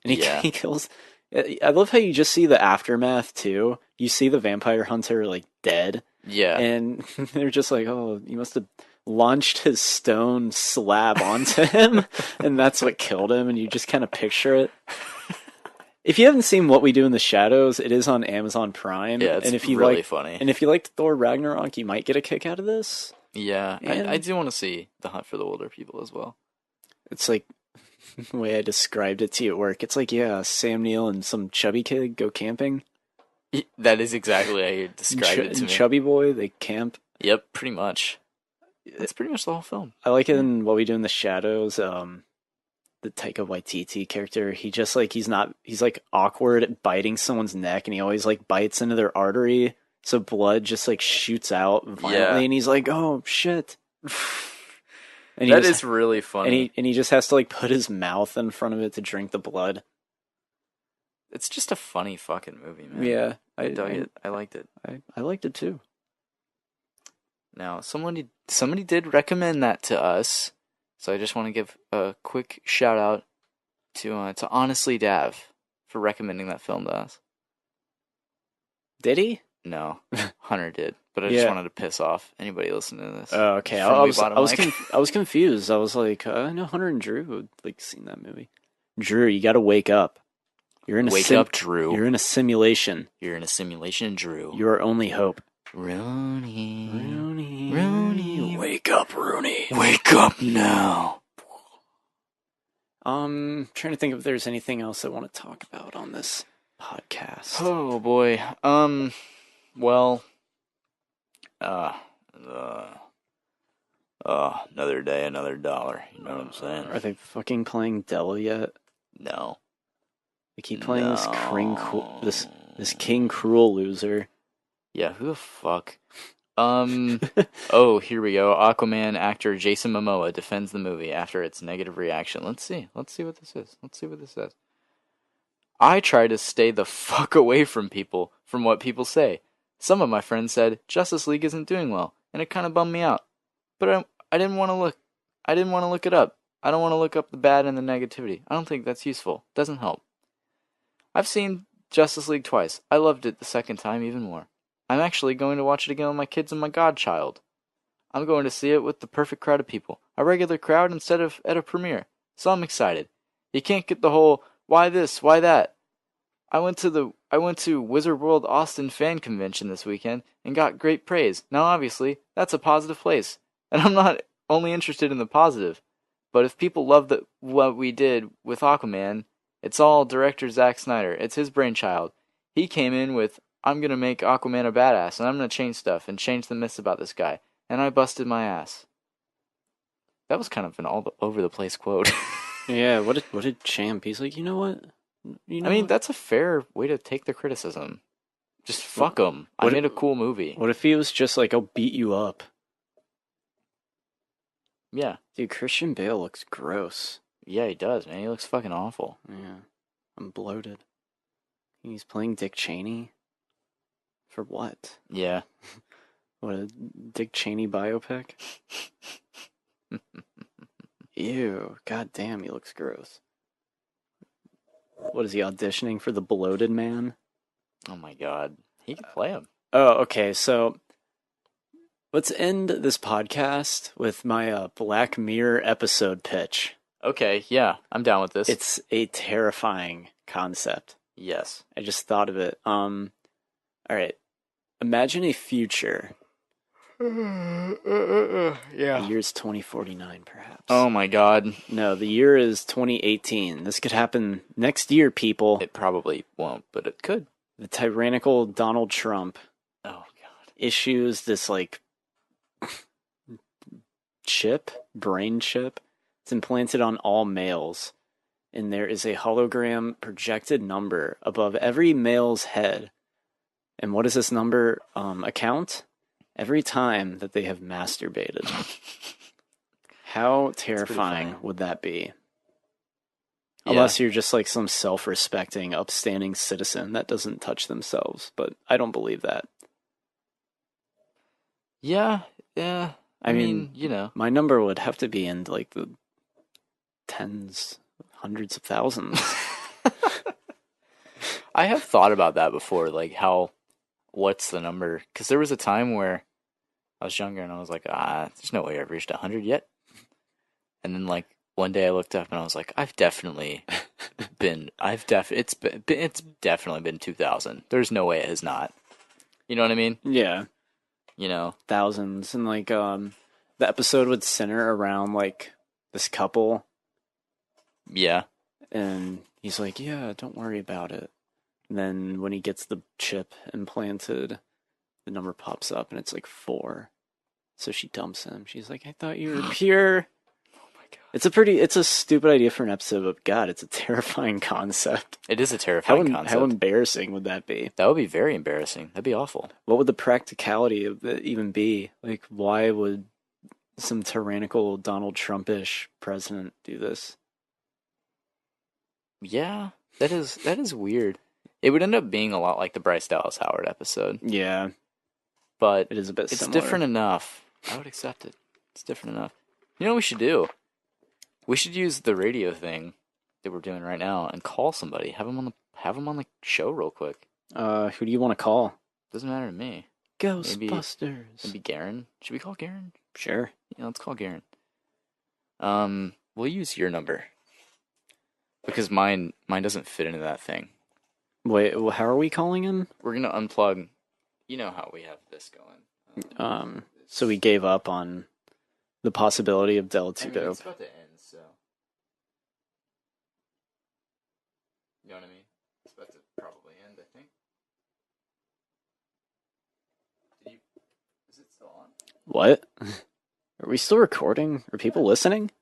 and he kills. I love how you just see the aftermath too. You see the vampire hunter like dead. Yeah, and they're just like, oh, you must have launched his stone slab onto him, and that's what killed him. And you just kind of picture it. If you haven't seen What We Do in the Shadows, it is on Amazon Prime. Yeah, it's and if you really funny. And if you liked Thor Ragnarok, you might get a kick out of this. Yeah, I do want to see The Hunt for the Wilder People as well. It's like The way I described it to you at work, it's like, yeah, Sam Neill and some chubby kid go camping. That is exactly how you described it to me. Chubby boy, they camp. Yep, pretty much. That's pretty much the whole film. I like it in What We Do in the Shadows. The Taika Waititi character, he's like awkward at biting someone's neck, and he always like bites into their artery, so blood just like shoots out violently, and he's like, "Oh shit." And that is really funny. And he just has to like put his mouth in front of it to drink the blood. It's just a funny fucking movie, man. Yeah, I dug it. I liked it. I liked it too. Now, somebody did recommend that to us, so I just want to give a quick shout out to Honestly Dav for recommending that film to us. Did he? No, Hunter did, but I just wanted to piss off anybody listening to this. Oh, okay. I was confused. I was like, I know Hunter and Drew would like seen that movie. Drew, you got to wake up. You're in up, Drew. You're in a simulation. You're in a simulation, Drew. Your only hope. Rooney. Wake up, Rooney. Wake up now. Trying to think if there's anything else I want to talk about on this podcast. Oh boy. Well. Another day, another dollar. You know what I'm saying? Are they fucking playing Della yet? No. They keep playing this King Cruel loser. Yeah, who the fuck? Oh, here we go. Aquaman actor Jason Momoa defends the movie after its negative reaction. Let's see what this is. Let's see what this says. I try to stay the fuck away from what people say. Some of my friends said Justice League isn't doing well, and it kind of bummed me out. But I didn't want to look. I didn't want to look it up. I don't want to look up the bad and the negativity. I don't think that's useful. Doesn't help. I've seen Justice League twice. I loved it the second time even more. I'm actually going to watch it again with my kids and my godchild. I'm going to see it with the perfect crowd of people. A regular crowd instead of at a premiere. So I'm excited. You can't get the whole, why this, why that. I went to Wizard World Austin fan convention this weekend and got great praise. Now obviously, that's a positive place. And I'm not only interested in the positive. But if people love what we did with Aquaman, it's all director Zack Snyder. It's his brainchild. He came in with, I'm going to make Aquaman a badass, and I'm going to change stuff and change the myths about this guy. And I busted my ass. That was kind of an all over the place quote. Yeah, what a champ. He's like, you know what? That's a fair way to take the criticism. Just fuck him. I made a cool movie. What if he was just like, I'll beat you up? Yeah. Dude, Christian Bale looks gross. Yeah, he does, man. He looks fucking awful. Yeah. I'm bloated. He's playing Dick Cheney? For what? Yeah. What, a Dick Cheney biopic? Ew. God damn, he looks gross. What, is he auditioning for the bloated man? Oh my god. He can play him. Oh, okay, so let's end this podcast with my Black Mirror episode pitch. Okay, yeah, I'm down with this. It's a terrifying concept. Yes. I just thought of it. Alright. Imagine a future. Yeah. The year's 2049, perhaps. Oh my god. No, the year is 2018. This could happen next year, people. It probably won't, but it could. The tyrannical Donald Trump issues this, like, brain chip. It's implanted on all males. And there is a hologram projected number above every male's head. And what does this number account? Every time that they have masturbated. How terrifying would that be? Yeah. Unless you're just like some self-respecting, upstanding citizen that doesn't touch themselves. But I don't believe that. Yeah. I mean, you know. My number would have to be in like the tens, hundreds of thousands. I have thought about that before, like what's the number? Because there was a time where I was younger and I was like, there's no way I've reached 100 yet. And then like one day I looked up and I was like, it's definitely been 2000. There's no way it has not. You know what I mean? Yeah. You know, thousands. And like the episode would center around like this couple Yeah. And he's like, yeah, don't worry about it. And then when he gets the chip implanted, the number pops up and it's like 4. So she dumps him. She's like, I thought you were pure. Oh my god. It's a stupid idea for an episode, but God, it's a terrifying concept. It is a terrifying concept. How embarrassing would that be? That would be very embarrassing. That'd be awful. What would the practicality of it even be? Like, why would some tyrannical Donald Trump-ish president do this? Yeah, that is weird. It would end up being a lot like the Bryce Dallas Howard episode. Yeah, but it is a bit it's similar. different enough. I would accept it. It's different enough. You know what we should do? We should use the radio thing that we're doing right now and call somebody. Have them on the show real quick. Who do you want to call? Doesn't matter to me. Ghostbusters. Maybe Garen. Should we call Garen? Sure. Yeah, let's call Garen. We'll use your number because mine doesn't fit into that thing. Wait, how are we calling him? We're gonna unplug. You know how we have this going. So we gave up on the possibility of Del 2 Dope. It's about to end, so you know what I mean. It's about to probably end, I think. Is it still on? What? Are we still recording? Are people listening?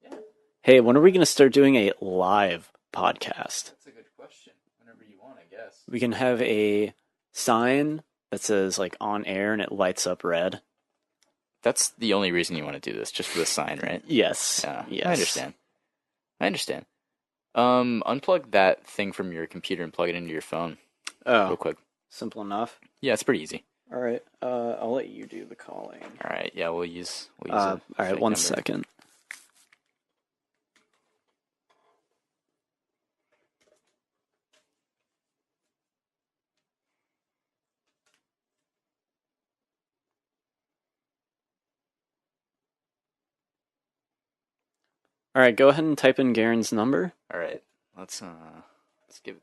Yeah. Hey, when are we going to start doing a live podcast? That's a good question. Whenever you want, I guess. We can have a sign that says, like, on air and it lights up red. That's the only reason you want to do this, just for the sign, right? Yes. Yeah, yes. I understand. Unplug that thing from your computer and plug it into your phone. Oh. Real quick. Simple enough. Yeah, it's pretty easy. All right. I'll let you do the calling. All right. Yeah, we'll use. All right. 1 second. All right. Go ahead and type in Garen's number. All right. Let's give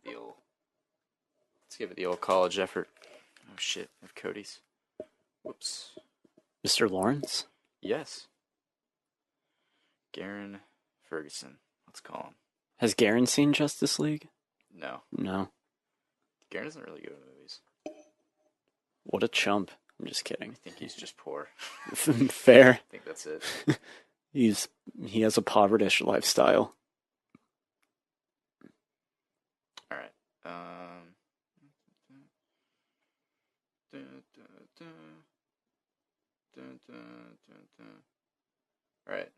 it the old college effort. Oh shit! I have Cody's. Whoops. Mr. Lawrence? Yes. Garen Ferguson. Let's call him. Has Garen seen Justice League? No. No. Garen doesn't really go to movies. What a chump. I'm just I kidding. think he's just poor. Fair. I think that's it. He has a povertish lifestyle. All right. All right.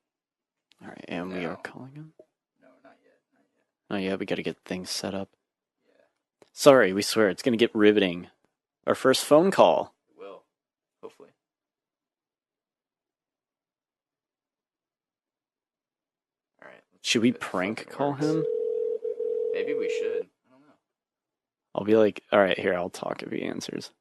All right, and we No. are calling him? No, not yet. Oh yeah, we gotta get things set up. Yeah, Sorry, we swear, it's gonna get riveting. Our first phone call. it will. Hopefully. All right. let's Should see we if it prank fucking call works. him? Maybe we should. I don't know. I'll be like, alright, here, I'll talk if he answers.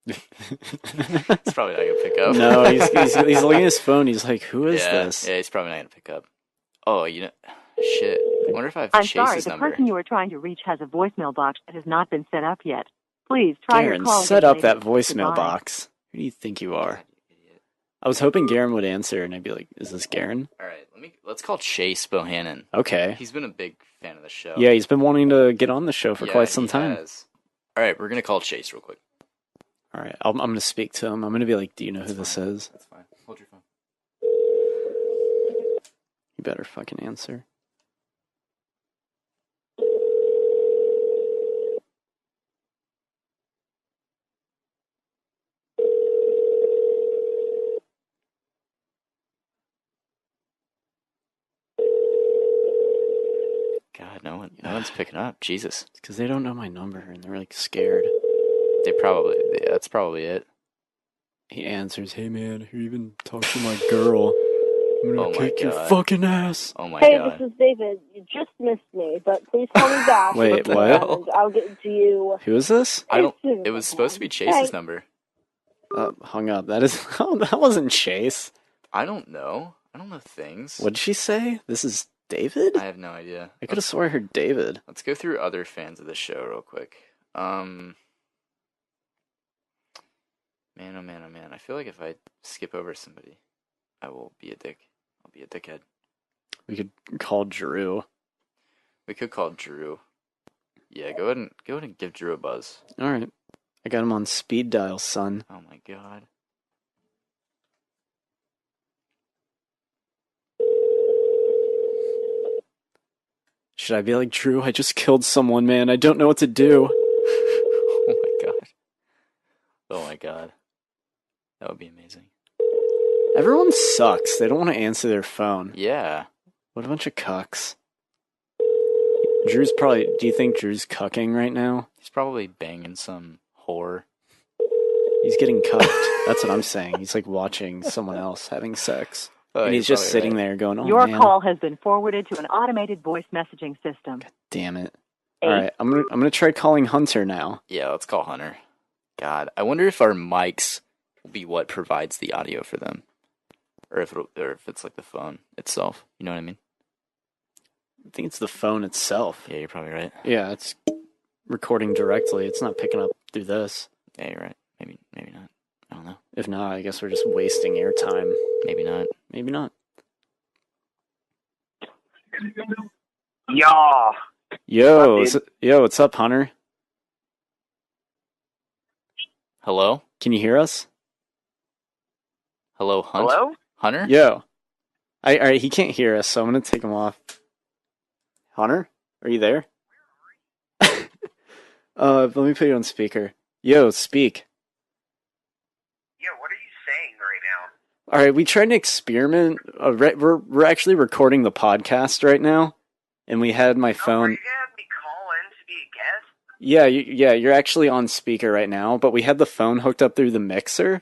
It's probably not gonna pick up. No, he's looking at his phone. He's like, "Who is this?" Yeah, he's probably not gonna pick up. Oh, shit. I wonder if I have I'm Chase's sorry, the number. person you are trying to reach has a voicemail box that has not been set up yet. Please try Garen, your call set again up that later. voicemail Goodbye. box. Who do you think you are? You idiot. I was hoping Garen would answer, and I'd be like, "Is this Garen?" All right, let's call Chase Bohannon. Okay. He's been a big fan of the show. Yeah, he's been wanting to get on the show for Yeah, quite some he time. has. All right, we're gonna call Chase real quick. All right, I'm going to speak to him. I'm going to be like, "Do you know who this is?" That's fine. Hold your phone. You better fucking answer. God, no one's picking up. Jesus, Because they don't know my number, and they're like scared. that's probably it. He answers, "Hey man, who even talked to my girl? I'm Oh gonna my kick your God. fucking ass." Oh my Hey, god. this is David. You just missed me, but please call me back. Wait, What the what? hell? And I'll get to you. Who is this? I don't. as soon as It was I supposed to be can. Chase's Thanks. number. Hung up. That is. Oh, that wasn't Chase. I don't know. I don't know things. What did she say? This is David? I have no idea. I could have swore I heard David. Let's go through other fans of the show real quick. Man, oh man, oh man. I feel like if I skip over somebody, I will be a dick. I'll be a dickhead. We could call Drew. We could call Drew. Yeah, go ahead and give Drew a buzz. All right. I got him on speed dial, son. Oh my god. Should I be like, Drew, I just killed someone, man. I don't know what to do. Oh my god. Oh my god. That would be amazing. Everyone sucks. They don't want to answer their phone. Yeah. What a bunch of cucks. Do you think Drew's cucking right now? He's probably banging some whore. He's getting cucked. That's what I'm saying. He's like watching someone else having sex. And he's just sitting there going, oh, Your man. call has been forwarded to an automated voice messaging system. Damn it. All right, I'm gonna try calling Hunter now. Yeah, let's call Hunter. God, I wonder if our mics will be what provides the audio for them. Or if it's like the phone itself. You know what I mean? I think it's the phone itself. Yeah, you're probably right. Yeah, it's recording directly. It's not picking up through this. Yeah, you're right. Maybe not. I don't know. If not, I guess we're just wasting airtime. Maybe not. Maybe not. Yeah. Yo, what's up, Hunter? Hello? Can you hear us? Hello, Hunt? Hello? Hunter? Yo. All right, he can't hear us, so I'm going to take him off. Hunter? Are you there? Let me put you on speaker. Yo, speak. Yeah, what are you saying right now? All right, we tried an experiment. We're actually recording the podcast right now, and we had my Are phone. you gonna have me call in to be a guest? Yeah, you're actually on speaker right now, but we had the phone hooked up through the mixer,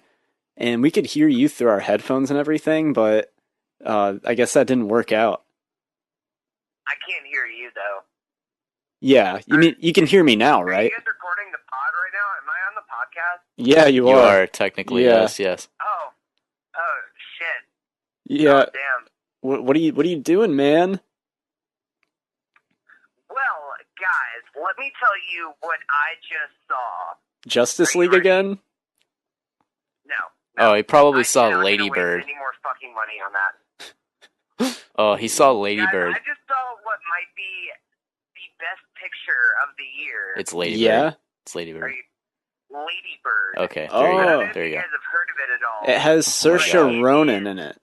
and we could hear you through our headphones and everything, but I guess that didn't work out. I can't hear you though. Yeah, you can hear me now, Are right? you guys recording the pod right now? Am I on the podcast? Yeah, you You are. are, technically, Yeah. yes. Oh shit. Yeah. Oh, damn. What are you doing, man? Well, guys, let me tell you what I just saw. Justice Are you League ready? again? No. Oh, he probably I'm saw not gonna Lady waste Bird. any more fucking money on that. Oh, he saw Lady Guys, Bird. I just saw what might be the best picture of the year. It's Lady Yeah. Bird. It's Lady Are Bird. you Lady Bird? Okay, Oh. there you I don't know go. if There you you go. guys have heard of it at all. It has Oh my Saoirse God. Ronan in it.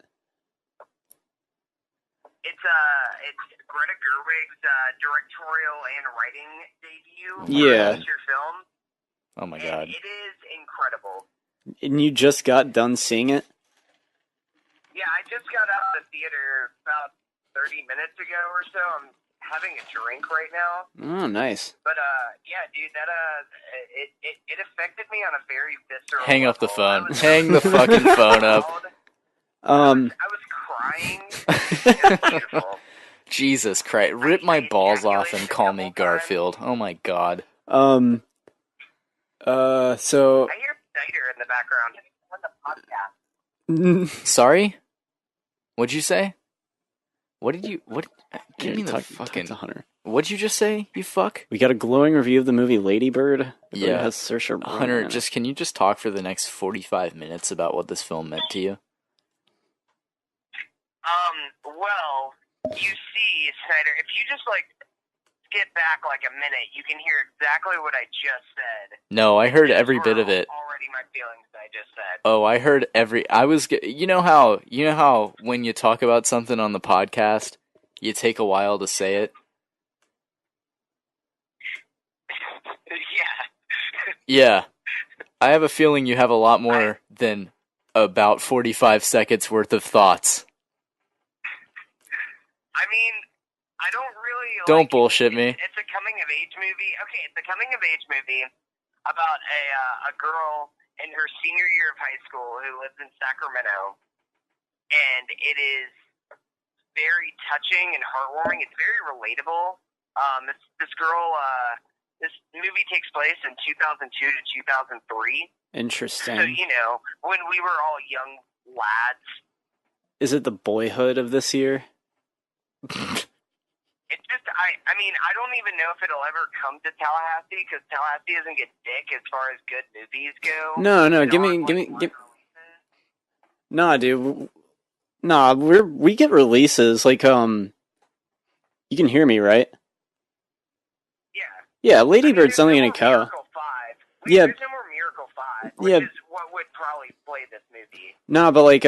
It's Greta Gerwig's directorial and writing debut for Yeah. a feature film. Oh my And god. it is incredible. And you just got done seeing it? Yeah, I just got out of the theater about 30 minutes ago or so. I'm having a drink right now. Oh, nice. But yeah, dude, that it affected me on a very visceral Hang up the level. phone. I was Hang the fucking phone up. I was crying. It was beautiful. Jesus Christ. Rip my balls off and call me Garfield. Oh my god. So I hear Snyder in the background. On the podcast. Sorry? What'd you say? Give me the talk fucking... to Hunter. What'd you just say, you fuck? We got a glowing review of the movie Lady Bird. I believe Yeah. It has Saoirse Ronan Hunter, in it. can you just talk for the next 45 minutes about what this film meant to you? Well, you see, Snyder, if you just skip back a minute, you can hear exactly what I just said. No, I heard every bit of it. Already my feelings that I just said. Oh, I heard you know how when you talk about something on the podcast, you take a while to say it? Yeah. Yeah. I have a feeling you have a lot more than about 45 seconds worth of thoughts. I mean, I don't really Don't bullshit me. It's a coming-of-age movie. Okay, it's a coming-of-age movie about a girl in her senior year of high school who lives in Sacramento. And it is very touching and heartwarming. It's very relatable. This girl, this movie takes place in 2002 to 2003. Interesting. So, when we were all young lads. Is it the Boyhood of this year? It's just, I mean, I don't even know if it'll ever come to Tallahassee, because Tallahassee doesn't get dick as far as good movies go. No, give me. Nah, dude. Nah, we get releases, like, you can hear me, right? Yeah, Lady Bird's only gonna come. Miracle 5. Yeah. There's no more Miracle 5, which is what would probably play this movie. Nah, but, like,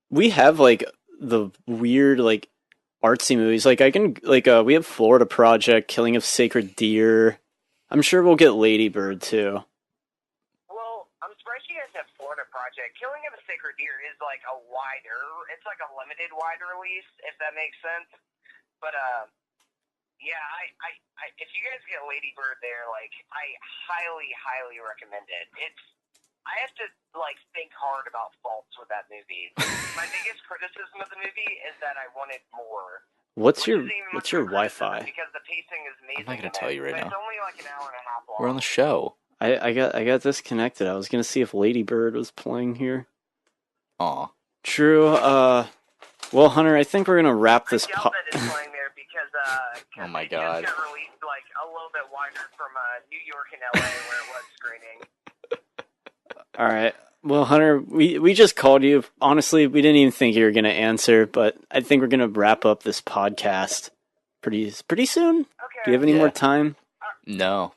we have, like, the weird, like, artsy movies. Like, I can, like, we have Florida Project, Killing of Sacred Deer. I'm sure we'll get Lady Bird, too. Well, I'm surprised you guys have Florida Project. Killing of a Sacred Deer is, like, it's like a limited wide release, if that makes sense. But, yeah, I if you guys get Lady Bird there, like, I highly, highly recommend it. I have to, like, think hard about faults with that movie. My biggest criticism of the movie is that I wanted more. What's your Wi-Fi? Because the pacing is amazing. I'm not gonna tell you right now. It's only like an hour and a half long. We're on the show. I got disconnected. I was gonna see if Lady Bird was playing here. Aw. True. Well, Hunter, I think we're gonna wrap this. I doubt that it's playing there because oh my it God. just got released like a little bit wider from New York and LA where it was screening. All right. Well, Hunter, we just called you. Honestly, we didn't even think you were gonna answer, but I think we're gonna wrap up this podcast pretty soon. Okay. Do you have any more time? No.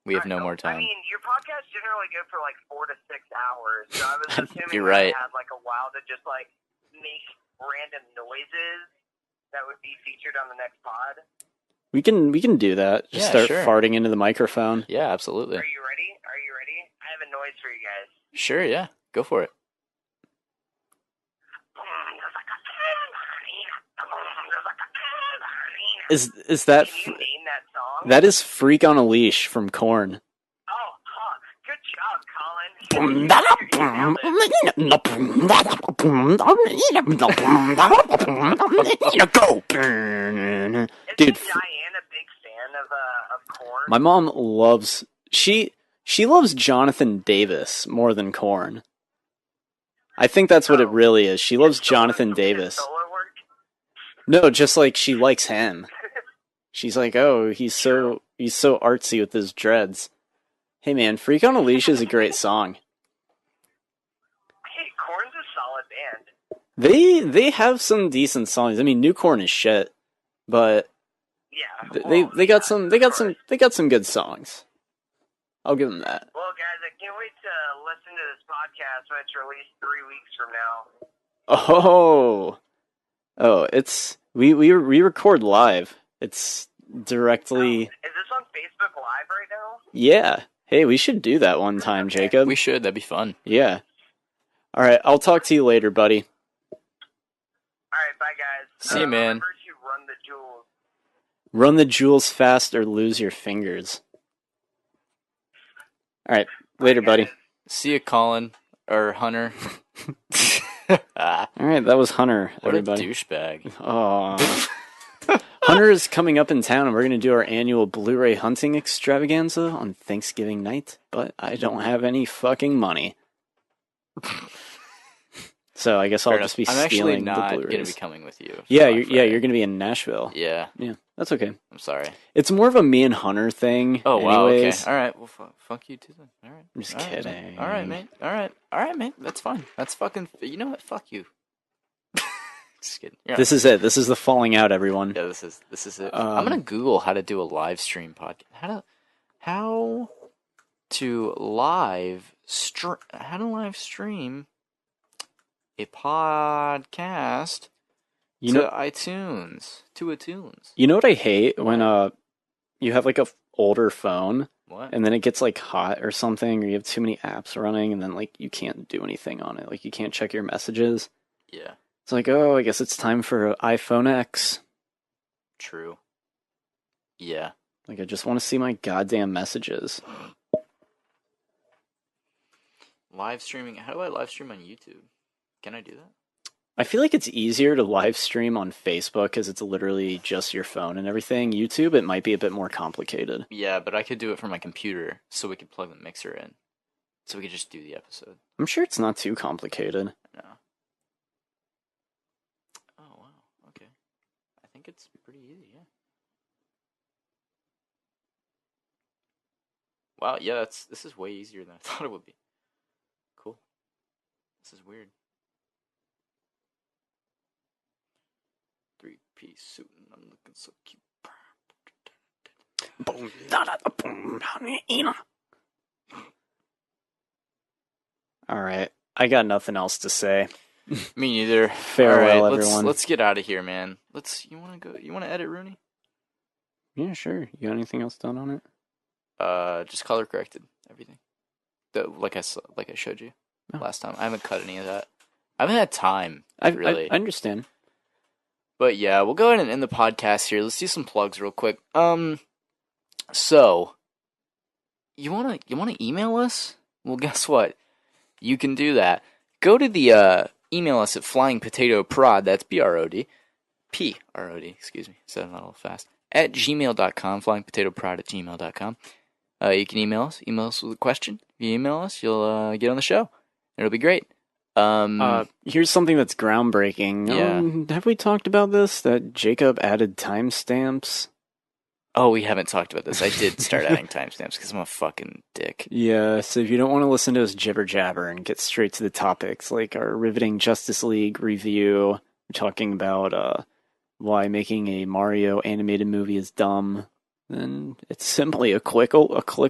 We have no more time. I mean, your podcasts generally go for like 4 to 6 hours, so I was assuming You're right. you had like a while to just like make random noises that would be featured on the next pod. We can do that. Just start farting into the microphone. Yeah, absolutely. Are you ready? I have a noise for you guys. Sure, yeah. Go for it. Is that? Can you name that song? That is "Freak on a Leash" from Korn. Oh, good job, Collin. Dude, Isn't Diane a big fan of Korn? my mom loves she loves Jonathan Davis more than Korn. I think that's what it really is. She loves Jonathan Davis. Solo work? No, just like she likes him. She's like, oh, he's so artsy with his dreads. Hey man, "Freak on a Leash" is a great song. Hey, Korn's a solid band. They have some decent songs. I mean, New Korn is shit, but yeah, they got some good songs. I'll give them that. Well, guys, I can't wait to listen to this podcast when it's released 3 weeks from now. It's we record live. It's directly. Is this on Facebook Live right now? Yeah. Hey, we should do that one time, Jacob. We should. That'd be fun. Yeah. All right. I'll talk to you later, buddy. All right. Bye, guys. See you, man. Remember to run the jewels. Run the jewels fast or lose your fingers. All right. Later, buddy. See you, Collin. Or Hunter. All right. That was Hunter, What everybody. a douchebag. Oh. Hunter is coming up in town, and we're going to do our annual Blu-ray hunting extravaganza on Thanksgiving night, but I don't have any fucking money. So I guess I'll just be I'm actually stealing the not Blu-rays. going to be coming with you. Yeah, you're going to be in Nashville. Yeah. Yeah, that's okay. I'm sorry. It's more of a me and Hunter thing. Oh, wow, anyways. okay. All right, well, fuck you too then. All right. I'm just All right, kidding. All right, mate. All right, mate. That's fine. That's fucking... You know what? Fuck you. Just kidding. This is it. This is the falling out, everyone. Yeah, this is it. I'm gonna Google how to do a live stream podcast. How to live stream a podcast to iTunes. You know what I hate when you have like a older phone. What? And then it gets like hot or something, or you have too many apps running, and then like you can't do anything on it. Like you can't check your messages. Yeah. It's like, oh, I guess it's time for an iPhone X. True. Yeah. Like, I just want to see my goddamn messages. Live streaming. How do I live stream on YouTube? Can I do that? I feel like it's easier to live stream on Facebook because it's literally just your phone and everything. YouTube, it might be a bit more complicated. Yeah, but I could do it from my computer, so we could plug the mixer in. So we could just do the episode. I'm sure it's not too complicated. No. Oh, wow. Okay. I think think it's pretty easy, yeah. Wow, yeah, this is way easier than I thought it would be. Cool. This is weird. 3-piece suit and I'm looking so cute. Alright, I got nothing else to say. Me neither. Farewell, All right, everyone. Let's get out of here, man. You wanna go? You wanna edit, Rooney? Yeah, sure. You got anything else done on it? Just color corrected everything. Like I showed you last time. I haven't cut any of that. I haven't had time, really. I understand. But yeah, we'll go ahead and end the podcast here. Let's do some plugs real quick. So you wanna email us? Well, guess what? You can do that. Go to the email us at flyingpotatoprod. That's PROD, excuse me. Said it a little fast. At gmail.com, flyingpotatoprod@gmail.com. You can email us with a question. If you email us, you'll get on the show. It'll be great. Here's something that's groundbreaking. Yeah. Have we talked about this? That Jacob added timestamps? Oh, we haven't talked about this. I did start adding timestamps because I'm a fucking dick. Yeah, so if you don't want to listen to us jibber jabber and get straight to the topics, like our riveting Justice League review, we're talking about why making a Mario animated movie is dumb, then it's simply a click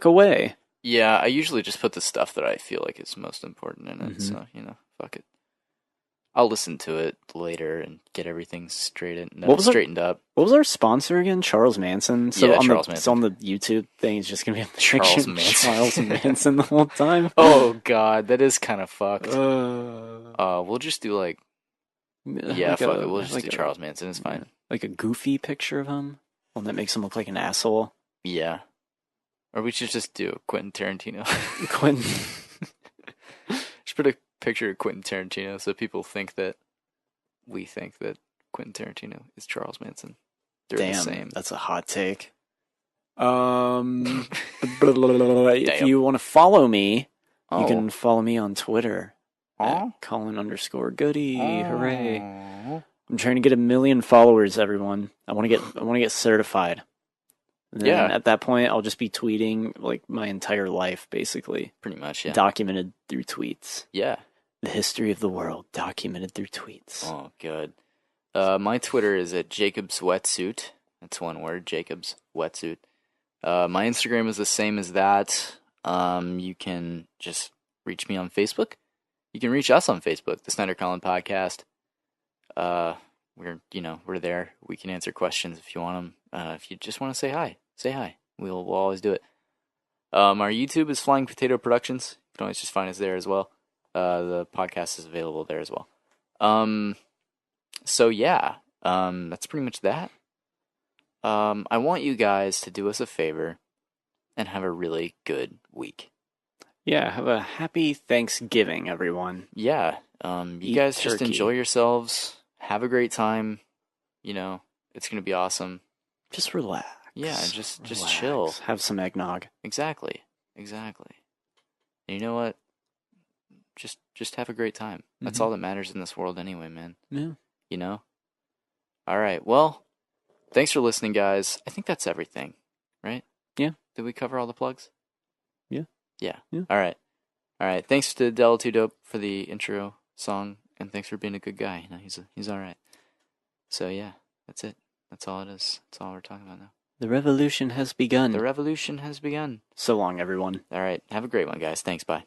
away. Yeah, I usually just put the stuff that I feel like is most important in it, so, fuck it. I'll listen to it later and get everything straightened up. What was our sponsor again? Charles Manson? Charles Manson. So on the YouTube thing, it's just going to be a Charles Manson. Charles Manson the whole time? Oh, God, that is kind of fucked. We'll just do, fuck it. We'll just do Charles Manson. It's fine. Like a goofy picture of him? One that makes him look like an asshole? Yeah. Or we should just do Quentin Tarantino. Quentin. Just put a picture of Quentin Tarantino so people think that we think that Quentin Tarantino is Charles Manson. They're the same. That's a hot take. If you want to follow me, you can follow me on Twitter at Collin_Goody. Hooray! I'm trying to get 1 million followers, everyone. I want to get certified. And then at that point, I'll just be tweeting like my entire life, basically. Pretty much, yeah. Documented through tweets. Yeah. The history of the world, documented through tweets. Oh, good. My Twitter is at Jacob's Wetsuit. That's one word, Jacob's Wetsuit. My Instagram is the same as that. You can just reach me on Facebook. You can reach us on Facebook, the Snyder-Collin Podcast. We're there. We can answer questions if you want them. If you just want to say hi. We'll always do it. Our YouTube is Flying Potato Productions. You can always just find us there as well. The podcast is available there as well. So yeah, that's pretty much that. I want you guys to do us a favor and have a really good week. Yeah, have a happy Thanksgiving, everyone. Yeah, you guys just enjoy yourselves. Have a great time. It's gonna be awesome. Just relax. Yeah, just chill. Have some eggnog. Exactly. And you know what? Just have a great time. That's all that matters in this world anyway, man. Yeah. All right. Well, thanks for listening, guys. I think that's everything, right? Yeah. Did we cover all the plugs? Yeah. All right. Thanks to Del 2 Dope for the intro song, and thanks for being a good guy. He's all right. So yeah, that's it. That's all it is. That's all we're talking about now. The revolution has begun. The revolution has begun. So long, everyone. All right. Have a great one, guys. Thanks. Bye.